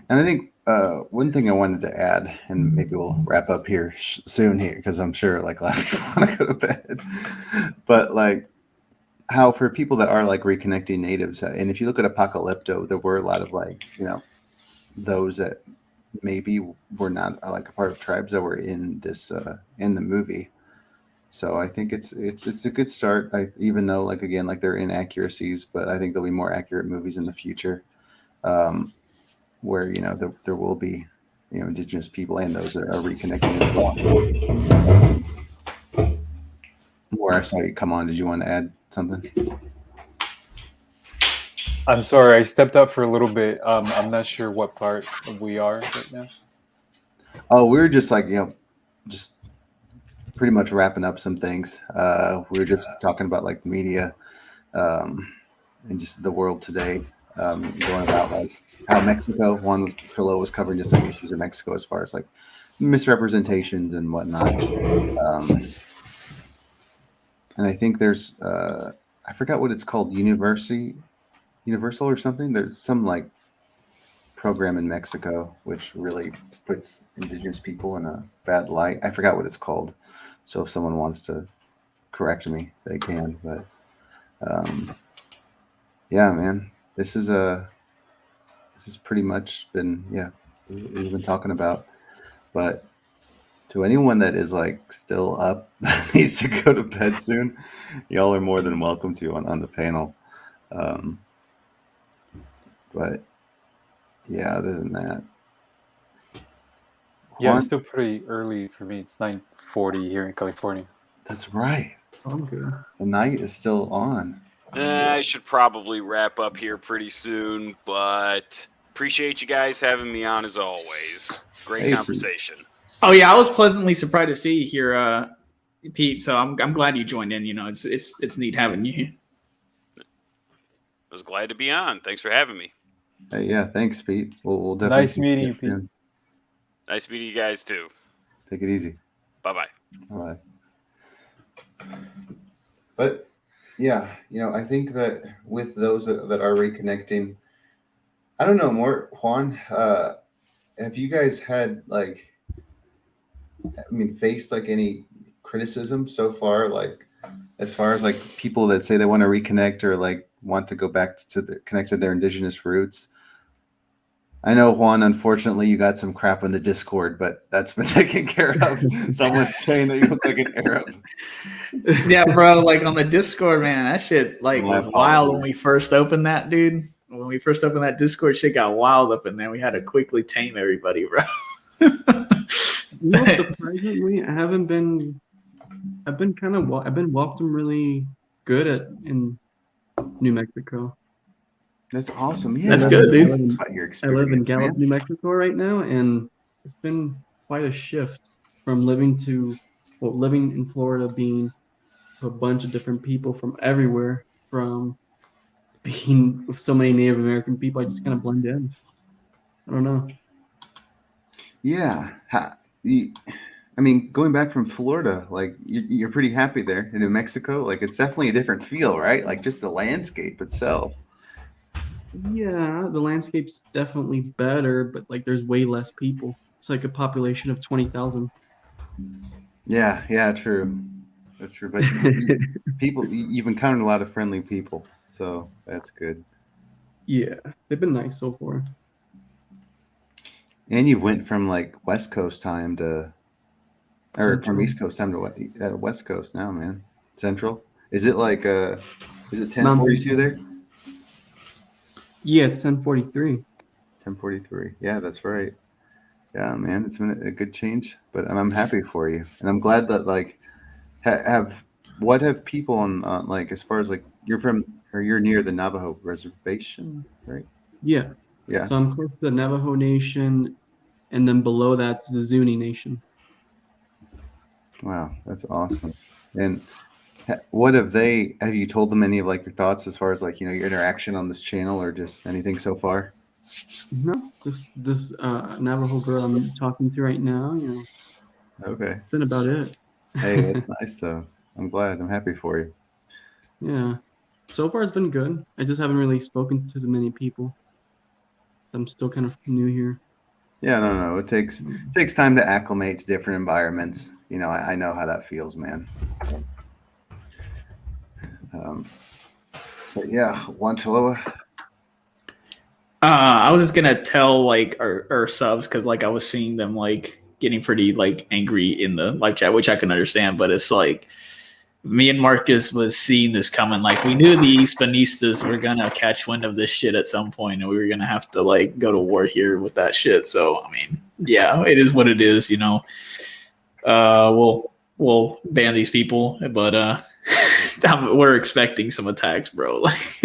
And I think one thing I wanted to add, and maybe we'll wrap up here soon here, because I'm sure like a lot of people want to go to bed. But like, how for people that are like reconnecting natives, and if you look at Apocalypto, there were a lot of like, those that maybe were not like a part of tribes that were in this in the movie. So I think it's a good start. Even though like again like there are inaccuracies, but I think there'll be more accurate movies in the future, where there will be indigenous people and those that are reconnecting as well. Or sorry, come on. Did you want to add something? I'm sorry, I stepped out for a little bit. I'm not sure what part we are right now. Oh, we were just like just pretty much wrapping up some things. We were just talking about like media, and just the world today, going about like how Mexico. Juan Pillow was covering just like issues in Mexico as far as like misrepresentations and whatnot. And I think there's I forgot what it's called, Universal or something. There's some like program in Mexico which really puts indigenous people in a bad light. I forgot what it's called. So if someone wants to correct me, they can. But yeah, man, this is pretty much been we've been talking about. But to anyone that is like still up, needs to go to bed soon, y'all are more than welcome to on the panel. But yeah, other than that, Yeah, Juan, it's still pretty early for me. It's 9:40 here in California. that's right. I'm good. The night is still on. I should probably wrap up here pretty soon, but appreciate you guys having me on as always. Great Hey, conversation. Oh yeah, I was pleasantly surprised to see you here, Pete. So I'm glad you joined in. It's neat having you here. I was glad to be on. Thanks for having me. Hey, yeah, thanks, Pete. We'll definitely Nice meeting you, Pete. Nice meeting you guys too. Take it easy. Bye-bye. Bye. But yeah, I think that with those that are reconnecting, I don't know, more Juan, have you guys had faced like any criticism so far, like as far as like people that say they want to reconnect or like want to go back to connect to their indigenous roots? I know, Juan, unfortunately you got some crap in the Discord, but that's been taken care of. Someone's saying that you look like an Arab. Yeah, bro. Like on the Discord, man, that shit My was apologies. wild when we first opened that, dude. When we first opened that Discord, shit got wild up in there. We had to quickly tame everybody, bro. Surprisingly, I've been welcomed really good in New Mexico. That's awesome. Yeah, That's good, dude. About your I live in experience, Gallup, man. New Mexico right now, and it's been quite a shift from living in Florida, being a bunch of different people from everywhere, from being with so many Native American people. I just kind of blend in. I don't know. Yeah. Going back from Florida, like you're pretty happy there. In New Mexico, like it's definitely a different feel, right? Like just the landscape itself. Yeah, the landscape's definitely better, but like there's way less people. It's like a population of 20,000. Yeah, true. That's true. But you've encountered a lot of friendly people, so that's good. Yeah, they've been nice so far. And you went from like West Coast time to, or from Central. East Coast time to West Coast now, man. Central. Is it like is it 10:42 there? Yeah, it's 10:43. 10:43. Yeah, that's right. Yeah, man, it's been a good change, but I'm happy for you, and I'm glad that like have people on like as far as like you're near the Navajo reservation, right? Yeah. Yeah. So I'm close to the Navajo Nation, and then below that's the Zuni Nation. Wow, that's awesome. And what have you told them any of like your thoughts as far as like your interaction on this channel or just anything so far? No, this Navajo girl I'm talking to right now, Okay. that's been about it. Hey, that's nice though. I'm glad. I'm happy for you. Yeah. So far it's been good. I just haven't really spoken to many people. I'm still kind of new here. Yeah, no. It takes time to acclimate to different environments. I know how that feels, man. But yeah, Wanchaloa. I was just gonna tell like our subs because like I was seeing them like getting pretty like angry in the live chat, which I can understand. But it's like me and Marcus was seeing this coming. Like we knew the Hispanistas were gonna catch wind of this shit at some point, and we were gonna have to like go to war here with that shit. So I mean, yeah, it is what it is. You know, we'll ban these people, but we're expecting some attacks, bro. Like.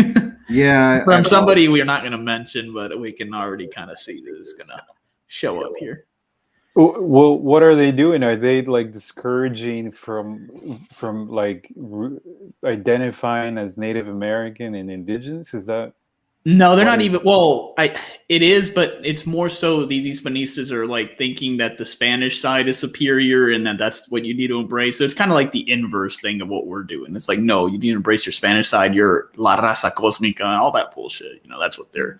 Yeah, From somebody we're not going to mention, but we can already kind of see that it's going to show up here. Well, what are they doing? Are they like discouraging from like identifying as Native American and indigenous? Is that? No, they're not even. Well, it is, but it's more so these Hispanistas are like thinking that the Spanish side is superior and that's what you need to embrace. So it's kind of like the inverse thing of what we're doing. It's like, no, you need to embrace your Spanish side. You're la raza cósmica and all that bullshit. You know, that's what they're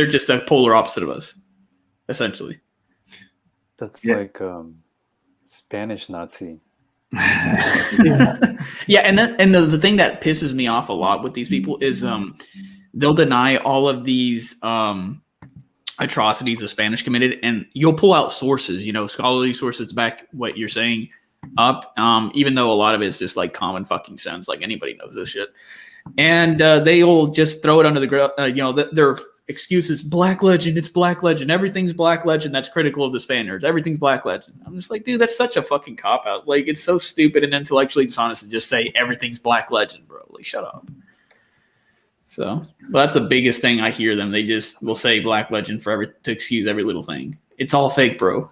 just a polar opposite of us, essentially. That's like Spanish Nazi. Yeah, and the thing that pisses me off a lot with these people is they'll deny all of these atrocities the Spanish committed, and you'll pull out sources, you know, scholarly sources to back what you're saying up, even though a lot of it's just like common fucking sense, like anybody knows this shit. And they'll just throw it under the grill. You know, their excuse is black legend. It's black legend. Everything's black legend. That's critical of the Spaniards. Everything's black legend. I'm just like, dude, that's such a fucking cop out. Like, it's so stupid and intellectually dishonest to just say everything's black legend, bro. Like, shut up. So, well, that's the biggest thing I hear them. They just will say black legend to excuse every little thing. It's all fake, bro.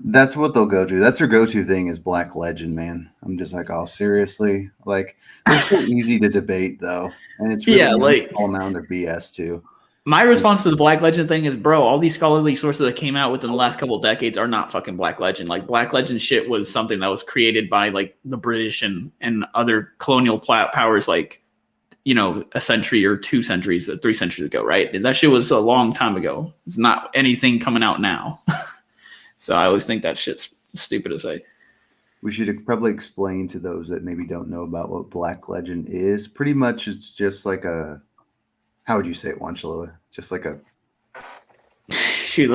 That's what they'll go to. That's their go-to thing is black legend, man. I'm just like, oh, seriously? Like, it's so easy to debate, though. And it's really like all around their BS, too. My response to the black legend thing is, bro, all these scholarly sources that came out within the last couple of decades are not fucking black legend. Like, black legend shit was something that was created by, like, the British and other colonial powers, like, you know, a century or 2 centuries, 3 centuries ago, right? That shit was a long time ago. It's not anything coming out now. So I always think that shit's stupid to say. We should probably explain to those that maybe don't know about what black legend is. Pretty much it's just like a, how would you say it, Wanchaloa? Just like a... Shoot,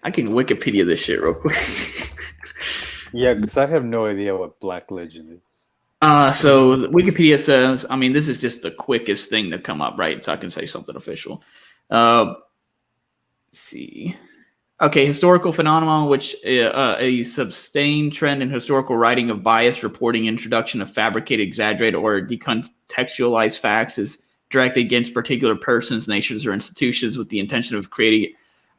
I can Wikipedia this shit real quick. Yeah, because I have no idea what black legend is. So Wikipedia says, I mean, this is just the quickest thing to come up, right? So I can say something official. Let's see. Okay, historical phenomenon, which a sustained trend in historical writing of biased reporting, introduction of fabricated, exaggerated, or decontextualized facts is directed against particular persons, nations, or institutions with the intention of creating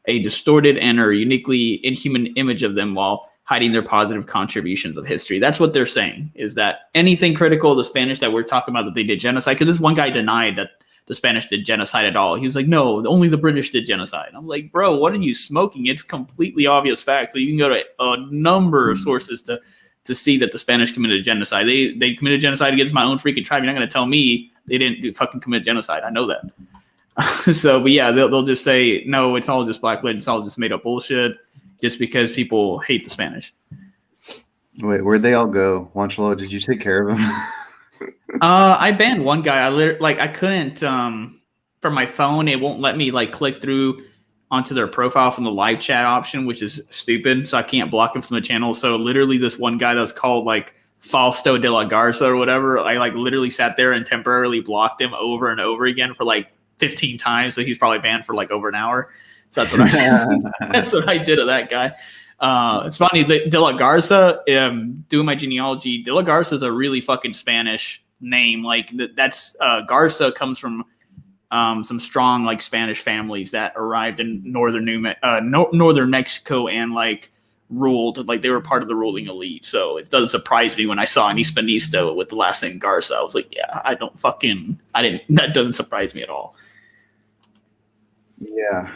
a distorted and or uniquely inhuman image of them while hiding their positive contributions of history. That's what they're saying, is that anything critical of the Spanish that we're talking about that they did genocide, because this one guy denied that the Spanish did genocide at all. He was like, no, only the British did genocide. I'm like, bro, what are you smoking? It's completely obvious fact. So you can go to a number of sources to see that the Spanish committed genocide. They committed genocide against my own freaking tribe. You're not going to tell me they didn't fucking commit genocide. I know that. So, but yeah, they'll just say, no, it's all just black legend. It's all just made up bullshit just because people hate the Spanish. Wait, where'd they all go? Wanchaloa, did you take care of them? I banned one guy. I couldn't from my phone. It won't let me like click through onto their profile from the live chat option, which is stupid. So I can't block him from the channel. So literally, this one guy that was called like Fausto de la Garza or whatever, I like literally sat there and temporarily blocked him over and over again for like 15 times. So he's probably banned for like over an hour. So that's what I did. That's what I did to that guy. It's funny that De La Garza, doing my genealogy, De La Garza is a really fucking Spanish name. Like that's Garza comes from some strong like Spanish families that arrived in northern Mexico and like ruled, like they were part of the ruling elite. So it doesn't surprise me when I saw an Hispanista with the last name Garza. I was like, yeah, that doesn't surprise me at all. Yeah,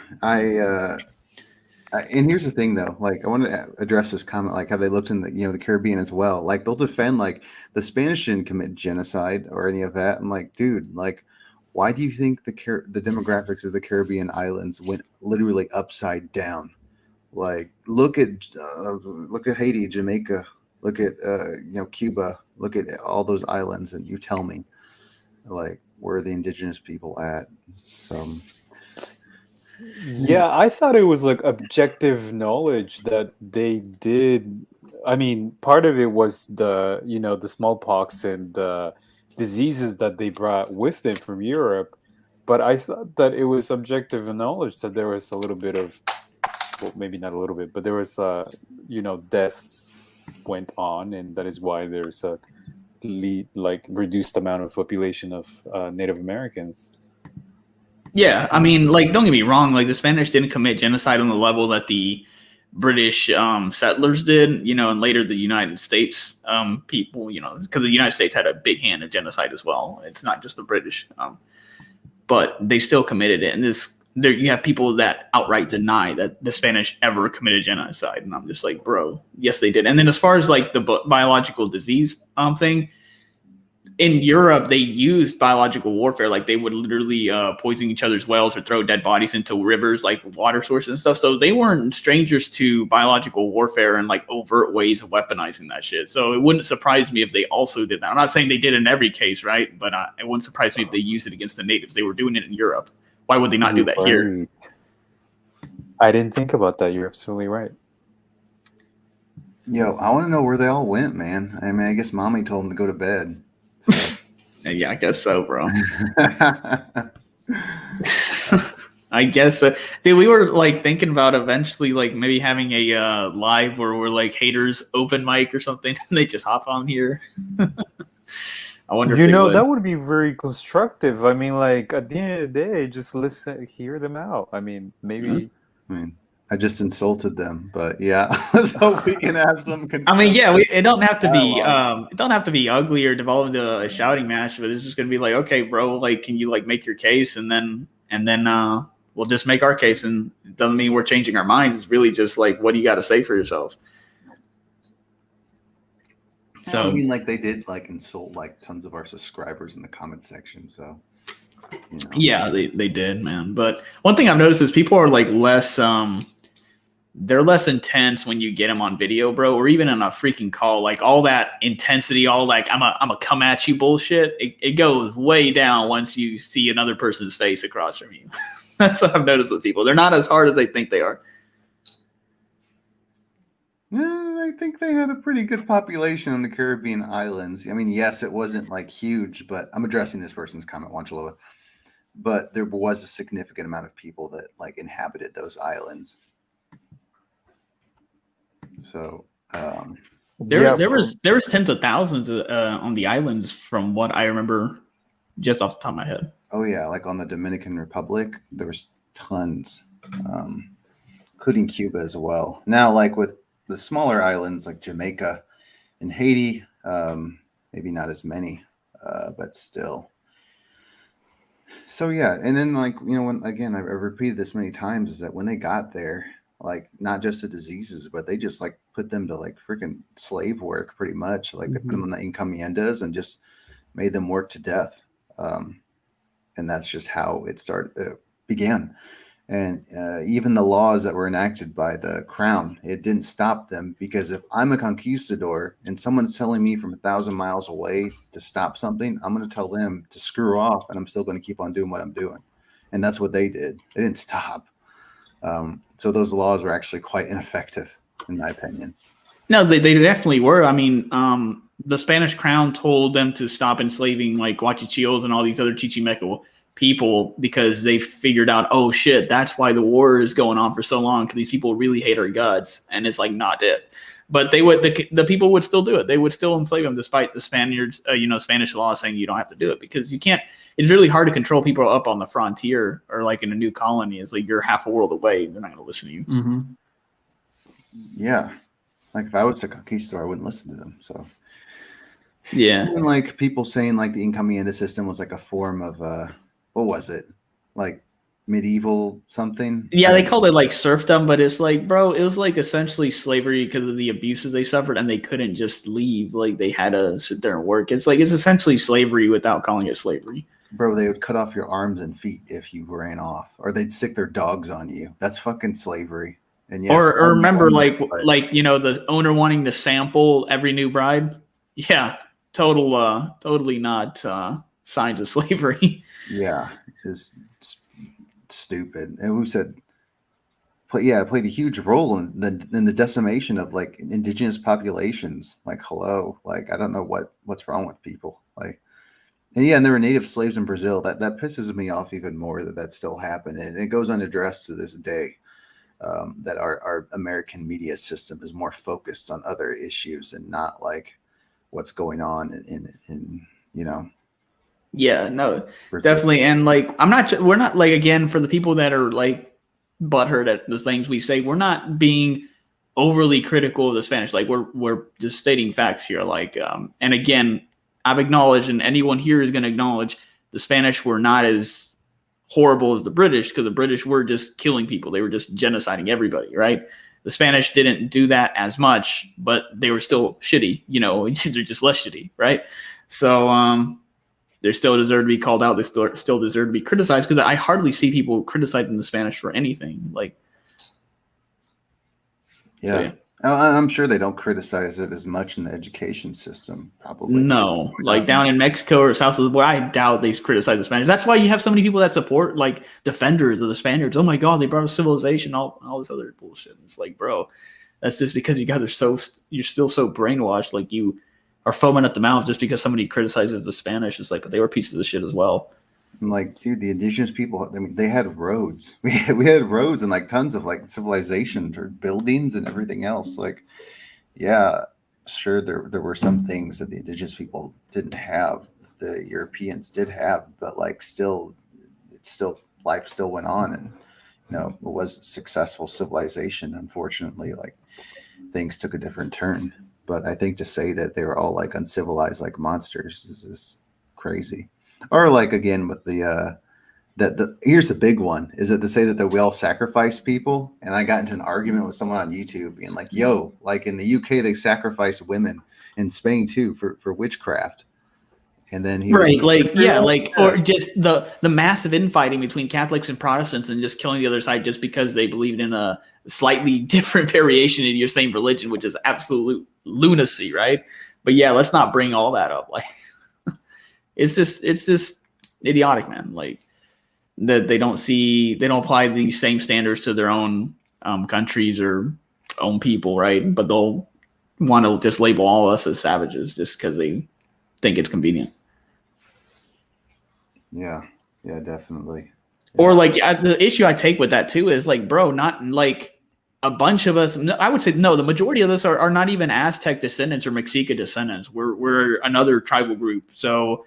and here's the thing though, like I want to address this comment, like have they looked in the Caribbean as well? Like they'll defend like the Spanish didn't commit genocide or any of that. I'm like, dude, like why do you think the demographics of the Caribbean islands went literally upside down? Like look at Haiti, Jamaica, look at Cuba, look at all those islands, and you tell me. Like, where are the indigenous people at? So Yeah, I thought it was like objective knowledge that they did. I mean, part of it was the the smallpox and the diseases that they brought with them from Europe, but I thought that it was objective knowledge that there was a little bit of, well, maybe not a little bit, but there was deaths went on, and that is why there's a reduced amount of population of Native Americans. Yeah, I mean, like, don't get me wrong. Like, the Spanish didn't commit genocide on the level that the British settlers did, and later the United States people, because the United States had a big hand in genocide as well. It's not just the British, but they still committed it. And there you have people that outright deny that the Spanish ever committed genocide, and I'm just like, bro, yes, they did. And then as far as like the biological disease thing. In Europe, they used biological warfare. Like, they would literally poison each other's wells or throw dead bodies into rivers, like water sources and stuff. So they weren't strangers to biological warfare and like overt ways of weaponizing that shit. So it wouldn't surprise me if they also did that. I'm not saying they did in every case, right? But it wouldn't surprise me if they used it against the natives. They were doing it in Europe. Why would they not do that here? I didn't think about that. You're absolutely right. Yo, I want to know where they all went, man. I mean, I guess mommy told them to go to bed. So. Yeah, I guess so, bro. I guess, dude, we were like thinking about eventually, like maybe having a live where we're like haters open mic or something, and they just hop on here. I wonder. If that would be very constructive. I mean, like at the end of the day, just listen, hear them out. I mean, maybe. I mean, I just insulted them, but yeah, let's hope we can have some. I mean, yeah, it don't have to be it don't have to be ugly or devolve into a shouting match, but it's just gonna be like, okay, bro, like, can you like make your case, and then we'll just make our case, and it doesn't mean we're changing our minds. It's really just like, what do you got to say for yourself? So I mean, like, they did like insult like tons of our subscribers in the comment section, so. Yeah, they did, man. But one thing I've noticed is people are like less they're less intense when you get them on video, bro, or even in a freaking call. Like, all that intensity, all like I'm a come at you bullshit, it goes way down once you see another person's face across from you. That's what I've noticed with people. They're not as hard as they think they are. Yeah, I think they had a pretty good population on the Caribbean islands. I mean, yes, it wasn't like huge, but I'm addressing this person's comment, Wanchaloa. But there was a significant amount of people that like inhabited those islands. So there was tens of thousands on the islands from what I remember, just off the top of my head. Oh yeah, like on the Dominican Republic, there was tons, including Cuba as well. Now, like with the smaller islands like Jamaica and Haiti, maybe not as many, but still. So yeah, and then like when again I've repeated this many times, is that when they got there, like not just the diseases, but they just like put them to like freaking slave work pretty much. Like they put them on the encomiendas and just made them work to death. And that's just how it began. And even the laws that were enacted by the crown, it didn't stop them, because if I'm a conquistador and someone's telling me from 1,000 miles away to stop something, I'm going to tell them to screw off, and I'm still going to keep on doing what I'm doing. And that's what they did. They didn't stop. So those laws were actually quite ineffective, in my opinion. No, they definitely were. I mean, the Spanish crown told them to stop enslaving like Guachichios and all these other Chichimeco people, because they figured out, oh shit, that's why the war is going on for so long, because these people really hate our guts, and it's like not it. But the people would still do it. They would still enslave them, despite the Spaniards, Spanish law saying you don't have to do it, because you can't. It's really hard to control people up on the frontier or like in a new colony. It's like you're half a world away. They're not going to listen to you. Mm-hmm. Yeah, like if I was a conquistador, I wouldn't listen to them. So yeah, and like people saying like the encomienda system was like a form of what was it, like medieval something? Yeah, they called it like serfdom, but it's like, bro, it was like essentially slavery because of the abuses they suffered, and they couldn't just leave. Like they had to sit there and work. It's essentially slavery without calling it slavery. Bro, they would cut off your arms and feet if you ran off, or they'd stick their dogs on you. That's fucking slavery. And yes, or remember, the owner wanting to sample every new bride. Yeah, totally not signs of slavery. Yeah, it's stupid. And who said? It played a huge role in the decimation of like indigenous populations. Like, hello, like I don't know what's wrong with people. Like, and yeah, and there were native slaves in Brazil. That pisses me off even more that still happened, and it goes unaddressed to this day. That our American media system is more focused on other issues and not like what's going on in Yeah, no, Brazil. definitely. And like, we're not like, again, for the people that are like butthurt at the things we say, we're not being overly critical of the Spanish. Like we're just stating facts here. Like, and again, I've acknowledged, and anyone here is going to acknowledge, the Spanish were not as horrible as the British, because the British were just killing people. They were just genociding everybody, right? The Spanish didn't do that as much, but they were still shitty. They're just less shitty, right? So, they still deserve to be called out. They still deserve to be criticized, because I hardly see people criticizing the Spanish for anything. Like, yeah. So, yeah. I'm sure they don't criticize it as much in the education system. Probably No, like down in Mexico or south of the border, I doubt they criticize the Spanish. That's why you have so many people that support like defenders of the Spaniards. Oh my God, they brought us civilization, all this other bullshit. It's like, bro, that's just because you guys are you're still so brainwashed. Like, you are foaming at the mouth just because somebody criticizes the Spanish. It's like, but they were pieces of shit as well. I'm like, dude, the indigenous people, I mean, they had roads. We had roads and like tons of like civilization or buildings and everything else. Like, yeah, sure, there were some things that the indigenous people didn't have, the Europeans did have, but like life still went on, and it was successful civilization. Unfortunately, like things took a different turn. But I think to say that they were all like uncivilized, like monsters, is just crazy. Or like, again, with here's the big one, is that to say that we all sacrifice people. And I got into an argument with someone on YouTube being like, yo, like in the UK, they sacrifice women, in Spain too, for witchcraft. And then he right, was like, yeah, like, or just the massive infighting between Catholics and Protestants, and just killing the other side just because they believed in a slightly different variation of your same religion, which is absolute lunacy, right? But yeah, let's not bring all that up. Like, it's just idiotic, man. Like, that they don't apply these same standards to their own countries or own people, right? But they'll want to just label all of us as savages just because they think it's convenient. Yeah, definitely. Or like, the issue I take with that too is like, bro, not like a bunch of us. I would say no. The majority of us are not even Aztec descendants or Mexica descendants. We're another tribal group. So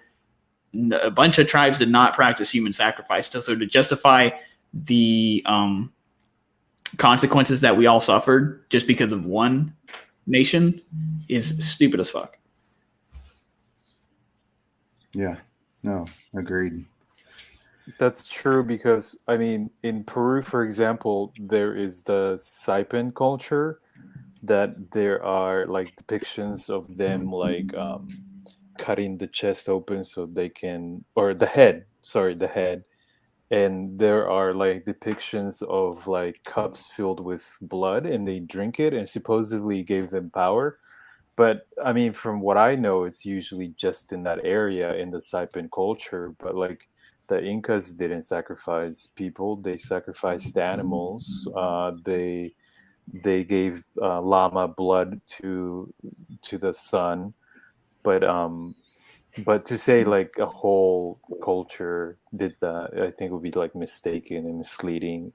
a bunch of tribes did not practice human sacrifice. So to justify the consequences that we all suffered just because of one nation is stupid as fuck. Yeah, no, agreed. That's true, because I mean, in Peru, for example, there is the Serpent culture, that there are like depictions of them like cutting the chest open so they can, or the head, and there are like depictions of like cups filled with blood, and they drink it, and supposedly gave them power. But I mean, from what I know, it's usually just in that area in the Serpent culture. But like, the Incas didn't sacrifice people; they sacrificed animals. They gave llama blood to the sun. But to say like a whole culture did that, I think would be like mistaken and misleading,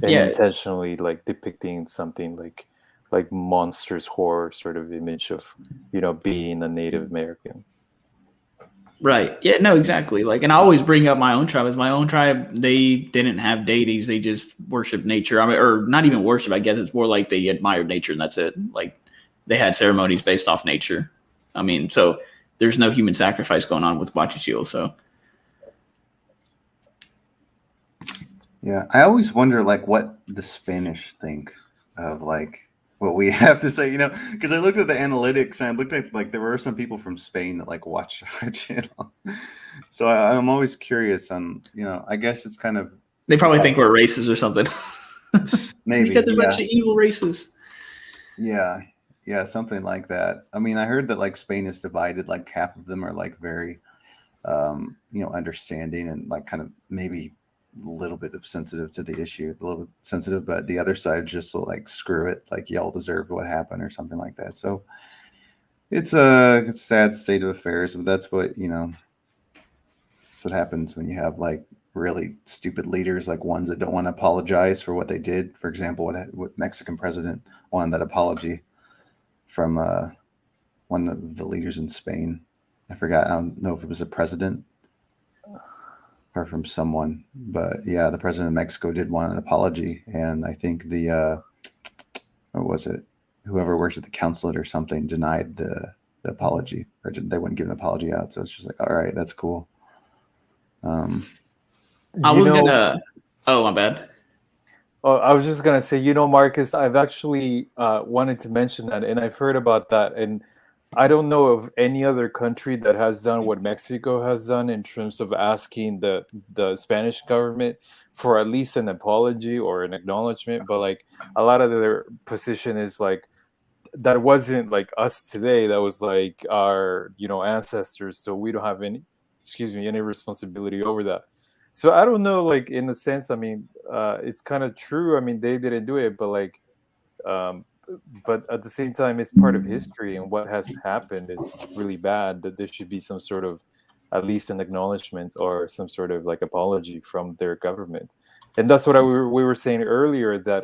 and intentionally like depicting something like monsters horror sort of image of being a Native American. Right. Yeah, no, exactly. Like, and I always bring up my own tribe. As my own tribe, they didn't have deities. They just worshiped nature. I mean, or not even worship, I guess. It's more like they admired nature, and that's it. Like, they had ceremonies based off nature. I mean, so there's no human sacrifice going on with Huachicol. So, yeah, I always wonder like what the Spanish think of like what we have to say, because I looked at the analytics and I looked at like there were some people from Spain that like watched our channel. So I'm always curious on, I guess it's kind of, they probably think we're racist or something. Maybe because they're a bunch of evil racists. Yeah. Yeah, something like that. I mean, I heard that like Spain is divided, like half of them are like very understanding and like kind of maybe a little bit of sensitive to the issue, a little bit sensitive, but the other side just like screw it, like y'all deserved what happened or something like that. So it's a sad state of affairs, but that's what that's what happens when you have like really stupid leaders, like ones that don't want to apologize for what they did. For example, what Mexican president wanted that apology from one of the leaders in Spain. I forgot. I don't know if it was a president or from someone, but yeah, the president of Mexico did want an apology, and I think what was it? Whoever works at the consulate or something denied the apology, or they wouldn't give an apology out. So it's just like, all right, that's cool. I was gonna. Oh, my bad. Oh, I was just gonna say, Marcus, I've actually wanted to mention that, and I've heard about that, and I don't know of any other country that has done what Mexico has done in terms of asking the Spanish government for at least an apology or an acknowledgement. But like a lot of their position is like that wasn't like us today. That was like our ancestors. So we don't have any responsibility over that. So I don't know, like in a sense, I mean, it's kind of true. I mean, they didn't do it, but like, but at the same time, it's part of history, and what has happened is really bad. That there should be some sort of, at least an acknowledgement or some sort of like apology from their government, and that's what we were saying earlier, that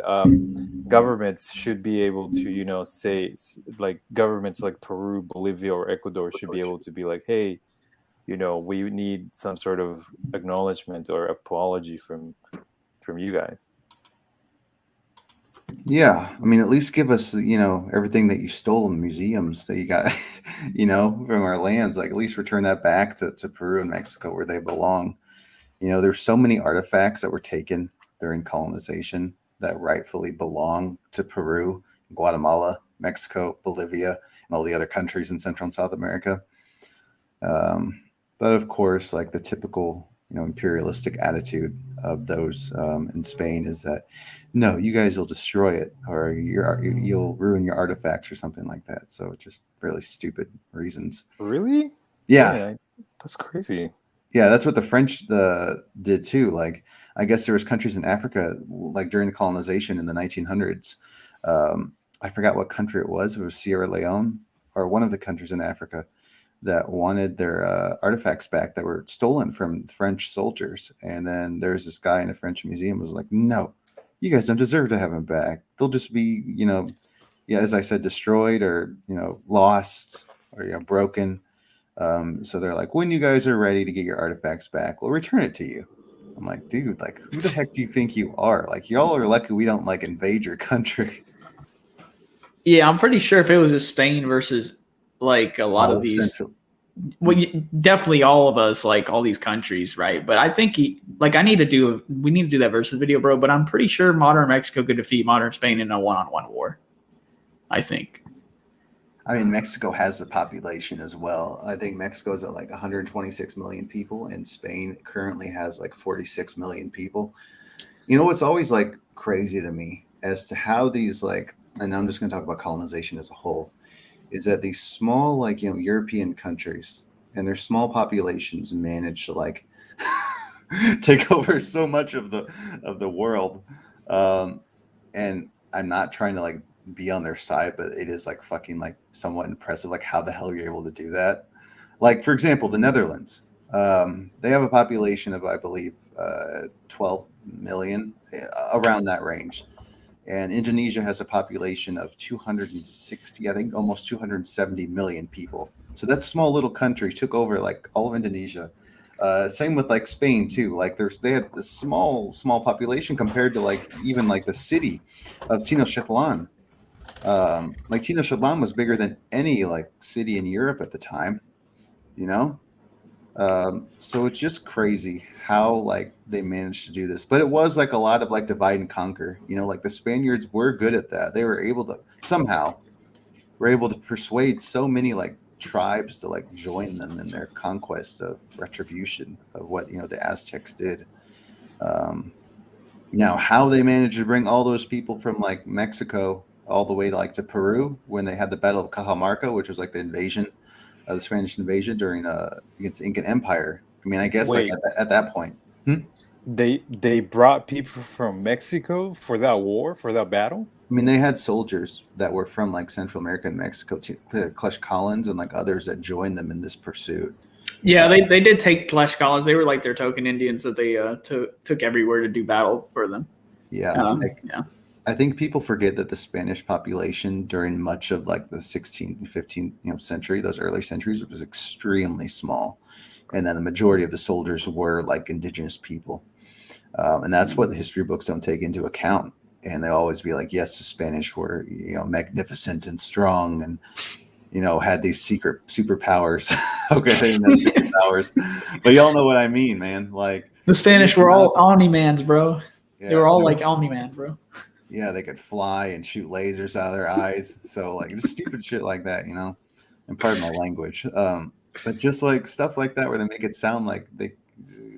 governments should be able to, say, like governments like Peru, Bolivia, or Ecuador should be able to be like, hey, we need some sort of acknowledgement or apology from you guys. Yeah, I mean, at least give us, everything that you stole in the museums that you got, from our lands. Like, at least return that back to Peru and Mexico where they belong. There's so many artifacts that were taken during colonization that rightfully belong to Peru, Guatemala, Mexico, Bolivia, and all the other countries in Central and South America. But of course, like the typical, imperialistic attitude of those in Spain is that, no, you guys will destroy it, or you'll ruin your artifacts or something like that. So it's just really stupid reasons. Really? Yeah. That's crazy. Yeah, that's what the French did too. Like, I guess there was countries in Africa, like during the colonization in the 1900s. I forgot what country it was. It was Sierra Leone, or one of the countries in Africa that wanted their artifacts back that were stolen from French soldiers. And then there's this guy in a French museum who was like, no, you guys don't deserve to have them back. They'll just be, as I said, destroyed or, lost or, broken. So they're like, when you guys are ready to get your artifacts back, we'll return it to you. I'm like, dude, like, who the heck do you think you are? Like, y'all are lucky we don't like invade your country. Yeah, I'm pretty sure if it was a Spain versus like a lot of these, definitely all of us, like all these countries, right? But I think we need to do that versus video, bro. But I'm pretty sure modern Mexico could defeat modern Spain in a one-on-one war. I think. I mean, Mexico has the population as well. I think Mexico is at like 126 million people, and Spain currently has like 46 million people. What's always like crazy to me as to how these and I'm just going to talk about colonization as a whole, is that these small, like, European countries and their small populations manage to like take over so much of the world. And I'm not trying to like be on their side, but it is like fucking like somewhat impressive, like how the hell you're able to do that. Like, for example, the Netherlands, they have a population of, I believe, 12 million, around that range. And Indonesia has a population of 260, I think almost 270 million people. So that small little country took over like all of Indonesia. Same with like Spain too. Like they had a small population compared to like even like the city of Tenochtitlan. Like Tenochtitlan was bigger than any like city in Europe at the time, So it's just crazy how like they managed to do this. But it was like a lot of like divide and conquer, like the Spaniards were good at that. They were able to persuade so many like tribes to like join them in their conquest of retribution of what the Aztecs did. Now how they managed to bring all those people from like Mexico all the way to Peru when they had the Battle of Cajamarca, which was like the invasion, the Spanish invasion during against the Incan Empire. I mean, I guess Wait. like at that point. They brought people from Mexico for that war, for that battle. I mean, they had soldiers that were from like Central America and Mexico, Clutch Collins and like others that joined them in this pursuit. Yeah, they did take Tlaxcalas. They were like their token Indians that they took everywhere to do battle for them. Yeah, Yeah. I think people forget that the Spanish population during much of like the 16th, 15th century, those early centuries, was extremely small, and then the majority of the soldiers were like indigenous people, and that's what the history books don't take into account. And they always be like, yes, the Spanish were magnificent and strong, and had these secret superpowers. Okay, they didn't have superpowers, but y'all know what I mean, man. Like the Spanish were all Omni-Mans, bro. Yeah, they were all like Omni-Man, bro. Yeah, they could fly and shoot lasers out of their eyes. So like just stupid shit like that, and pardon my language. But just like stuff like that where they make it sound like they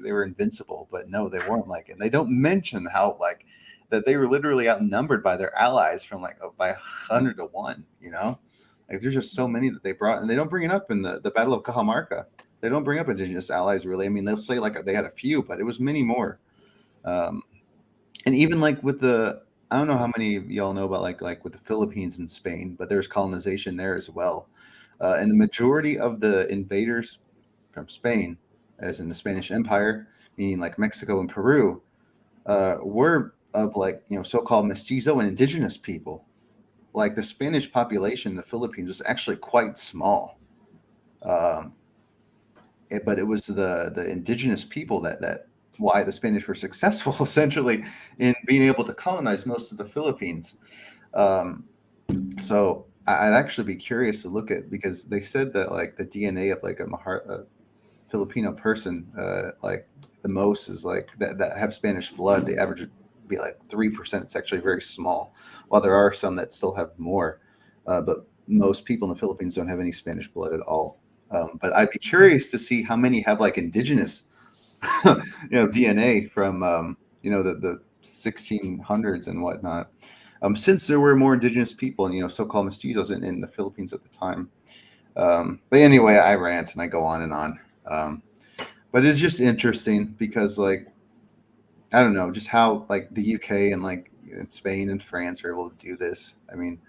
were invincible, but no, they weren't like it. And they don't mention how like that they were literally outnumbered by their allies from like by 100 to 1, Like there's just so many that they brought, and they don't bring it up in the Battle of Cajamarca. They don't bring up indigenous allies really. I mean, they'll say like they had a few, but it was many more. And even like with I don't know how many of y'all know about like with the Philippines and Spain, but there's colonization there as well. And the majority of the invaders from Spain, as in the Spanish Empire, meaning like Mexico and Peru, were of like, so-called mestizo and indigenous people. Like the Spanish population in the Philippines was actually quite small. But it was the indigenous people that why the Spanish were successful essentially in being able to colonize most of the Philippines. So I'd actually be curious to look at, because they said that like the DNA of like a Filipino person, like the most is like that have Spanish blood, the average would be like 3%. It's actually very small, while there are some that still have more, but most people in the Philippines don't have any Spanish blood at all. But I'd be curious to see how many have like indigenous DNA from the 1600s and whatnot, since there were more indigenous people and so-called mestizos in the Philippines at the time. But anyway, I rant and I go on and on. But it's just interesting because like I don't know just how like the UK and like Spain and France are able to do this. I mean,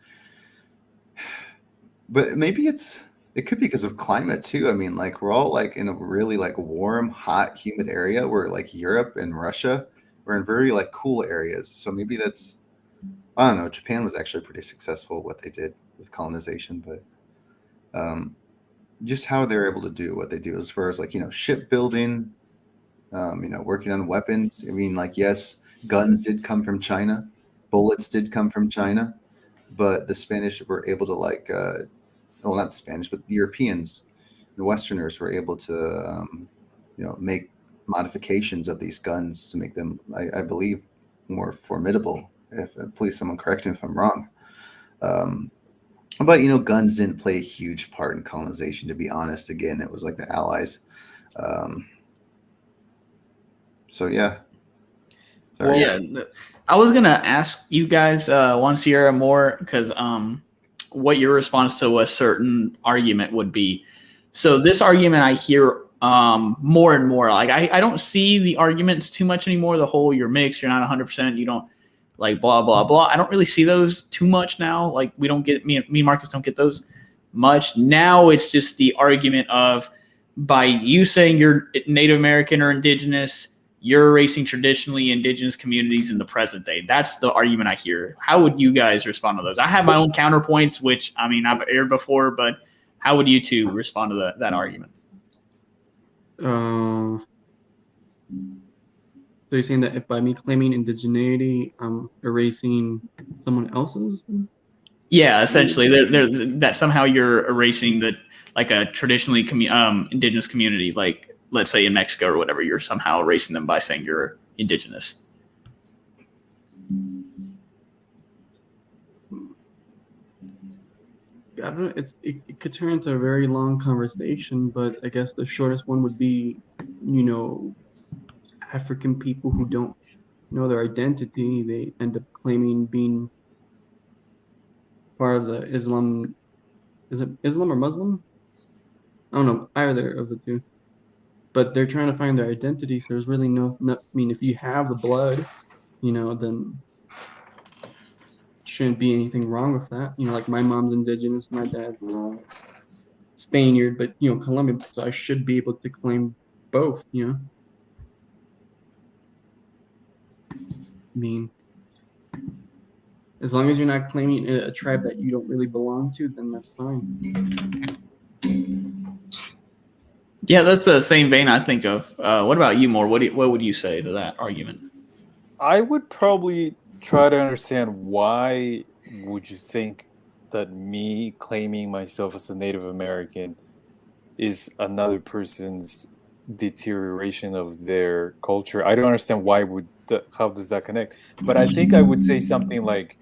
but maybe it could be because of climate too. I mean, like we're all like in a really like warm, hot, humid area where like Europe and Russia were in very like cool areas. So maybe that's, I don't know. Japan was actually pretty successful at what they did with colonization, but just how they're able to do what they do as far as like, shipbuilding, working on weapons. I mean, like, yes, guns did come from China. Bullets did come from China, but the Spanish were able to like, well, not the Spanish, but the Europeans, the Westerners were able to, make modifications of these guns to make them, I believe, more formidable. Please, someone correct me if I'm wrong. But guns didn't play a huge part in colonization. To be honest, again, it was like the Allies. So yeah. Sorry. Well, yeah, I was gonna ask you guys once a year more because what your response to a certain argument would be. So this argument I hear more and more. Like I don't see the arguments too much anymore. The whole you're mixed, you're not 100%, you don't like blah blah blah. I don't really see those too much now. Like we don't get me and Marcus don't get those much. Now it's just the argument of by you saying you're Native American or indigenous, you're erasing traditionally indigenous communities in the present day. That's the argument I hear. How would you guys respond to those? I have my own counterpoints, which I mean I've aired before, but how would you two respond to that argument? So you're saying that if by me claiming indigeneity, I'm erasing someone else's? Yeah, essentially, that somehow you're erasing the like a traditionally indigenous community, like let's say in Mexico or whatever. You're somehow erasing them by saying you're indigenous. I don't know. It could turn into a very long conversation, but I guess the shortest one would be, African people who don't know their identity, they end up claiming being part of the Islam. Is it Islam or Muslim? I don't know, either of the two. But they're trying to find their identity. So there's really no. I mean, if you have the blood, then shouldn't be anything wrong with that. Like my mom's indigenous, my dad's Spaniard, but Colombian. So I should be able to claim both. I mean, as long as you're not claiming a tribe that you don't really belong to, then that's fine. Yeah, that's the same vein I think of. What about you, Moore? What would you say to that argument? I would probably try to understand why would you think that me claiming myself as a Native American is another person's deterioration of their culture. I don't understand how does that connect? But I think I would say something like,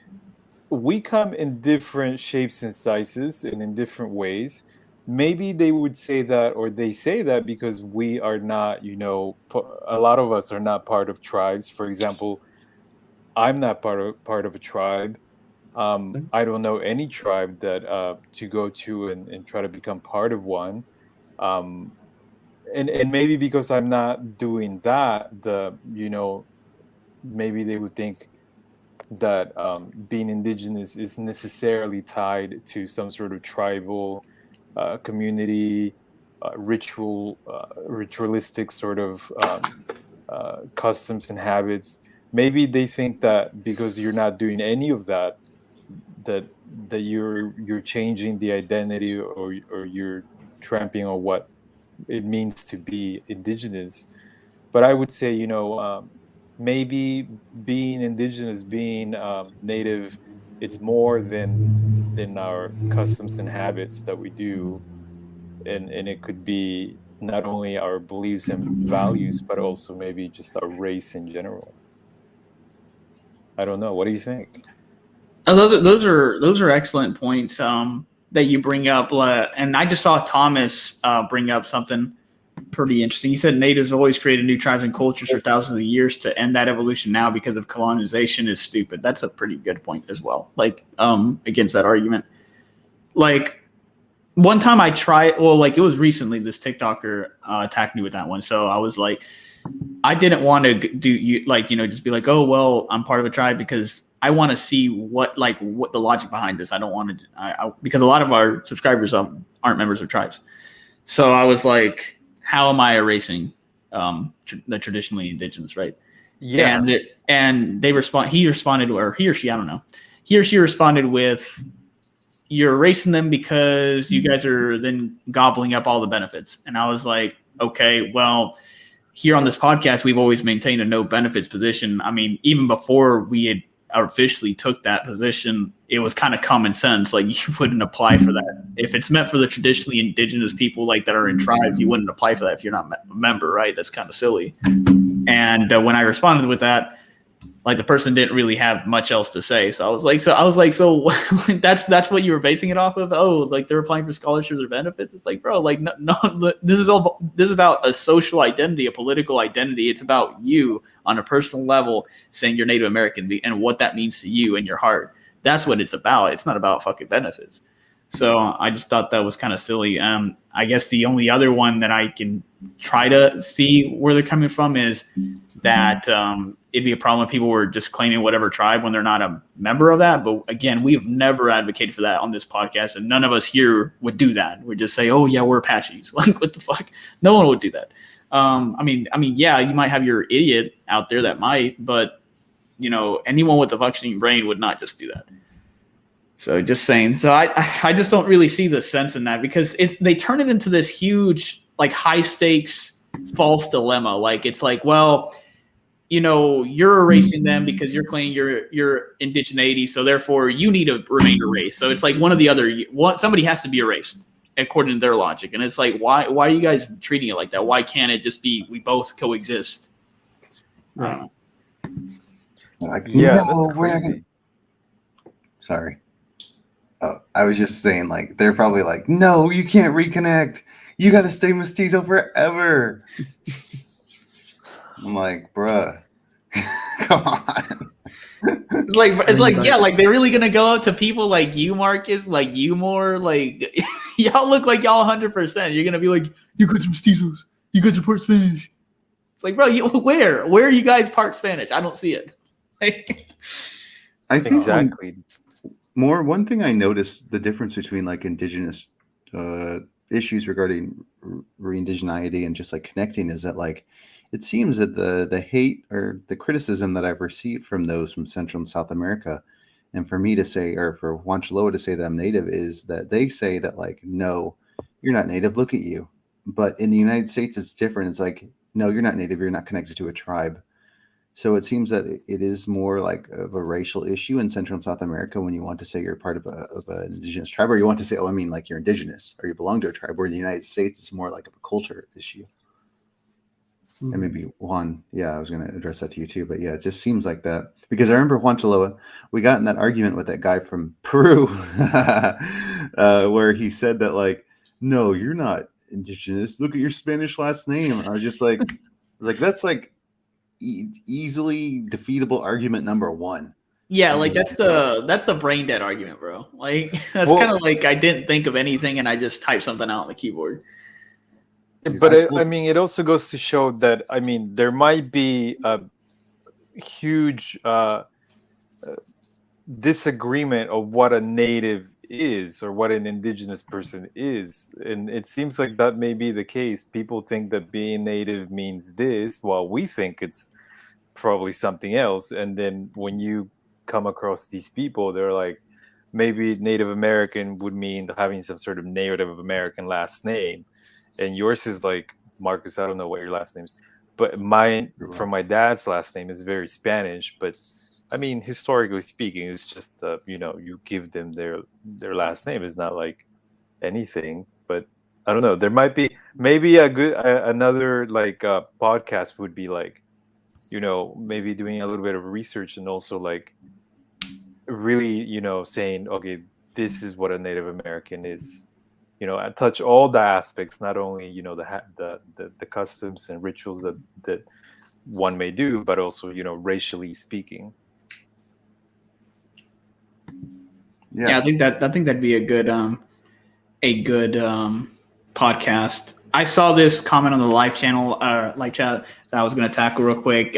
we come in different shapes and sizes and in different ways. Maybe they would say that, or they say that because we are not, a lot of us are not part of tribes. For example, I'm not part of a tribe. I don't know any tribe that to go to and try to become part of one. And maybe because I'm not doing that, maybe they would think that being indigenous is necessarily tied to some sort of tribal community, ritualistic sort of customs and habits. Maybe they think that because you're not doing any of that you're changing the identity or you're trampling on what it means to be indigenous. But I would say, maybe being indigenous, being native, it's more than our customs and habits that we do, and it could be not only our beliefs and values, but also maybe just our race in general. I don't know. What do you think? Those are excellent points that you bring up. And I just saw Thomas bring up something pretty interesting. He said natives always created new tribes and cultures for thousands of years. To end that evolution now because of colonization is stupid. That's a pretty good point as well. Against that argument. One time I tried, it was recently, this TikToker attacked me with that one. So I was like, I didn't want to just be like, oh, well, I'm part of a tribe because I want to see what the logic behind this. I don't want to, because a lot of our subscribers aren't members of tribes. So I was like, how am I erasing the traditionally indigenous, right? Yeah. And he responded, or he or she, I don't know. He or she responded with, you're erasing them because you guys are then gobbling up all the benefits. And I was like, okay, well, here on this podcast, we've always maintained a no benefits position. I mean, even before we had officially took that position, it was kind of common sense. Like, you wouldn't apply for that. If it's meant for the traditionally indigenous people that are in tribes, you wouldn't apply for that if you're not a member, right? That's kind of silly. And when I responded with that, the person didn't really have much else to say. So I was like, so that's what you were basing it off of? Oh, they're applying for scholarships or benefits? It's like, bro, no, this is about a social identity, a political identity. It's about you on a personal level saying you're Native American and what that means to you in your heart. That's what it's about. It's not about fucking benefits. So I just thought that was kind of silly. I guess the only other one that I can try to see where they're coming from is that it'd be a problem if people were just claiming whatever tribe when they're not a member of that. But again, we've never advocated for that on this podcast, and none of us here would do that. We'd just say, oh yeah, we're Apaches. What the fuck? No one would do that. I mean, yeah, you might have your idiot out there that might, but anyone with a functioning brain would not just do that. So just saying. So I just don't really see the sense in that, because they turn it into this huge, high stakes false dilemma. It's like, well, you're erasing them because you're claiming your indigeneity, so therefore you need to remain erased. So it's like one or the other. Somebody has to be erased according to their logic, and it's like, why are you guys treating it like that? Why can't it just be we both coexist? Right. Yeah, no, that's we're not crazy. gonna... Sorry. Oh, I was just saying, they're probably like, no, you can't reconnect. You got to stay mestizo forever. I'm like, bruh, come on. Yeah, like they're really gonna go up to people like you, Marcus, like you more, like y'all look like y'all 100%. You're gonna be like, you guys are mestizos, you guys are part Spanish. It's like, bro, where are you guys part Spanish? I don't see it. I think Exactly. one thing I noticed the difference between like indigenous issues regarding re-indigeneity and just like connecting is that like it seems that the hate or the criticism that I've received from those from Central and South America, and for me to say, or for Juan Chiloa to say that I'm native, is that they say that like, no, you're not native, look at you. But in the United States it's different. It's like, no, you're not native, you're not connected to a tribe. So it seems that it is more like of a racial issue in Central and South America when you want to say you're part of an indigenous tribe, or you want to say, oh, I mean, like you're indigenous or you belong to a tribe. Where in the United States, it's more like a culture issue. And maybe Juan, I was going to address that to you too, but yeah, it just seems like that. Because I remember Juan Chiloa, we got in that argument with that guy from Peru, where he said that like, no, you're not indigenous. Look at your Spanish last name. I was just like, that's like easily defeatable argument number one. Yeah, like that's the brain dead argument, bro. Like that's kind of like I didn't think of anything and I just typed something out on the keyboard. But I mean, it also goes to show that I mean there might be a huge disagreement of what a native is or what an indigenous person is, and it seems like that may be the case. People think that being native means this, while we think it's probably something else. And then when you come across these people, they're like, maybe Native American would mean having some sort of Native American last name, and yours is like, Marcus, I don't know what your last name is, but mine from my dad's last name is very Spanish. But I mean, historically speaking, it's just you give them their last name. It's not like anything. But I don't know. There might be maybe a good another like podcast would be like, maybe doing a little bit of research and also like really, saying, okay, this is what a Native American is. I touch all the aspects, not only the customs and rituals that one may do, but also racially speaking. Yeah, I think that'd be a good podcast. I saw this comment on the live channel, live chat that I was going to tackle real quick.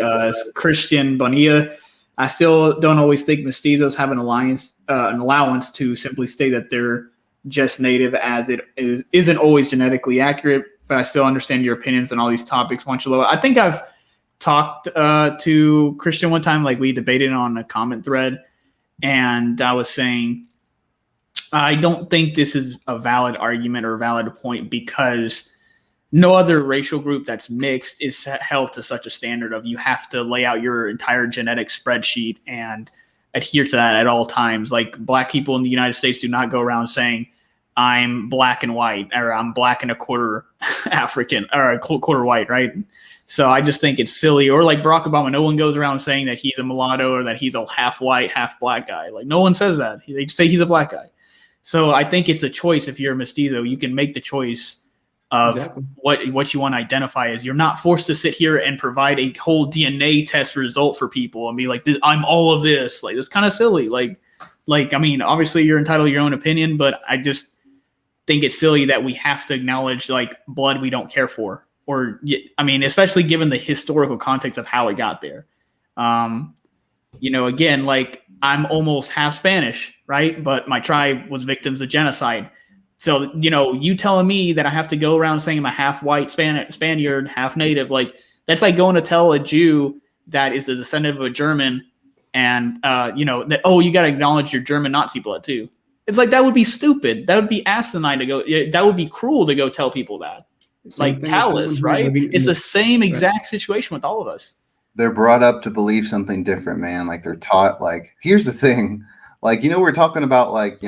Christian Bonilla. I still don't always think mestizos have an allowance to simply state that they're just native, as it isn't always genetically accurate. But I still understand your opinions on all these topics, Juan Chiloa. I think I've talked to Christian one time, like we debated on a comment thread, and I was saying I don't think this is a valid argument or a valid point because no other racial group that's mixed is held to such a standard of you have to lay out your entire genetic spreadsheet and adhere to that at all times. Like black people in the United States do not go around saying I'm black and white, or I'm black and a quarter African, or a quarter white, right? So I just think it's silly. Or like Barack Obama, no one goes around saying that he's a mulatto or that he's a half white, half black guy. Like no one says that. They just say he's a black guy. So I think it's a choice. If you're a mestizo, you can make the choice of what you want to identify as. You're not forced to sit here and provide a whole DNA test result for people and be like, I'm all of this. Like, it's kind of silly. Like, I mean, obviously you're entitled to your own opinion, but I just think it's silly that we have to acknowledge like blood we don't care for. Or, I mean, especially given the historical context of how it got there. Again, like I'm almost half Spanish, right? But my tribe was victims of genocide. So, you telling me that I have to go around saying I'm a half white Spaniard, half native, like that's like going to tell a Jew that is a descendant of a German and, that, you got to acknowledge your German Nazi blood too. It's like, that would be stupid. That would be asinine to go, that would be cruel to go tell people that. Like callous, right? It's the same exact situation with all of us. They're brought up to believe something different, man. Like they're taught, like, here's the thing. Like, we're talking about like,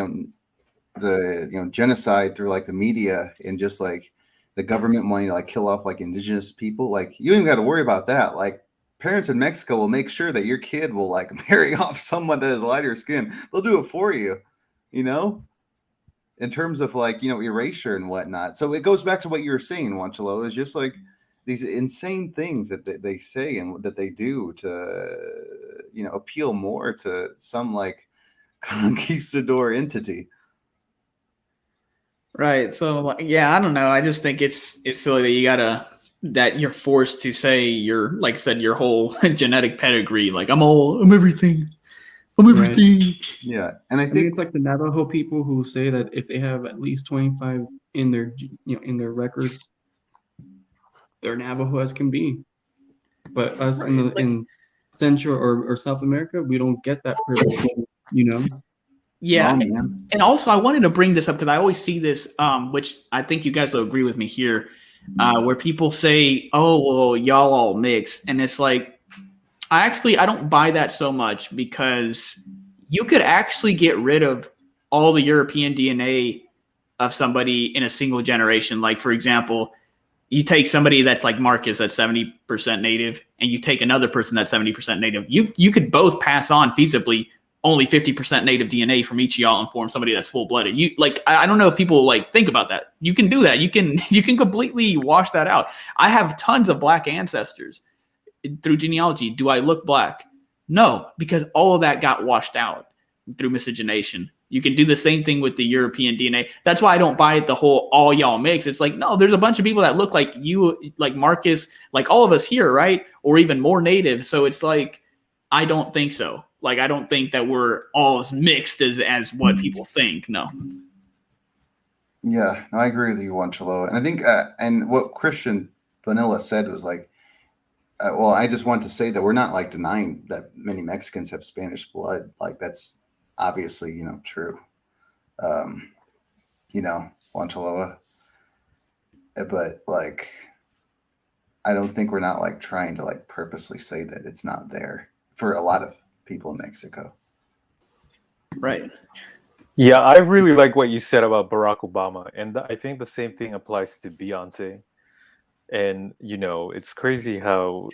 the genocide through like the media and just like the government wanting to like kill off like indigenous people. Like you don't even got to worry about that. Like parents in Mexico will make sure that your kid will like marry off someone that has lighter skin. They'll do it for you, in terms of like, erasure and whatnot. So it goes back to what you were saying, Juan Chiloa, is just like, these insane things that they say and that they do to, appeal more to some like conquistador entity. Right. So like, yeah, I don't know. I just think it's silly that you're forced to say your, like I said, your whole genetic pedigree. Like I'm everything. I'm everything. Yeah, and I I mean, think it's like the Navajo people who say that if they have at least 25 in their, in their records, they're Navajo as can be. But us in Central or South America, we don't get that privilege, Yeah. oh, man. And also, I wanted to bring this up because I always see this, which I think you guys will agree with me here, where people say, "Oh, well, y'all all mixed," and it's like, I don't buy that so much because you could actually get rid of all the European DNA of somebody in a single generation. Like, for example, you take somebody that's like Marcus, that's 70% native, and you take another person that's 70% native. You could both pass on feasibly only 50% native DNA from each of y'all and form somebody that's full-blooded. I don't know if people like think about that. You can do that. You can completely wash that out. I have tons of black ancestors through genealogy. Do I look black? No, because all of that got washed out through miscegenation. You can do the same thing with the European DNA. That's why I don't buy the whole all y'all mix. It's like, no, there's a bunch of people that look like you, like Marcus, like all of us here, right? Or even more native. So it's like, I don't think so. Like, I don't think that we're all as mixed as what people think. No. Yeah, no, I agree with you, Wanchalo. And I think, and what Christian Vanilla said was like, well, I just want to say that we're not like denying that many Mexicans have Spanish blood. Like that's obviously, true. Wanchaloa. But like, I don't think we're not like trying to like purposely say that it's not there for a lot of people in Mexico. Right. Yeah, I really like what you said about Barack Obama, and I think the same thing applies to Beyonce. And it's crazy how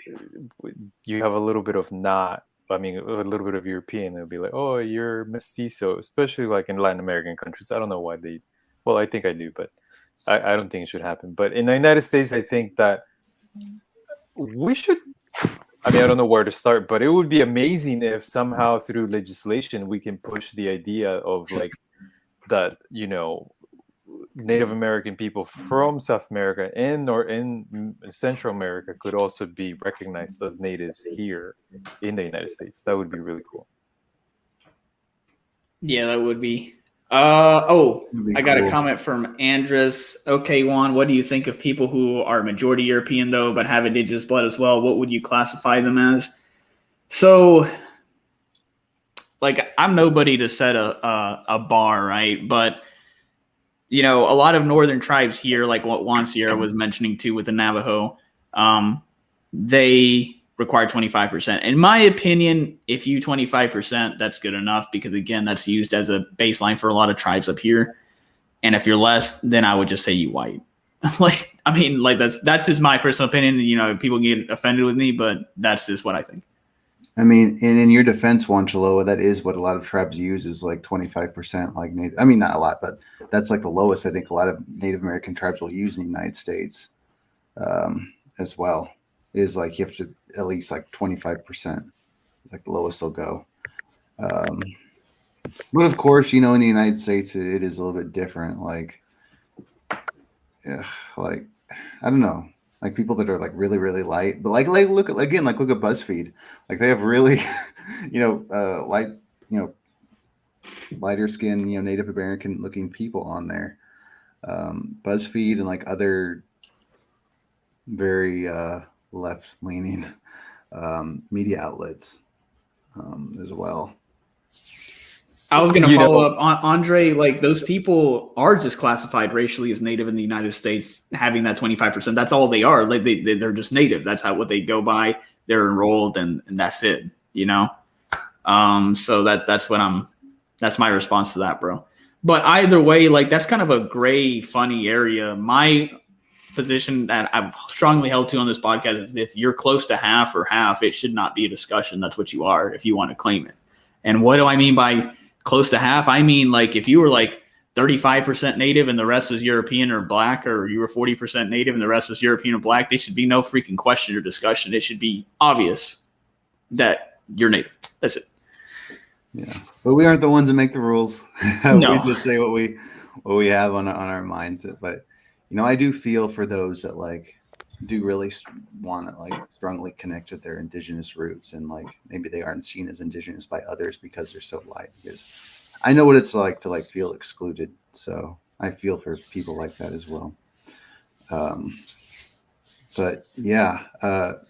you have a little bit of a little bit of European. They'll be like, "Oh, you're mestizo," especially like in Latin American countries. I don't know why I think I do, but I don't think it should happen. But in the United States, I think that we should. I don't know where to start, but it would be amazing if somehow through legislation we can push the idea of like that, Native American people from South America or in Central America could also be recognized as natives here in the United States. That would be really cool. Yeah, that would be. I got cool. a comment from Andres. Okay, Juan, what do you think of people who are majority European though, but have indigenous blood as well? What would you classify them as? So, like, I'm nobody to set a bar, right? But a lot of northern tribes here, like what Juan Sierra was mentioning too with the Navajo, they require 25%. In my opinion, if you 25%, that's good enough because again, that's used as a baseline for a lot of tribes up here. And if you're less, then I would just say you white. That's just my personal opinion. People get offended with me, but that's just what I think. I mean, and in your defense, Wanchaloa, that is what a lot of tribes use is like 25%. Like Native, not a lot, but that's like the lowest I think a lot of Native American tribes will use in the United States as well. Is like you have to at least like 25%, like the lowest they'll go. But of course, in the United States, it is a little bit different. Like, like I don't know, like people that are like really, really light, but like look at BuzzFeed, like they have really, light, lighter skin, Native American looking people on there. BuzzFeed and like other very left-leaning media outlets as well. I was going to follow up on Andre. Like those people are just classified racially as Native in the United States, having that 25%. That's all they are. Like they're just Native. That's what they go by. They're enrolled, and that's it. So that's my response to that, bro. But either way, like that's kind of a gray, funny area. My position that I've strongly held to on this podcast is if you're close to half or half, it should not be a discussion. That's what you are if you want to claim it. And what do I mean by close to half? I mean, like if you were like 35% native and the rest is European or black, or you were 40% native and the rest is European or black, there should be no freaking question or discussion. It should be obvious that you're native. That's it. Yeah, but we aren't the ones that make the rules. No. We just say what we have on our mindset. But I do feel for those that like do really want to like strongly connect to their indigenous roots, and like maybe they aren't seen as indigenous by others because they're so light. Because I know what it's like to like feel excluded, so I feel for people like that as well. But yeah,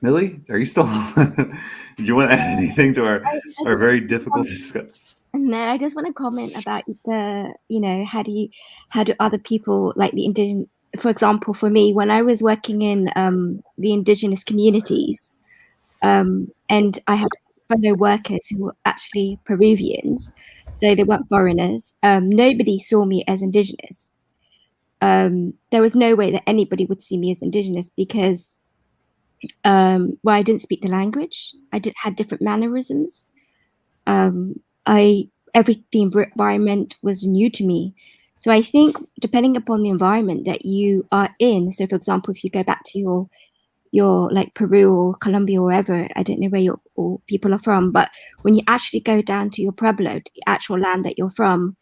Millie, are you still? Do you want to add anything to our very difficult discussion? No, I just want to comment about the, how do other people like the indigenous, for example, for me, when I was working in the indigenous communities, and I had fellow workers who were actually Peruvians, so they weren't foreigners. Nobody saw me as indigenous. There was no way that anybody would see me as indigenous because I didn't speak the language. I had different mannerisms. The environment was new to me. So I think depending upon the environment that you are in, so for example, if you go back to your like Peru or Colombia or wherever, I don't know where your people are from, but when you actually go down to your pueblo, the actual land that you're from,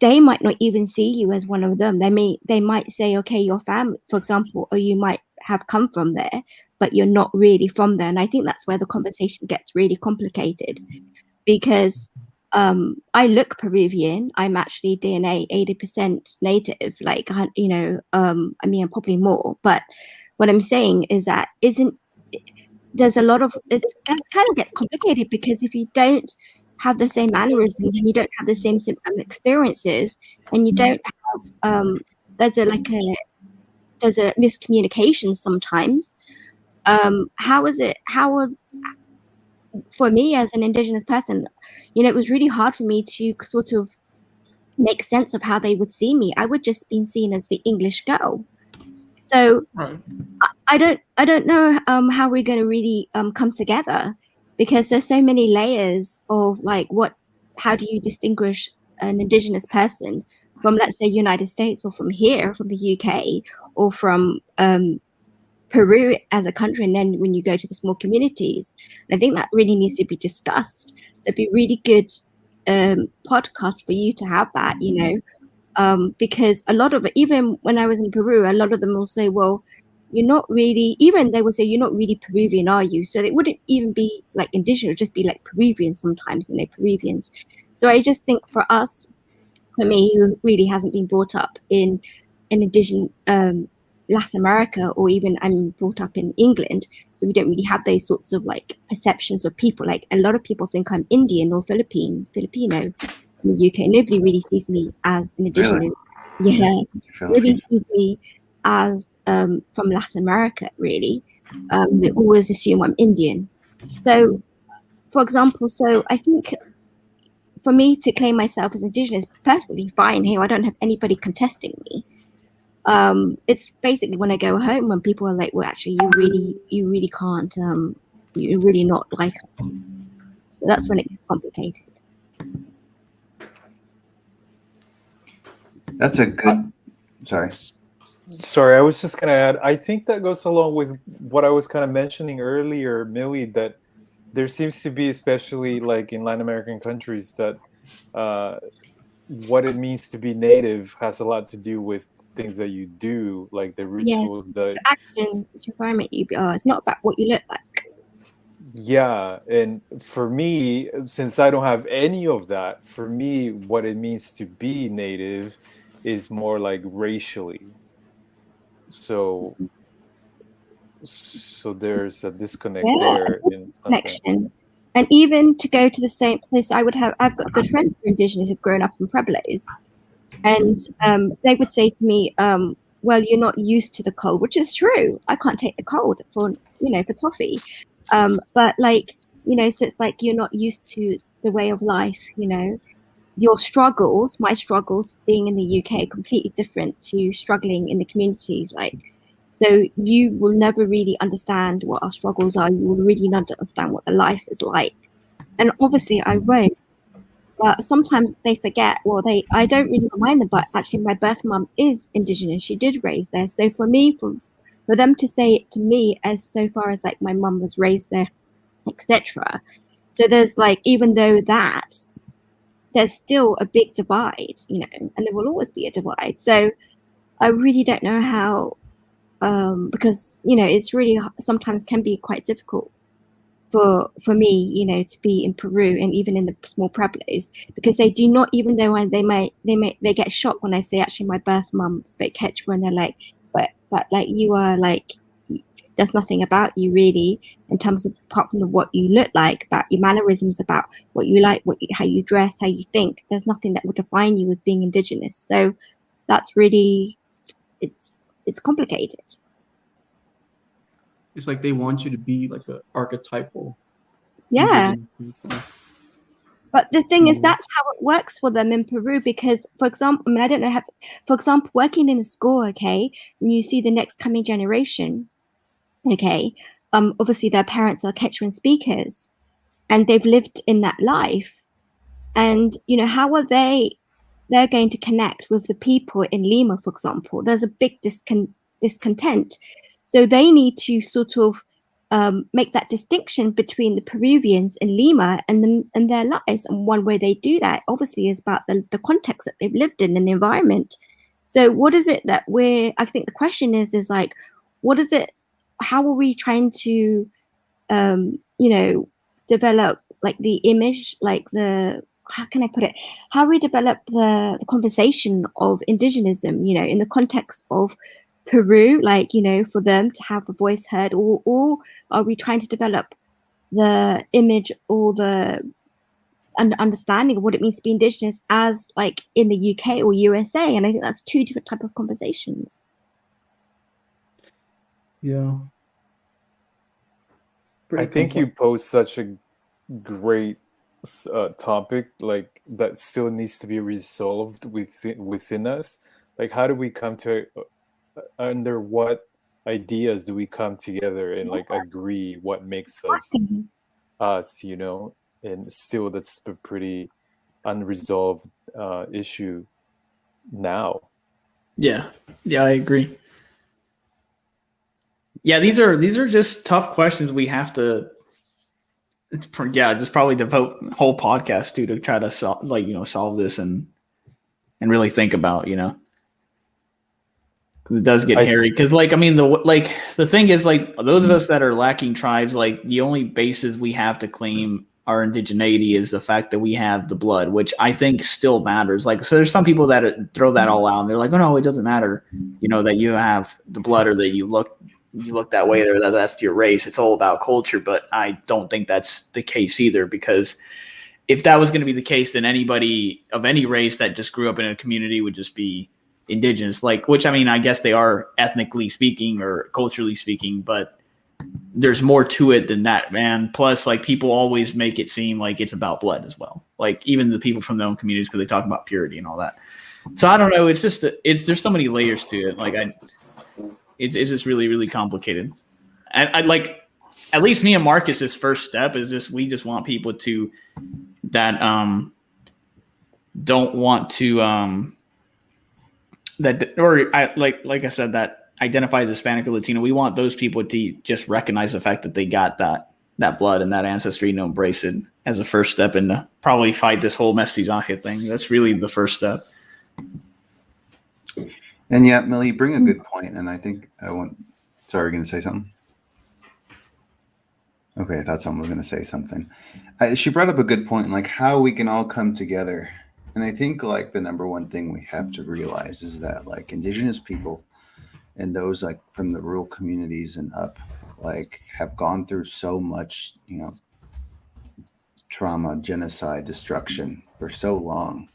they might not even see you as one of them. They might say, okay, your family, for example, or you might have come from there, but you're not really from there. And I think that's where the conversation gets really complicated, because I look Peruvian. I'm actually DNA 80% native, like, I mean, I'm probably more, but what I'm saying is that there's a lot of, it kind of gets complicated, because if you don't have the same mannerisms and you don't have the same experiences, and you don't have, there's a miscommunication sometimes. For me as an indigenous person, it was really hard for me to sort of make sense of how they would see me. I would just be seen as the English girl. So Right. I don't know how we're going to really come together, because there's so many layers of like how do you distinguish an indigenous person from, let's say, United States, or from here, from the UK, or from Peru as a country, and then when you go to the small communities. And I think that really needs to be discussed. So it'd be really good podcast for you to have that, because a lot of it, even when I was in Peru, a lot of them will say, well, you're not really, even they will say, you're not really Peruvian, are you? So it wouldn't even be like indigenous, it would just be like Peruvian sometimes, Peruvians. So I just think for me, who really hasn't been brought up in indigenous Latin America, or even I'm brought up in England, so we don't really have those sorts of like perceptions of people. Like a lot of people think I'm Indian or Filipino in the UK. Nobody really sees me as an indigenous. Really? Yeah, nobody sees me as from Latin America, really. They always assume I'm Indian. So, for example, I think for me to claim myself as indigenous, perfectly fine here. I don't have anybody contesting me. It's basically when I go home, when people are like, well, actually, you really can't, you're really not like us. So that's when it gets complicated. That's a good. Sorry, I was just going to add, I think that goes along with what I was kind of mentioning earlier, Millie, that there seems to be, especially like in Latin American countries, that what it means to be native has a lot to do with things that you do, like the rituals. Yes, it's your actions, it's your environment you are. It's not about what you look like. Yeah, and for me, since I don't have any of that, for me, what it means to be native is more like racially. So there's a disconnect there in connection. And even to go to the same place, I've got good friends who are indigenous who've grown up in pueblos, and they would say to me, well, you're not used to the cold, which is true. I can't take the cold for toffee. But like, so it's like you're not used to the way of life, your struggles, my struggles being in the UK, completely different to struggling in the communities. Like, so you will never really understand what our struggles are. You will really not understand what the life is like. And obviously I won't. But sometimes they forget, I don't really remind them, but actually my birth mum is Indigenous. She did raise there. So for me, for them to say it to me as so far as like my mum was raised there, etc. So there's like, even though that, there's still a big divide, and there will always be a divide. So I really don't know how, because, it's really sometimes can be quite difficult for me, to be in Peru and even in the small pueblos, because they do not, even though they get shocked when I say actually my birth mum spoke Quechua, and they're like, but like you are like, there's nothing about you really in terms of, apart from what you look like, about your mannerisms, about what you like, how you dress, how you think. There's nothing that would define you as being Indigenous. So that's really, it's complicated. It's like they want you to be like a archetypal. Yeah. Indigenous people. But the thing is, that's how it works for them in Peru, because, for example, I mean, I don't know how, for example, working in a school, okay, when you see the next coming generation, okay, obviously their parents are Quechuan speakers and they've lived in that life. And, how are they're going to connect with the people in Lima, for example? There's a big discontent. So they need to sort of make that distinction between the Peruvians in Lima and their lives. And one way they do that, obviously, is about the context that they've lived in and the environment. So what is it that I think the question is like, what is it, how are we trying to, develop like the image, like how can I put it? How we develop the conversation of indigenism, in the context of Peru, like, for them to have a voice heard, or are we trying to develop the image or the understanding of what it means to be Indigenous as like in the UK or USA? And I think that's two different type of conversations. Yeah. I think you pose such a great topic, like that still needs to be resolved within us. Like, how do we come to under what ideas do we come together and like agree what makes us us, and still that's a pretty unresolved issue now. Yeah, I agree. Yeah, these are just tough questions we have to, just probably devote a whole podcast to try to solve this and really think about, it does get hairy, because the thing is, like, those of us that are lacking tribes, like, the only basis we have to claim our indigeneity is the fact that we have the blood, which I think still matters. Like, so there's some people that throw that all out and they're like, oh no, it doesn't matter, that you have the blood, or that you look that way, or that's your race. It's all about culture. But I don't think that's the case either, because if that was going to be the case, then anybody of any race that just grew up in a community would just be Indigenous, which, I mean, I guess they are ethnically speaking or culturally speaking, but there's more to it than that, man. Plus, like, people always make it seem like it's about blood as well. Like, even the people from their own communities, because they talk about purity and all that. So I don't know. It's just there's so many layers to it. Like, it's just really, really complicated. And I like, at least me and Marcus's first step is just, we just want people to that don't want to like I said, that identify as Hispanic or Latino. We want those people to just recognize the fact that they got that blood and that ancestry, and embrace it as a first step, and probably fight this whole mestizaje thing. That's really the first step. And yeah, Millie, you bring a good point, and I think sorry, you're going to say something? Okay, I thought someone was going to say something. She brought up a good point, like how we can all come together. And I think like the number one thing we have to realize is that like Indigenous people and those like from the rural communities and up, like, have gone through so much, trauma, genocide, destruction for so long.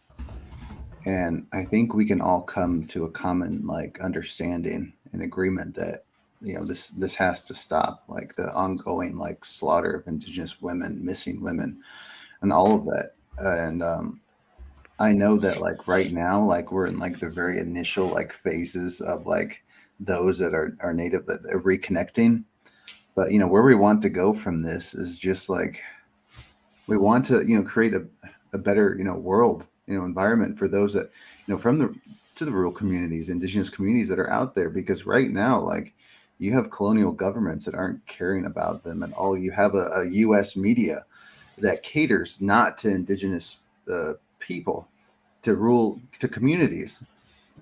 And I think we can all come to a common like understanding and agreement that, this has to stop, like the ongoing like slaughter of Indigenous women, missing women, and all of that. And I know that like right now, like we're in like the very initial like phases of like those that are native, that are reconnecting. But where we want to go from this is just like, we want to create a better, world, environment for those that, from the rural communities, indigenous communities that are out there. Because right now, like, you have colonial governments that aren't caring about them at all. You have a U.S. media that caters not to indigenous people, to communities,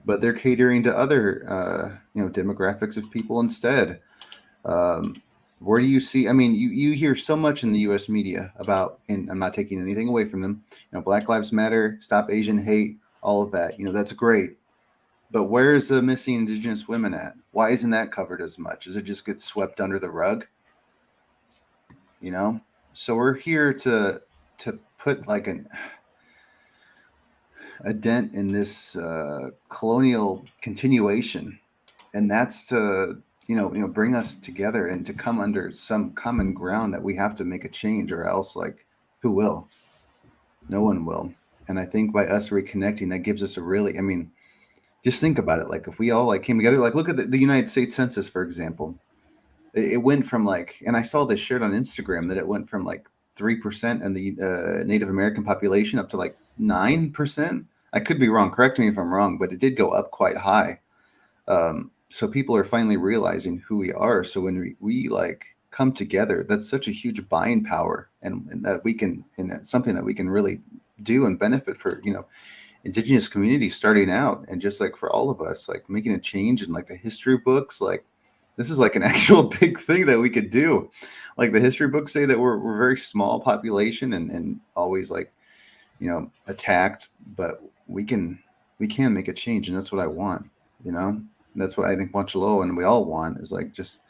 but they're catering to other, demographics of people instead. Where do you see? I mean, you hear so much in the U.S. media about, and I'm not taking anything away from them. Black Lives Matter, Stop Asian Hate, all of that. That's great. But where is the missing indigenous women at? Why isn't that covered as much? Does it just get swept under the rug? So we're here to put like a dent in this colonial continuation, and that's to bring us together and to come under some common ground that we have to make a change, or else, like, who will? No one will. And I think by us reconnecting, that gives us a really, I mean, just think about it. Like, if we all like came together, like, look at the United States Census, for example. It went from, like, and I saw this shared on Instagram, that it went from like 3% in the Native American population up to like 9%. I could be wrong. Correct me if I'm wrong, but it did go up quite high. So people are finally realizing who we are. So when we like come together, that's such a huge buying power, and that we can, and that's something that we can really do and benefit for, indigenous communities starting out, and just like for all of us, like making a change in like the history books. Like, this is like an actual big thing that we could do. Like, the history books say that we're a very small population, and always, like, attacked, but we can make a change, and that's what I want. And that's what I think Mochalo and we all want, is like just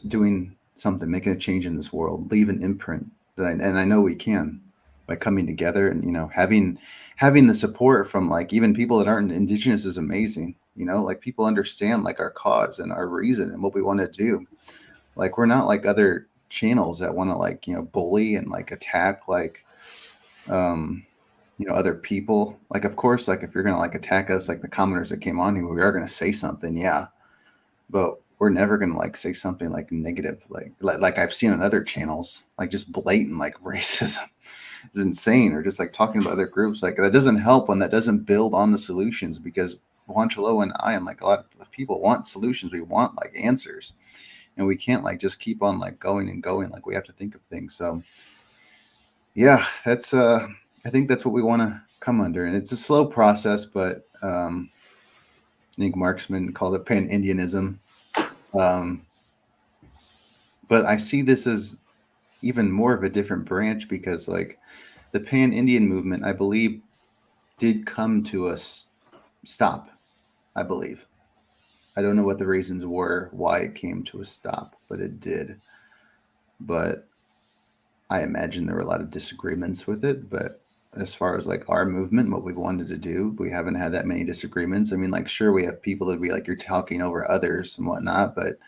doing something, making a change in this world, leave an imprint. And I know we can, by coming together, and having the support from, like, even people that aren't indigenous is amazing. Like, people understand, like, our cause and our reason and what we want to do. Like, we're not like other channels that want to, like, bully and like attack, like, other people. Like, of course, like, if you're gonna like attack us, like the commoners that came on here, we are gonna say something, yeah, but we're never gonna like say something like negative, like I've seen on other channels, like just blatant like racism is insane, or just like talking about other groups. Like, that doesn't help when that doesn't build on the solutions, because Juanchalo and I, and like a lot of people, want solutions. We want like answers, and we can't like just keep on like going and going. Like, we have to think of things. So yeah, that's I think that's what we want to come under, and it's a slow process, but I think Marksman called it pan-Indianism. But I see this as even more of a different branch, because like the pan-Indian movement, I believe, did come to a stop. I believe. I don't know what the reasons were why it came to a stop, but it did. But I imagine there were a lot of disagreements with it. But as far as like our movement, what we wanted to do, we haven't had that many disagreements. I mean, like, sure, we have people that be like, you're talking over others and whatnot, but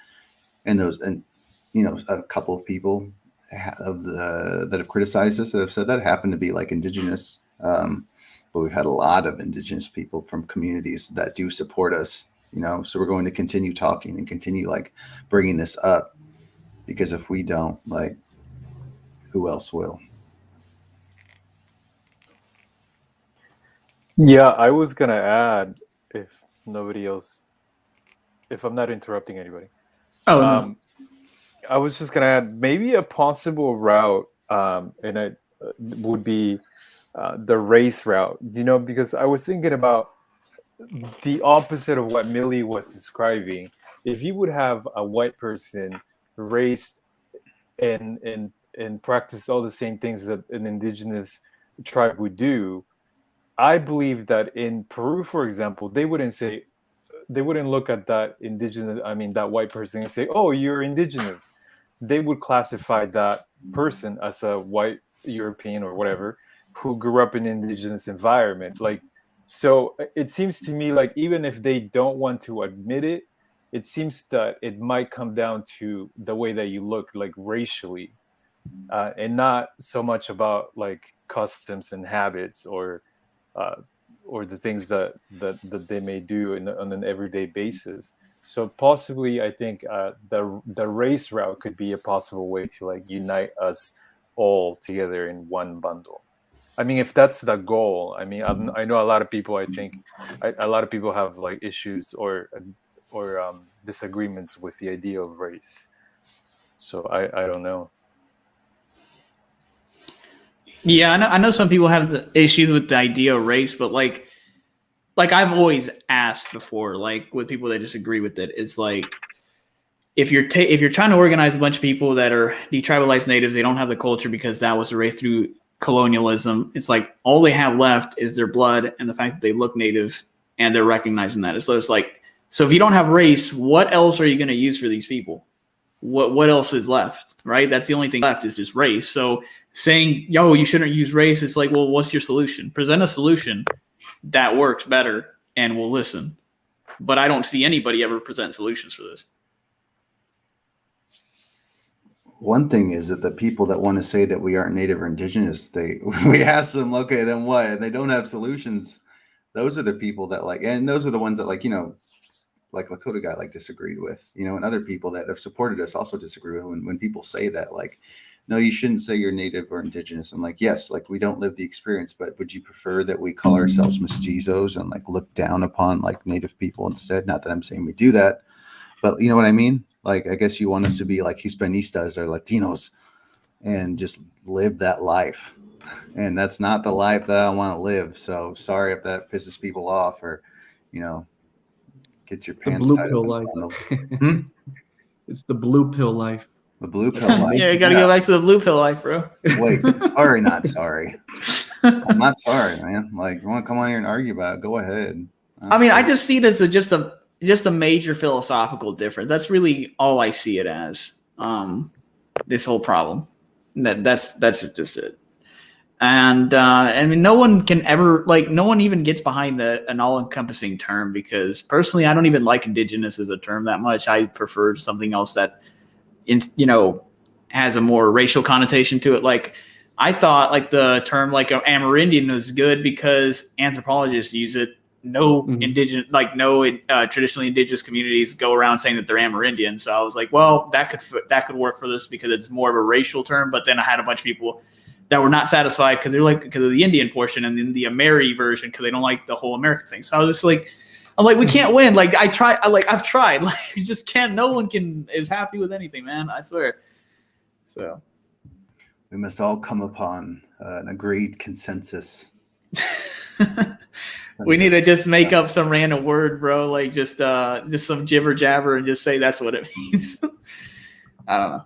a couple of people that have criticized us, that have said that, happen to be like indigenous. But we've had a lot of indigenous people from communities that do support us, so we're going to continue talking and continue like bringing this up, because if we don't, like, who else will? Yeah, I was gonna add, if nobody else, if I'm not interrupting anybody. Oh, no. I was just gonna add maybe a possible route, and it would be the race route. Because I was thinking about the opposite of what Millie was describing. If you would have a white person raised and practice all the same things that an indigenous tribe would do, I believe that in Peru, for example, they wouldn't look at that white person and say, "Oh, you're indigenous." They would classify that person as a white European or whatever who grew up in an indigenous environment. Like, so it seems to me like, even if they don't want to admit it, it seems that it might come down to the way that you look, like racially, and not so much about like customs and habits, or the things that they may do on an everyday basis. So possibly, I think the race route could be a possible way to like unite us all together in one bundle. I mean, if that's the goal, I mean, I know a lot of people. I think a lot of people have like issues or disagreements with the idea of race. So I don't know. Yeah, I know some people have the issues with the idea of race, but like I've always asked before, like with people that disagree with it, it's like if you're trying to organize a bunch of people that are detribalized natives, they don't have the culture because that was erased through colonialism. It's like all they have left is their blood and the fact that they look native, and they're recognizing that. So it's like, so if you don't have race, what else are you going to use for these people? What else is left, right? That's the only thing left is just race. So saying, yo, you shouldn't use race, it's like, well, what's your solution? Present a solution that works better and we'll listen. But I don't see anybody ever present solutions for this. One thing is that the people that want to say that we aren't native or indigenous, we ask them, okay, then what? And they don't have solutions. Those are the people that like, and those are the ones that like, you know, like Lakota guy like disagreed with, you know, and other people that have supported us also disagree with when people say that, like, no, you shouldn't say you're native or indigenous. I'm like, yes, like we don't live the experience, but would you prefer that we call ourselves mestizos and like look down upon like native people instead? Not that I'm saying we do that, but you know what I mean? Like, I guess you want us to be like Hispanistas or Latinos and just live that life. And that's not the life that I want to live. So sorry if that pisses people off or, you know, gets your The pants blue tied pill up. life. It's the blue pill life. The blue pill life. Yeah, you got to go back to the blue pill life, bro. Wait, sorry, not sorry. I'm not sorry, man. Like, you want to come on here and argue about it, go ahead. I mean, I just see it as just a major philosophical difference. That's really all I see it as. This whole problem. That's just it. And I mean, no one can ever no one even gets behind an all-encompassing term, because personally, I don't even like indigenous as a term that much. I prefer something else that, has a more racial connotation to it. Like, I thought like the term like Amerindian was good because anthropologists use it. No indigenous, traditionally indigenous communities go around saying that they're Amerindian. So I was like, well, that could work for this because it's more of a racial term. But then I had a bunch of people that were not satisfied because of the Indian portion, and then the Ameri version because they don't like the whole American thing. So I was just like, we can't win. Like I've tried. Like you just can't. No one is happy with anything, man. I swear. So we must all come upon an agreed consensus. We need to just make up some random word, bro. Like just some jibber jabber and just say that's what it means. I don't know.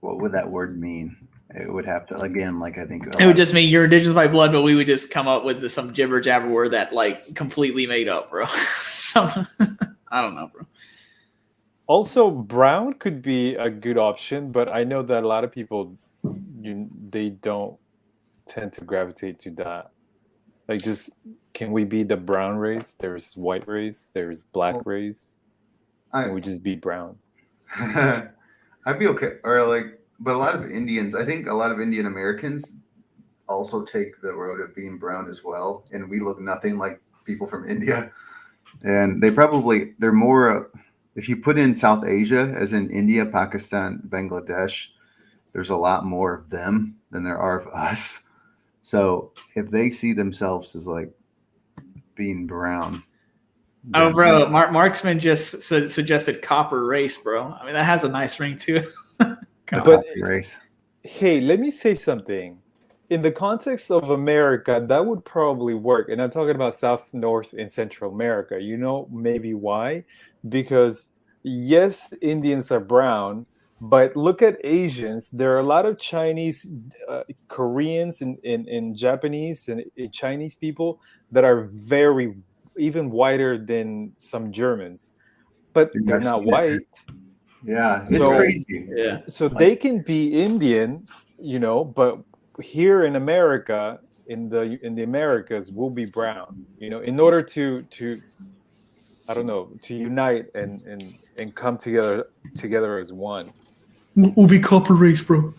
What would that word mean? It would have to, again, like I think it would just mean you're indigenous by blood, but we would just come up with some jibber jabber word that like completely made up, bro. I don't know, bro. Also, brown could be a good option, but I know that a lot of people they don't tend to gravitate to that. Like, just can we be the brown race? There's white race. There's black race. Can we just be brown? I'd be okay. Or like, but a lot of Indians, I think a lot of Indian Americans also take the road of being brown as well. And we look nothing like people from India. And they're more, if you put in South Asia, as in India, Pakistan, Bangladesh, there's a lot more of them than there are of us. So if they see themselves as like being brown. Oh, bro, Marksman just suggested copper race, bro. I mean, that has a nice ring to it. But race. Hey, let me say something. In the context of America, that would probably work. And I'm talking about South, North, and Central America. You know maybe why? Because yes, Indians are brown, but look at Asians. There are a lot of Chinese, Koreans, and Japanese and Chinese people that are very, even whiter than some Germans, but they're not white. Yeah, it's crazy. Yeah, so they can be Indian, but here in America, in the Americas, we'll be brown. In order to I don't know, to unite and come together as one. We'll be copper race, bro.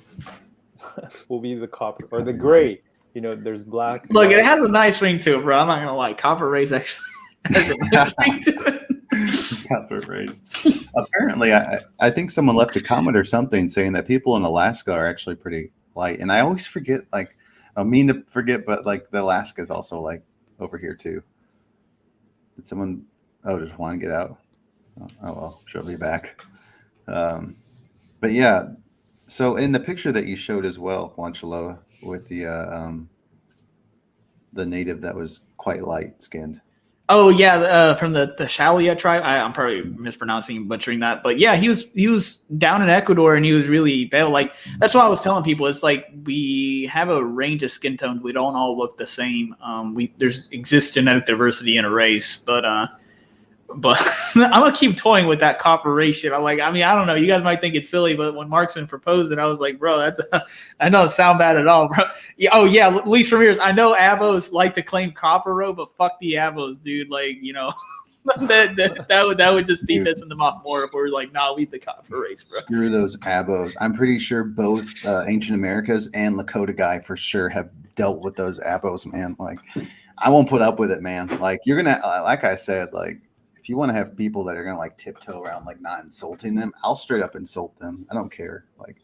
We'll be the copper or the gray. There's black. Look, it has a nice ring to it, bro. I'm not gonna lie. Copper race actually has a nice ring to it. Copper race. Apparently, I think someone left a comment or something saying that people in Alaska are actually pretty light, and I always forget. Like, I mean to forget, but like the Alaska's also like over here too. Did someone? Oh, just want to get out? Oh well, she'll be back. But yeah, so in the picture that you showed as well, Juanchalo, with the native that was quite light skinned. Oh yeah, from the Shalia tribe. I'm probably mispronouncing, butchering that, but yeah, he was down in Ecuador and he was really pale. Like that's what I was telling people. It's like we have a range of skin tones. We don't all look the same. There's exists genetic diversity in a race, but I'm gonna keep toying with that copper race shit. I don't know. You guys might think it's silly, but when Marksman proposed it, I was like, bro, I don't sound bad at all, bro. Yeah, oh yeah, Luis Ramirez. I know Avos like to claim copper row, but fuck the Avos, dude. Like, you know, that would just be pissing them off more if we're like, nah, leave the copper race, bro. Screw those Abos. I'm pretty sure both Ancient Americas and Lakota guy for sure have dealt with those Abos, man. Like, I won't put up with it, man. Like, you're gonna, like I said, like, if you want to have people that are gonna like tiptoe around, like not insulting them, I'll straight up insult them. I don't care. Like,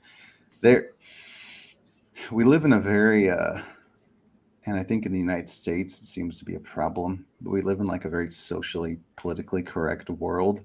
we live in a very, and I think in the United States it seems to be a problem. But we live in like a very socially, politically correct world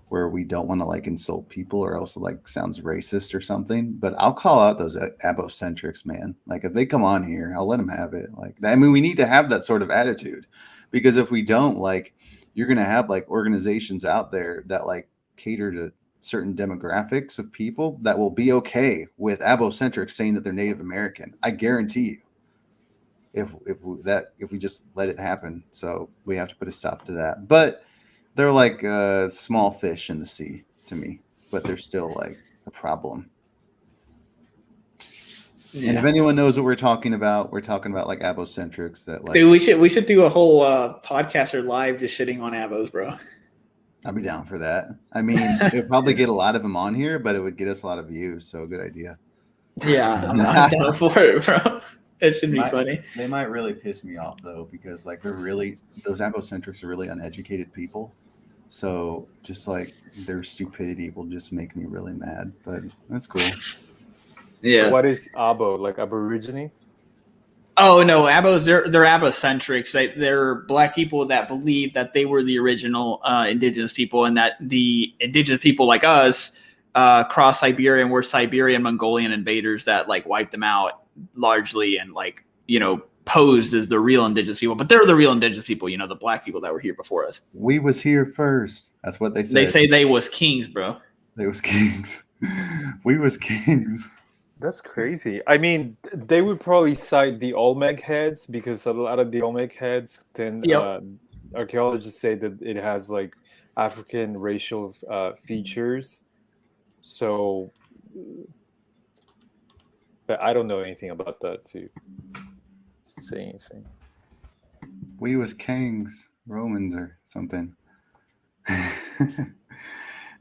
where we don't want to like insult people or else it like sounds racist or something. But I'll call out those abocentrics, man. Like if they come on here, I'll let them have it. Like, I mean, we need to have that sort of attitude because if we don't, like, you're going to have like organizations out there that like cater to certain demographics of people that will be okay with abocentrics saying that they're Native American. I guarantee you, if we just let it happen. So we have to put a stop to that. But they're like small fish in the sea to me, but they're still like a problem. Yeah. And if anyone knows what we're talking about like abocentrics that like. Dude, we should do a whole podcast or live just shitting on abos, bro. I'll be down for that. I mean, it would probably get a lot of them on here, but it would get us a lot of views. So good idea. Yeah, I'm down for it, bro. It should be funny. They might really piss me off though, because like those abocentrics are really uneducated people. So just like their stupidity will just make me really mad. But that's cool. Yeah. What is Abo? Like Aborigines? Oh no, Abos. They're abocentrics. They're black people that believe that they were the original indigenous people, and that the indigenous people like us crossed Siberia and were Siberian Mongolian invaders that like wiped them out largely, and like, you know, posed as the real indigenous people. But they're the real indigenous people. You know, the black people that were here before us. We was here first. That's what they say. They say they was kings, bro. They was kings. We was kings. That's crazy. I mean, they would probably cite the Olmec heads because a lot of the Olmec heads, then archaeologists say that it has like African racial features. So, but I don't know anything about that to say anything. We was kings, Romans or something.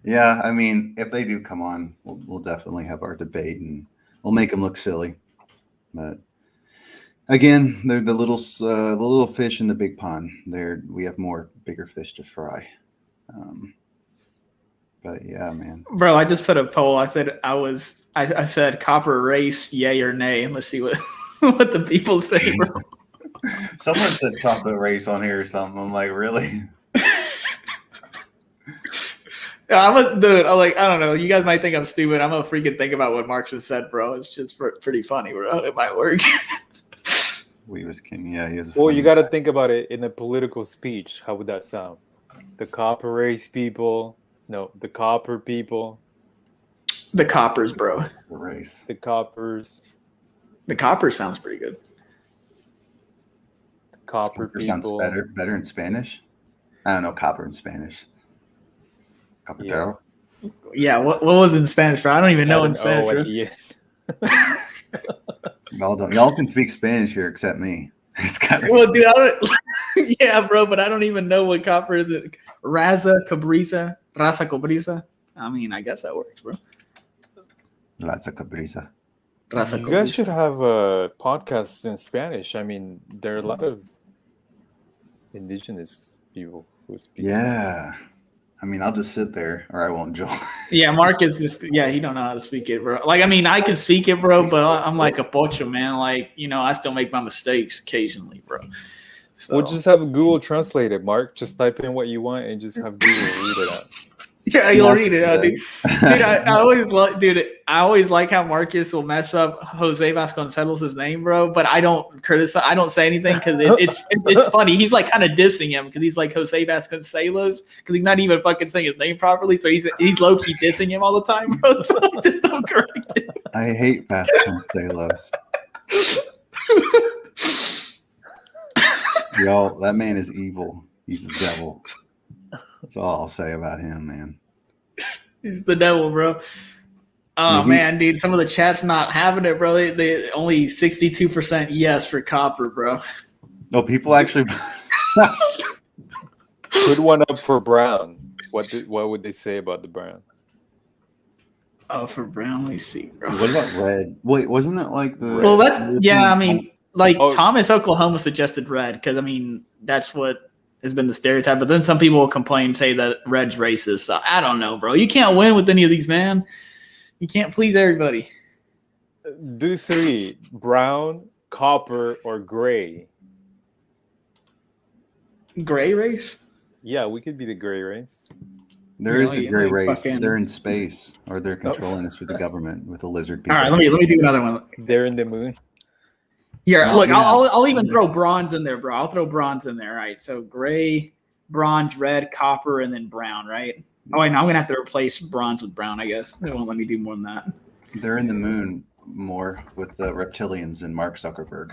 Yeah, I mean, if they do come on, we'll definitely have our debate and we'll make them look silly. But again, they're the little fish in the big pond. We have more bigger fish to fry. But yeah, man. Bro, I just put a poll. I said I said copper race, yay or nay, and let's see what what the people say, bro. Someone said chocolate race on here or something. I'm like, really? Yeah, I'm like, I don't know. You guys might think I'm stupid. I'm gonna freaking think about what Marx has said, bro. It's just pretty funny, bro. It might work. We was king. Yeah, he was. Well, you got to think about it in a political speech. How would that sound? The copper race people. No, the copper people. The coppers, bro. The race. The coppers. The copper sounds pretty good. The copper people. Sounds better in Spanish. I don't know copper in Spanish. Capitero. Yeah, what was in Spanish, bro? I don't even know in Spanish. Y'all can speak Spanish here except me. It's kind of well, dude, yeah, bro, but I don't even know what copper is. Raza Cabrisa. I mean, I guess that works, bro. Raza Cabrisa. You guys should have a podcast in Spanish. I mean, there are a lot of indigenous people who speak Spanish. I mean, I'll just sit there or I won't join. Yeah, Mark is just he don't know how to speak it, bro. Like, I mean, I can speak it, bro, but I'm like a pocho, man. Like, I still make my mistakes occasionally, bro. So. We'll just have Google translate it, Mark. Just type in what you want and just have Google read it out. Yeah, you'll read it out, dude. Dude, I always like how Marcus will mess up Jose Vasconcelos' name, bro. But I don't criticize. I don't say anything because it's funny. He's like kind of dissing him because he's like Jose Vasconcelos because he's not even fucking saying his name properly. So he's low key dissing him all the time, bro. So just don't correct him. I hate Vasconcelos. Y'all, that man is evil. He's the devil. That's all I'll say about him, man. He's the devil, bro. Oh man, dude, some of the chat's not having it, bro. They only 62% yes for Copper, bro. No, people actually Put one up for Brown. What would they say about the Brown? Oh, for Brown, let me see, bro. What about Red? Wait, wasn't it like the? Well, I mean, like Thomas Oklahoma suggested Red because I mean that's what has been the stereotype, but then some people will complain, say that Red's racist. So I don't know, bro. You can't win with any of these, man. You can't please everybody. Do 3: brown, copper, or gray. Gray race? Yeah, we could be the gray race. There is a gray race. They're in space, or they're controlling us with the government, with the lizard people. All right, let me do another one. They're in the moon. Yeah, look, I'll even throw bronze in there, bro. I'll throw bronze in there, right? So gray, bronze, red, copper, and then brown, right? Oh, wait, no, I'm gonna have to replace bronze with brown, I guess. They won't let me do more than that. They're in the moon more with the reptilians and Mark Zuckerberg.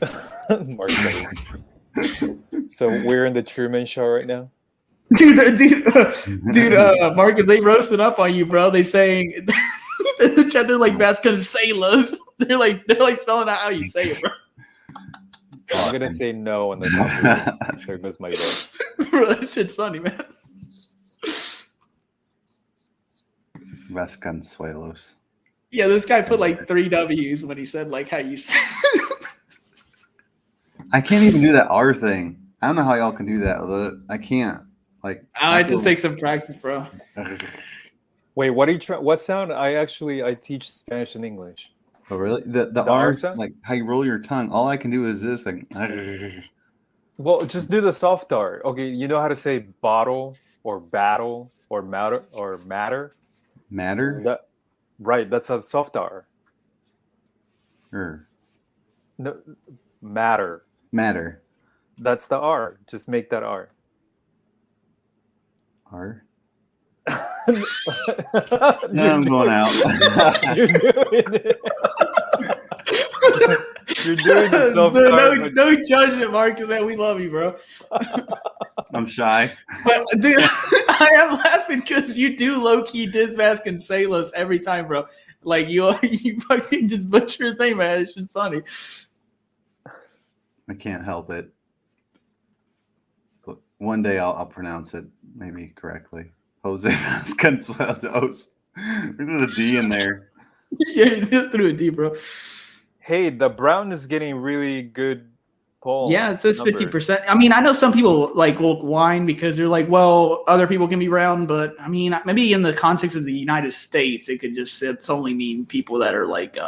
Mark Zuckerberg. So we're in the Truman Show right now. Dude, Marcus, they roasted up on you, bro. They saying they're like Vasconcelos. They're like spelling out how you say it, bro. I'm gonna say no on the top. So that's my vote. Bro, that shit's funny, man. Vasconcelos. Yeah, this guy put like 3 W's when he said like how you say it. I can't even do that R thing. I don't know how y'all can do that. I can't. Like, I just take some practice, bro. Wait, what are you trying? What sound? I teach Spanish and English. Oh, really? The R sound, like how you roll your tongue. All I can do is this, like. Well, just do the soft R. Okay, you know how to say bottle or battle or matter or matter. Matter. Right, that's a soft R. No, matter. Matter. That's the R. Just make that R. R. No, I'm going out. You're doing it. You're doing it so no judgment, Mark. Man, we love you, bro. I'm shy. But dude, I am laughing because you do low key diss Vasconcelos every time, bro. Like you fucking just butcher his name, man. It's just funny. I can't help it. But one day I'll pronounce it maybe correctly. Jose Vasconcelos. There's a D in there. Yeah, you just threw a D, bro. Hey, the brown is getting really good polls. Yeah, it says 50%. I mean, I know some people like will whine because they're like, well, other people can be brown, but I mean, maybe in the context of the United States, it could just solely mean people that are like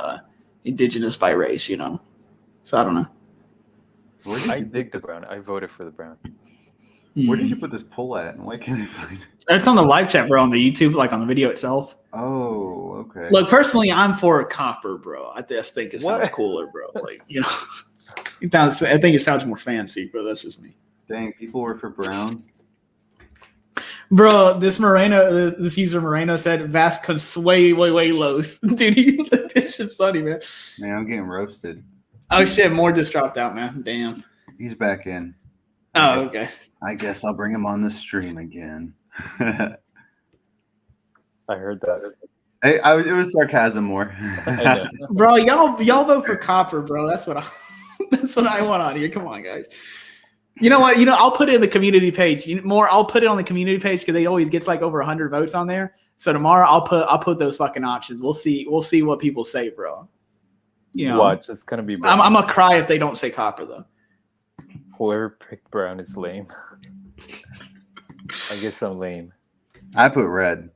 indigenous by race, you know? So I don't know. I dig the brown. I voted for the brown. Where did you put this poll at? And why can't I find it? It's on the live chat, bro, on the YouTube, like on the video itself. Oh, okay. Look, personally, I'm for copper, bro. I just think it sounds cooler, bro. Like, you know, I think it sounds more fancy, bro. That's just me. Dang, people were for brown. Bro, this user Moreno said Vasconcelos. Dude, this shit's funny, man. Man, I'm getting roasted. Oh shit, more just dropped out, man. Damn. He's back in. Oh, okay. I guess I'll bring him on the stream again. I heard that. Hey, it was sarcasm more. Bro, y'all vote for copper, bro. That's what I want on here. Come on, guys. You know what? I'll put it in the community page. I'll put it on the community page because they always gets like over 100 votes on there. So tomorrow I'll put those fucking options. We'll see what people say, bro. You know, watch. It's gonna be brown. I'm gonna cry if they don't say copper though. Whoever picked brown is lame. I guess I'm lame. I put red.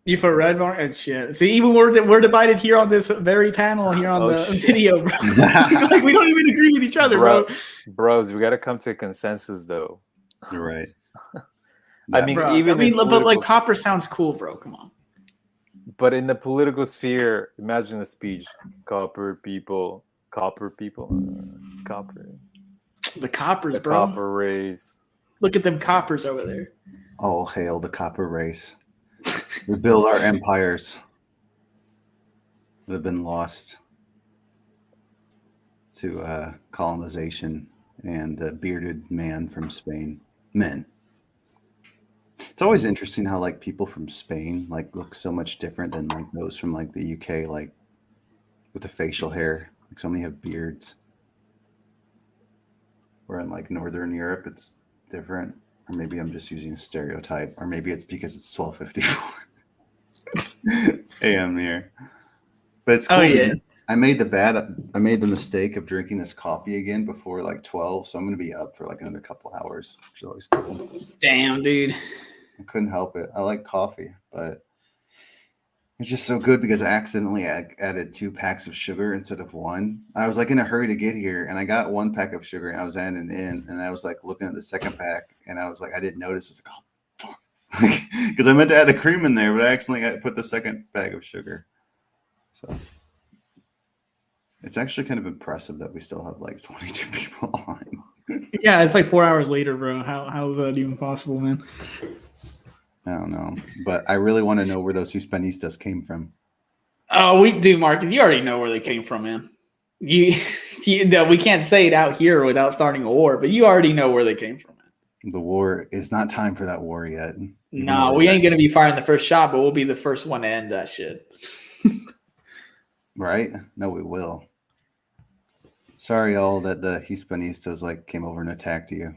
You put red, Mark? And shit. See, even we're divided here on this very panel here on Oh, the shit. video, bro. Like, we don't even agree with each other, bro. Bros, we gotta come to a consensus, though. You're right. I mean, Bro, even in but like political- copper sounds cool, bro. Come on. But in the political sphere, imagine a speech: copper people, copper, The coppers, the bro. copper race. Look at them coppers over there. All hail the copper race. We build our empires that have been lost to colonization and the bearded man from Spain. Men. It's always interesting how like people from Spain like look so much different than like those from like the UK, like with the facial hair. Like so many have beards. Where in like Northern Europe it's different. Or maybe I'm just using a stereotype. Or maybe it's because it's 12:54 a.m. here. But it's cool. Oh, yeah. I made the mistake of drinking this coffee again before like 12, so I'm gonna be up for like another couple hours, which is always cool. Damn, dude. I couldn't help it. I like coffee, but it's just so good because I accidentally added 2 packs of sugar instead of 1. I was like in a hurry to get here, and I got 1 pack of sugar, and I was adding it in, and I was like looking at the second pack, and I was like, I didn't notice. I was like, oh, fuck. Because I meant to add the cream in there, but I accidentally put the second bag of sugar. So it's actually kind of impressive that we still have like 22 people on. Yeah, it's like 4 hours later, bro. How is that even possible, man? I don't know, but I really want to know where those Hispanistas came from. Oh, we do, Marcus. You already know where they came from, man. We can't say it out here without starting a war, but you already know where they came from, man. The war is not time for that war yet. No, we ain't gonna be firing the first shot, but we'll be the first one to end that shit. Right? No, we will. Sorry, all that the Hispanistas like came over and attacked you,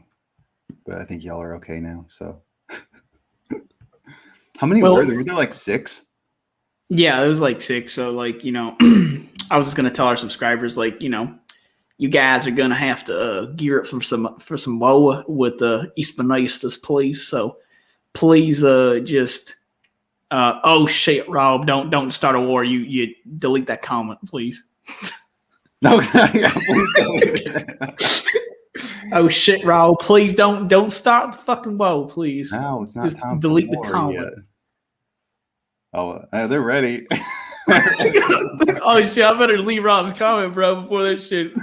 but I think y'all are okay now. So, how many were there? Were there like 6? Yeah, it was like 6. So, like, you know, I was just gonna tell our subscribers, like, you know, you guys are gonna have to gear up for some Moa with the Hispanistas, please. So, please, just. Oh shit, Rob! Don't start a war. You delete that comment, please. Okay. Oh shit, Rob! Please don't start the fucking war, please. No, it's not Just time. delete for the war comment. yet. Oh, they're ready. Oh shit! I better leave Rob's comment, bro, before that shit.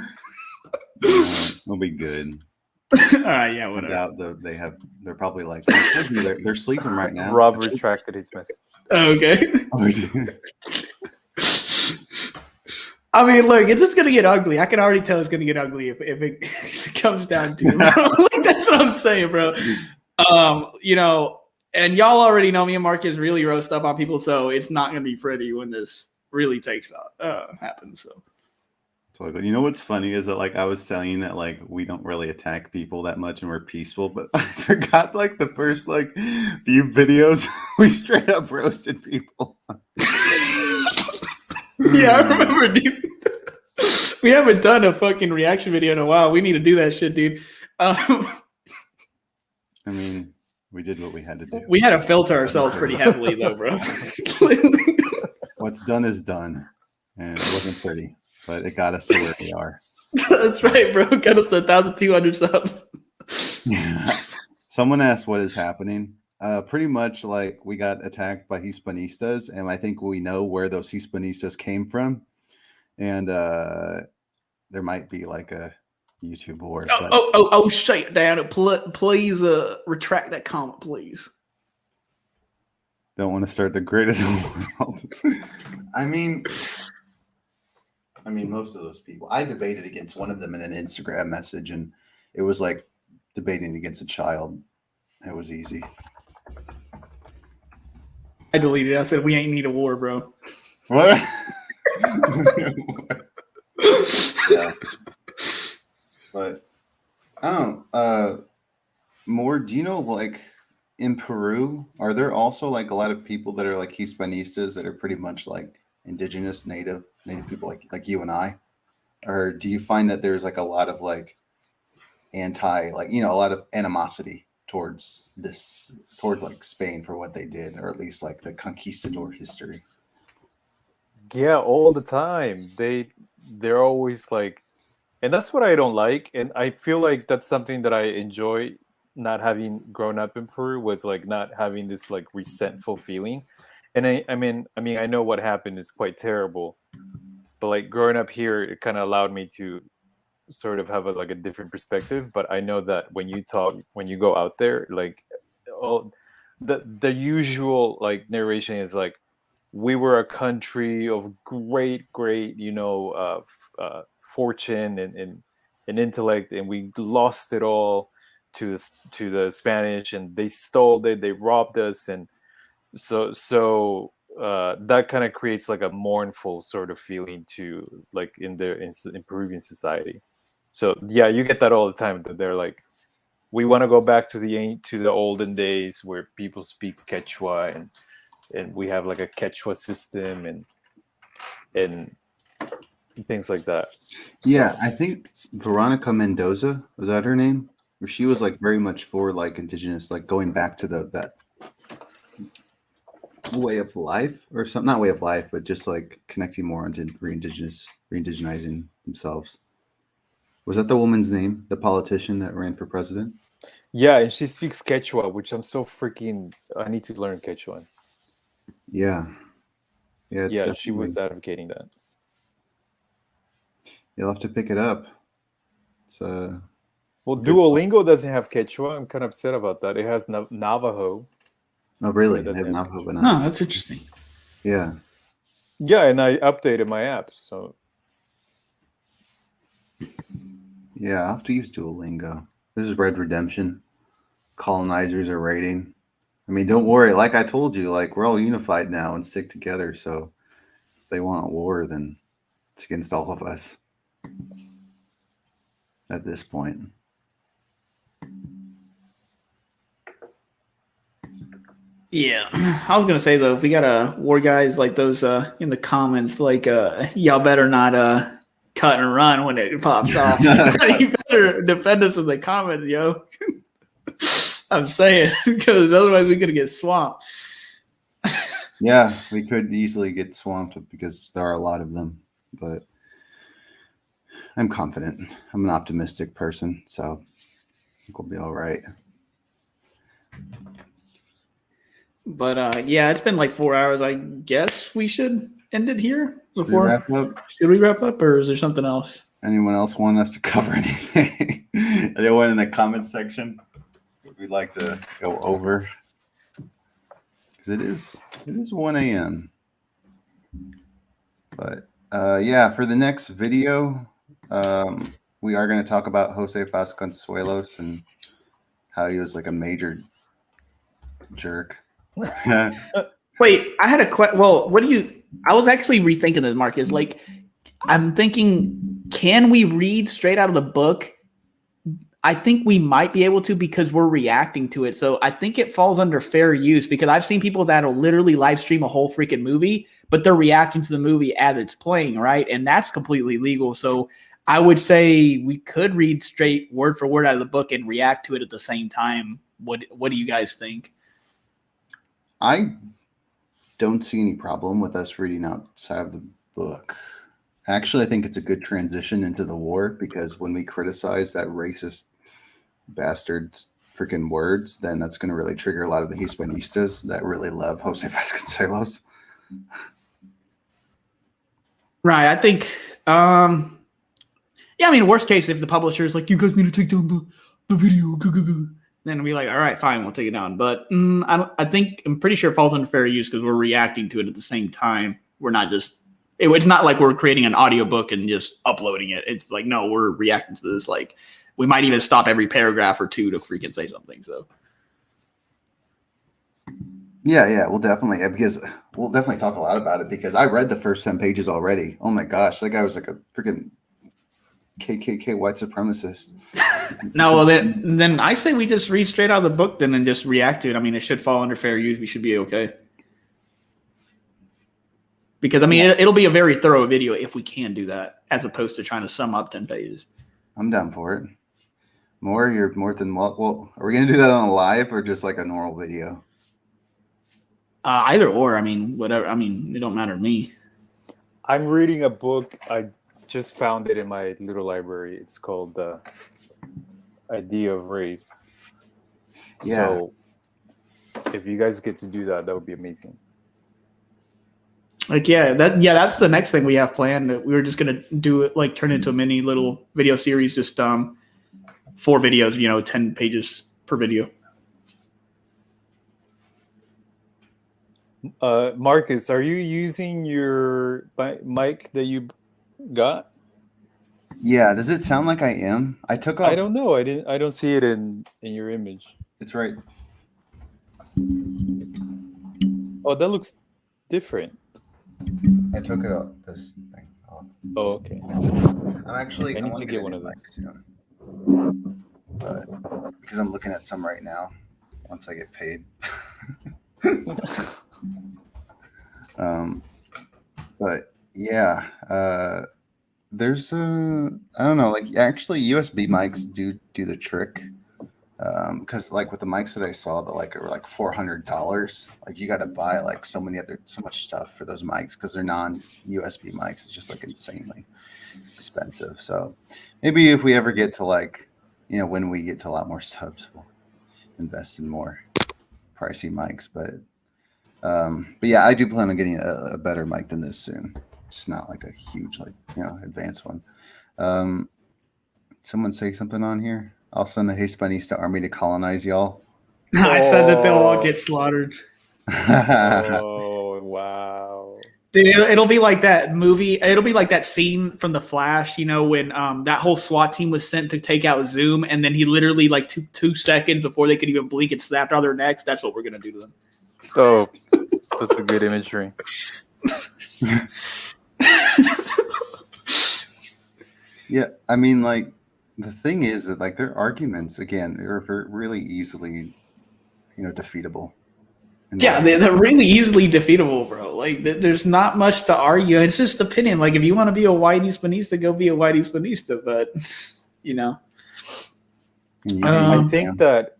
It'll be good. All right, yeah, whatever. They're probably like they're sleeping right now. Rob retracted his message. Okay. Oh, I mean, look, it's just gonna get ugly. I can already tell it's gonna get ugly if it comes down to it, bro. Like, that's what I'm saying, bro. You know, and y'all already know me and Marcus really roast up on people, so it's not gonna be pretty when this really happens. So. Totally. You know what's funny is that like I was telling you that like we don't really attack people that much and we're peaceful, but I forgot like the first like few videos we straight up roasted people. Yeah, I remember, dude. We haven't done a fucking reaction video in a while. We need to do that shit, dude. I mean, we did what we had to do. We had to filter ourselves pretty heavily, though, bro. What's done is done, and it wasn't pretty. But it got us to where we are. That's right, bro. Got us to 1,200 subs. Someone asked what is happening. Pretty much like we got attacked by Hispanistas, and I think we know where those Hispanistas came from. And there might be like a YouTube war. Oh, shit, Dan. Please retract that comment, please. Don't want to start the greatest war. I mean, most of those people. I debated against one of them in an Instagram message, and it was like debating against a child. It was easy. I deleted it. I said, we ain't need a war, bro. What? Yeah. But, more, do you know, like, in Peru, are there also, like, a lot of people that are, like, Hispanistas that are pretty much, like, indigenous native people like you and I, or do you find that there's like a lot of like a lot of animosity towards like Spain for what they did, or at least like the conquistador history. Yeah, all the time. They're always like, and that's what I don't like. And I feel like that's something that I enjoy not having grown up in Peru, was like not having this like resentful feeling. And I mean, I know what happened is quite terrible, but like growing up here, it kind of allowed me to sort of have like a different perspective. But I know that when you go out there, like all the usual like narration is like, we were a country of great, fortune and intellect, and we lost it all to the Spanish, and they stole it, they robbed us, and so that kind of creates like a mournful sort of feeling to like in Peruvian society. So yeah, you get that all the time, that they're like, we want to go back to the olden days where people speak Quechua, and we have like a Quechua system and things like that. Yeah, I think Veronica Mendoza, was that her name? Where she was like very much for like indigenous, like going back to that way of life or something, not way of life, but just like connecting more into re-indigenizing themselves. Was that the woman's name, the politician that ran for president? Yeah, and she speaks Quechua, which I'm so freaking. I need to learn Quechua. Yeah. Yeah, Yeah, she was advocating that. You'll have to pick it up. It's well, Duolingo doesn't have Quechua. I'm kind of upset about that. It has Navajo. Oh, really? They have Navajo, but No, that's interesting. Yeah. Yeah, and I updated my app, so. Yeah, I'll have to use Duolingo. This is Red Redemption. Colonizers are raiding. I mean, don't worry. Like I told you, like we're all unified now and stick together. So if they want war, then it's against all of us at this point. Yeah, I was gonna say though, if we got war guys like those in the comments, like y'all better not cut and run when it pops off. You better defend us in the comments, yo. I'm saying, because otherwise we're gonna get swamped. Yeah, we could easily get swamped because there are a lot of them, but I'm confident. I'm an optimistic person, so I think we'll be all right. But yeah, it's been like 4 hours. I guess we should end it here Should before. we wrap up? Should we wrap up, or is there something else? Anyone else want us to cover anything? Anyone in the comments section we'd like to go over? Because it is 1 a.m. But yeah, for the next video, we are going to talk about Jose Vasconcelos and how he was like a major jerk. Wait, I had a question. Well, I was actually rethinking this, Marcus. Like, I'm thinking, can we read straight out of the book? I think we might be able to because we're reacting to it. So I think it falls under fair use, because I've seen people that'll literally live stream a whole freaking movie, but they're reacting to the movie as it's playing, right? And that's completely legal. So I would say we could read straight word for word out of the book and react to it at the same time. What do you guys think? I don't see any problem with us reading outside of the book. Actually, I think it's a good transition into the war, because when we criticize that racist bastard's freaking words, then that's going to really trigger a lot of the Hispanistas that really love Jose Vasconcelos. Right. I think, yeah, I mean, worst case, if the publisher is like, you guys need to take down the video, then we'll be like, all right, fine, we'll take it down. But I'm pretty sure it falls under fair use because we're reacting to it at the same time. We're not just, it's not like we're creating an audiobook and just uploading it. It's like, no, we're reacting to this. Like, we might even stop every paragraph or two to freaking say something. So. Yeah, we'll definitely talk a lot about it, because I read the first 10 pages already. Oh my gosh, that guy was like a freaking KKK white supremacist. No, well then I say we just read straight out of the book then and just react to it. I mean, it should fall under fair use. We should be okay. Because I mean, it'll be a very thorough video if we can do that, as opposed to trying to sum up 10 pages. I'm down for it. More, you're more than well. Are we gonna do that on a live or just like a normal video? Either or. I mean, whatever. I mean, it don't matter to me. I'm reading a book. I just found it in my little library. It's called The Idea of Race. Yeah. So if you guys get to do that, that would be amazing. Like, that's the next thing we have planned. We were just gonna do it, like turn it into a mini little video series, just 4 videos, 10 pages per video. Marcus, are you using your mic that you got? Yeah. Does it sound like I am? I took off. I don't know. I don't see it in your image. It's right. Oh, that looks different. I took it off. This thing off. Oh, okay. I'm actually. I need wanna to get a one new of mic those. soon. But because I'm looking at some right now. Once I get paid. But yeah, there's I don't know, like actually USB mics do the trick. Because like with the mics that I saw that like are like $400, like you got to buy like so much stuff for those mics because they're non-USB mics. It's just like insanely expensive. So maybe if we ever get to like, when we get to a lot more subs, we'll invest in more pricey mics. But yeah, I do plan on getting a better mic than this soon. It's not like a huge advanced one. Someone say something on here. I'll send the Hispanista army to colonize y'all. I said that they'll all get slaughtered. Oh, wow. Dude, it'll be like that movie. It'll be like that scene from The Flash, when that whole SWAT team was sent to take out Zoom, and then he literally like 2 seconds before they could even blink and snapped out their necks. That's what we're gonna do to them. Oh, that's a good imagery. Yeah, I mean, like the thing is that like their arguments again are really easily, defeatable. Yeah, they're really easily defeatable, bro. Like, there's not much to argue. It's just opinion. Like, if you want to be a white Hispanista, go be a white Hispanista. But, I think that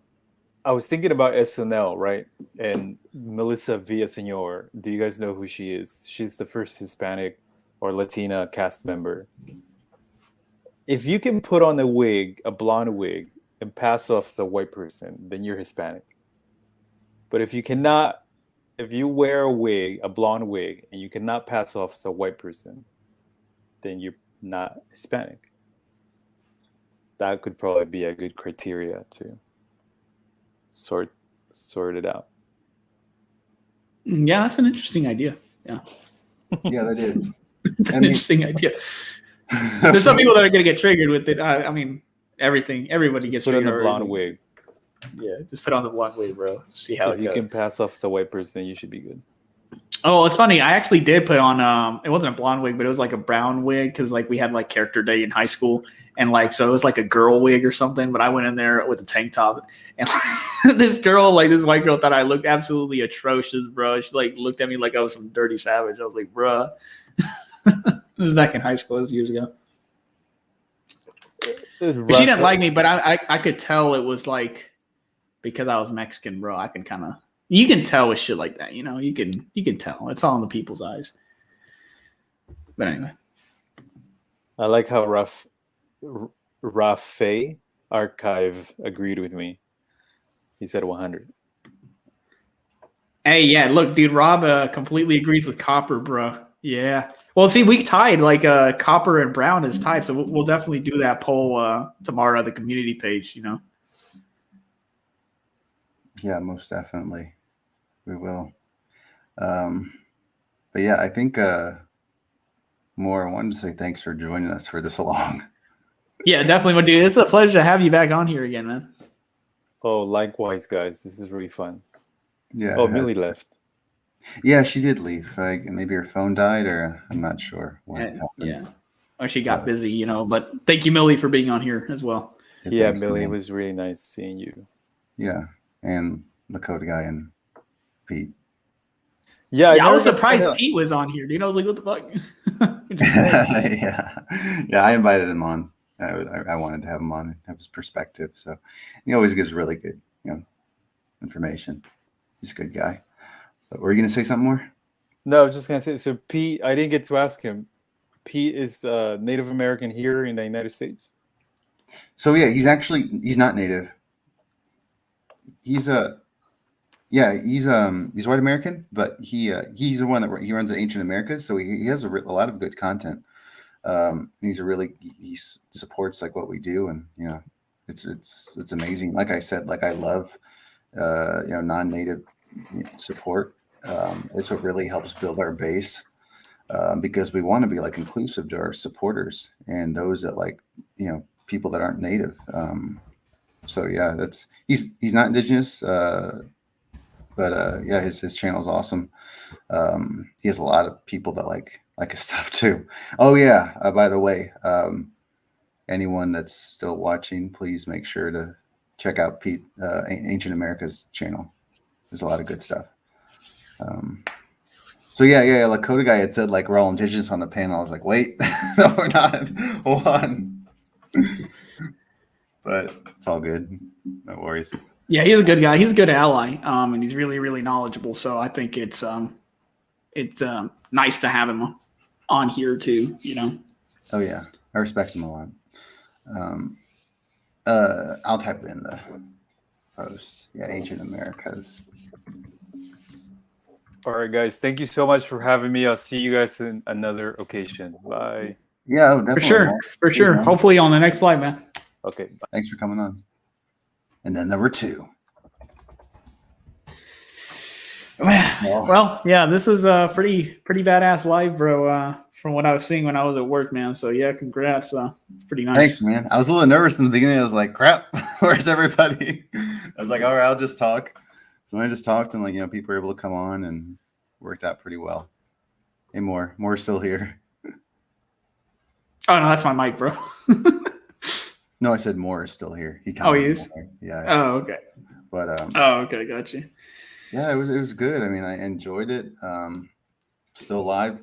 I was thinking about SNL, right? And Melissa Villaseñor. Do you guys know who she is? She's the first Hispanic or Latina cast member. If you can put on a blonde wig, and pass off as a white person, then you're Hispanic. But if you wear a blonde wig, and you cannot pass off as a white person, then you're not Hispanic. That could probably be a good criteria to sort it out. Yeah, that's an interesting idea. Yeah. Yeah, that is. It's an interesting idea. There's some people that are going to get triggered with it. I mean, everybody gets triggered. Put on the blonde wig. Yeah, just put on the blonde wig, bro. See how if you can pass off as a white person, you should be good. Oh, it's funny. I actually did put on it wasn't a blonde wig, but it was like a brown wig because like we had like character day in high school, and like so it was like a girl wig or something. But I went in there with a tank top, and this white girl, thought I looked absolutely atrocious, bro. She like looked at me like I was some dirty savage. I was like, bruh. This was back in high school. It was years ago. She didn't like me, but I could tell it was like because I was Mexican, bro. I can kind of you can tell with shit like that, You can tell. It's all in the people's eyes. But anyway, I like how Rafe Archive agreed with me. He said 100. Hey, yeah, look, dude, Rob completely agrees with Copper, bro. Yeah. Well, see, we tied like Copper and Brown is tied, so we'll definitely do that poll tomorrow at the community page. Yeah, most definitely, we will. But yeah, I think more. I wanted to say thanks for joining us for this long. Yeah, definitely, dude. It's a pleasure to have you back on here again, man. Oh, likewise, guys. This is really fun. Yeah. Oh, Millie left. Yeah, she did leave. Maybe her phone died, or I'm not sure what happened. Yeah, or she got busy, But thank you, Millie, for being on here as well. Yeah, Millie, it was really nice seeing you. Yeah, and Lakota guy and Pete. Yeah, I was surprised Pete was on here. I was like, what the fuck? Yeah, I invited him on. I wanted to have him on and have his perspective. So he always gives really good, information. He's a good guy. But were you going to say something more? No, I was just gonna say. So Pete, I didn't get to ask him. Pete is Native American here in the United States. So yeah, he's not native. He's he's white American, but he's the one that he runs the Ancient Americas, so he has a lot of good content. He supports like what we do, and it's amazing. Like I said, like I love non-native support. It's what really helps build our base, because we want to be like inclusive to our supporters and those that like people that aren't native. So yeah, he's not indigenous, but yeah, his channel is awesome. He has a lot of people that like his stuff too. Oh yeah, by the way, anyone that's still watching, please make sure to check out Pete Ancient America's channel. There's a lot of good stuff. So yeah, Lakota guy had said like we're all indigenous on the panel. I was like, wait, no, we're not. Hold on. But it's all good. No worries. Yeah, he's a good guy. He's a good ally, and he's really, really knowledgeable. So I think it's nice to have him on here too. Oh yeah, I respect him a lot. I'll type it in the post. Yeah, Ancient Americas. All right, guys. Thank you so much for having me. I'll see you guys in another occasion. Bye. Yeah, definitely. For sure. Hopefully on the next live, man. Okay. Bye. Thanks for coming on. And then number 2. Well, yeah, this is a pretty badass live, bro. From what I was seeing when I was at work, man. So yeah, congrats. Pretty nice. Thanks, man. I was a little nervous in the beginning. I was like, crap, where's everybody? I was like, all right, I'll just talk. So I just talked, and people were able to come on, and worked out pretty well. Hey, Moore's still here. Oh no, that's my mic, bro. No, I said Moore is still here. He is. Yeah. Oh, okay. But okay, gotcha. Yeah, it was good. I mean, I enjoyed it. Still live.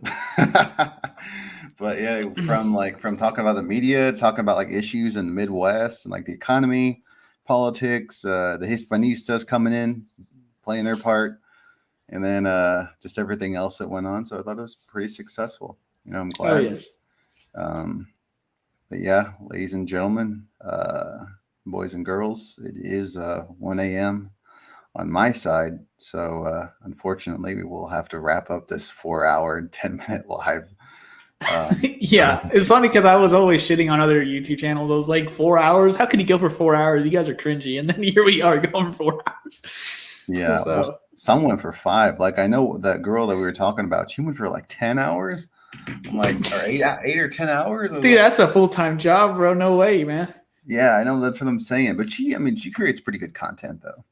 But yeah, from talking about the media, talking about like issues in the Midwest and like the economy, politics, the Hispanistas coming in, playing their part, and then just everything else that went on. So I thought it was pretty successful. I'm glad. Oh, yeah. But yeah, ladies and gentlemen, boys and girls, it is 1 a.m. on my side. So unfortunately, we will have to wrap up this 4-hour and 10-minute live. Yeah, it's funny because I was always shitting on other YouTube channels. I was like, 4 hours? How can you go for 4 hours? You guys are cringy. And then here we are going for 4 hours. Yeah, So, some went for 5. Like I know that girl that we were talking about, she went for like 10 hours. I'm like, or 8 or 10 hours. dude, that's a full-time job, bro. No way, man. Yeah, I know, that's what I'm saying. But she creates pretty good content though.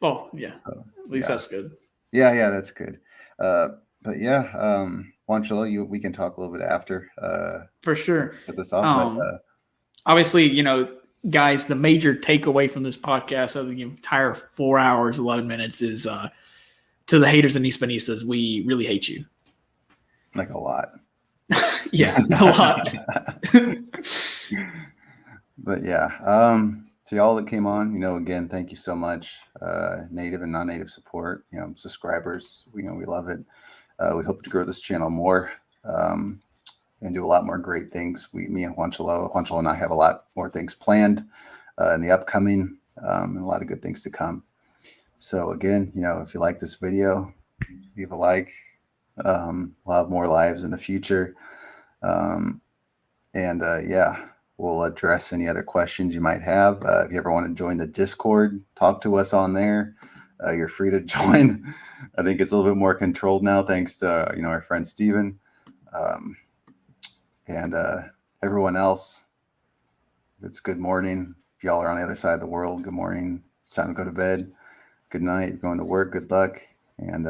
Oh, yeah. At least that's good. Yeah, that's good. But yeah, Juancho, we can talk a little bit after. For sure. Put this off. But, obviously, guys, the major takeaway from this podcast of the entire 4 hours, 11 minutes is to the haters and Hispanistas, we really hate you. like a lot. Yeah, a lot. But yeah, to y'all that came on, again, thank you so much. Native and non-native support, subscribers, we love it. We hope to grow this channel more and do a lot more great things. Me and Juancho and I have a lot more things planned in the upcoming, and a lot of good things to come. So again, if you like this video, leave a like. We'll have more lives in the future. Yeah, we'll address any other questions you might have. If you ever want to join the Discord, talk to us on there. You're free to join. I think it's a little bit more controlled now, thanks to our friend Steven. And everyone else, if it's good morning. If y'all are on the other side of the world, good morning. It's time to go to bed. Good night. You're going to work. Good luck. And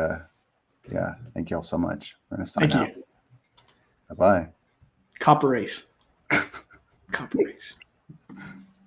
yeah, thank you all so much. We're going to sign out. Thank you. Bye-bye. Copper race. Copper race.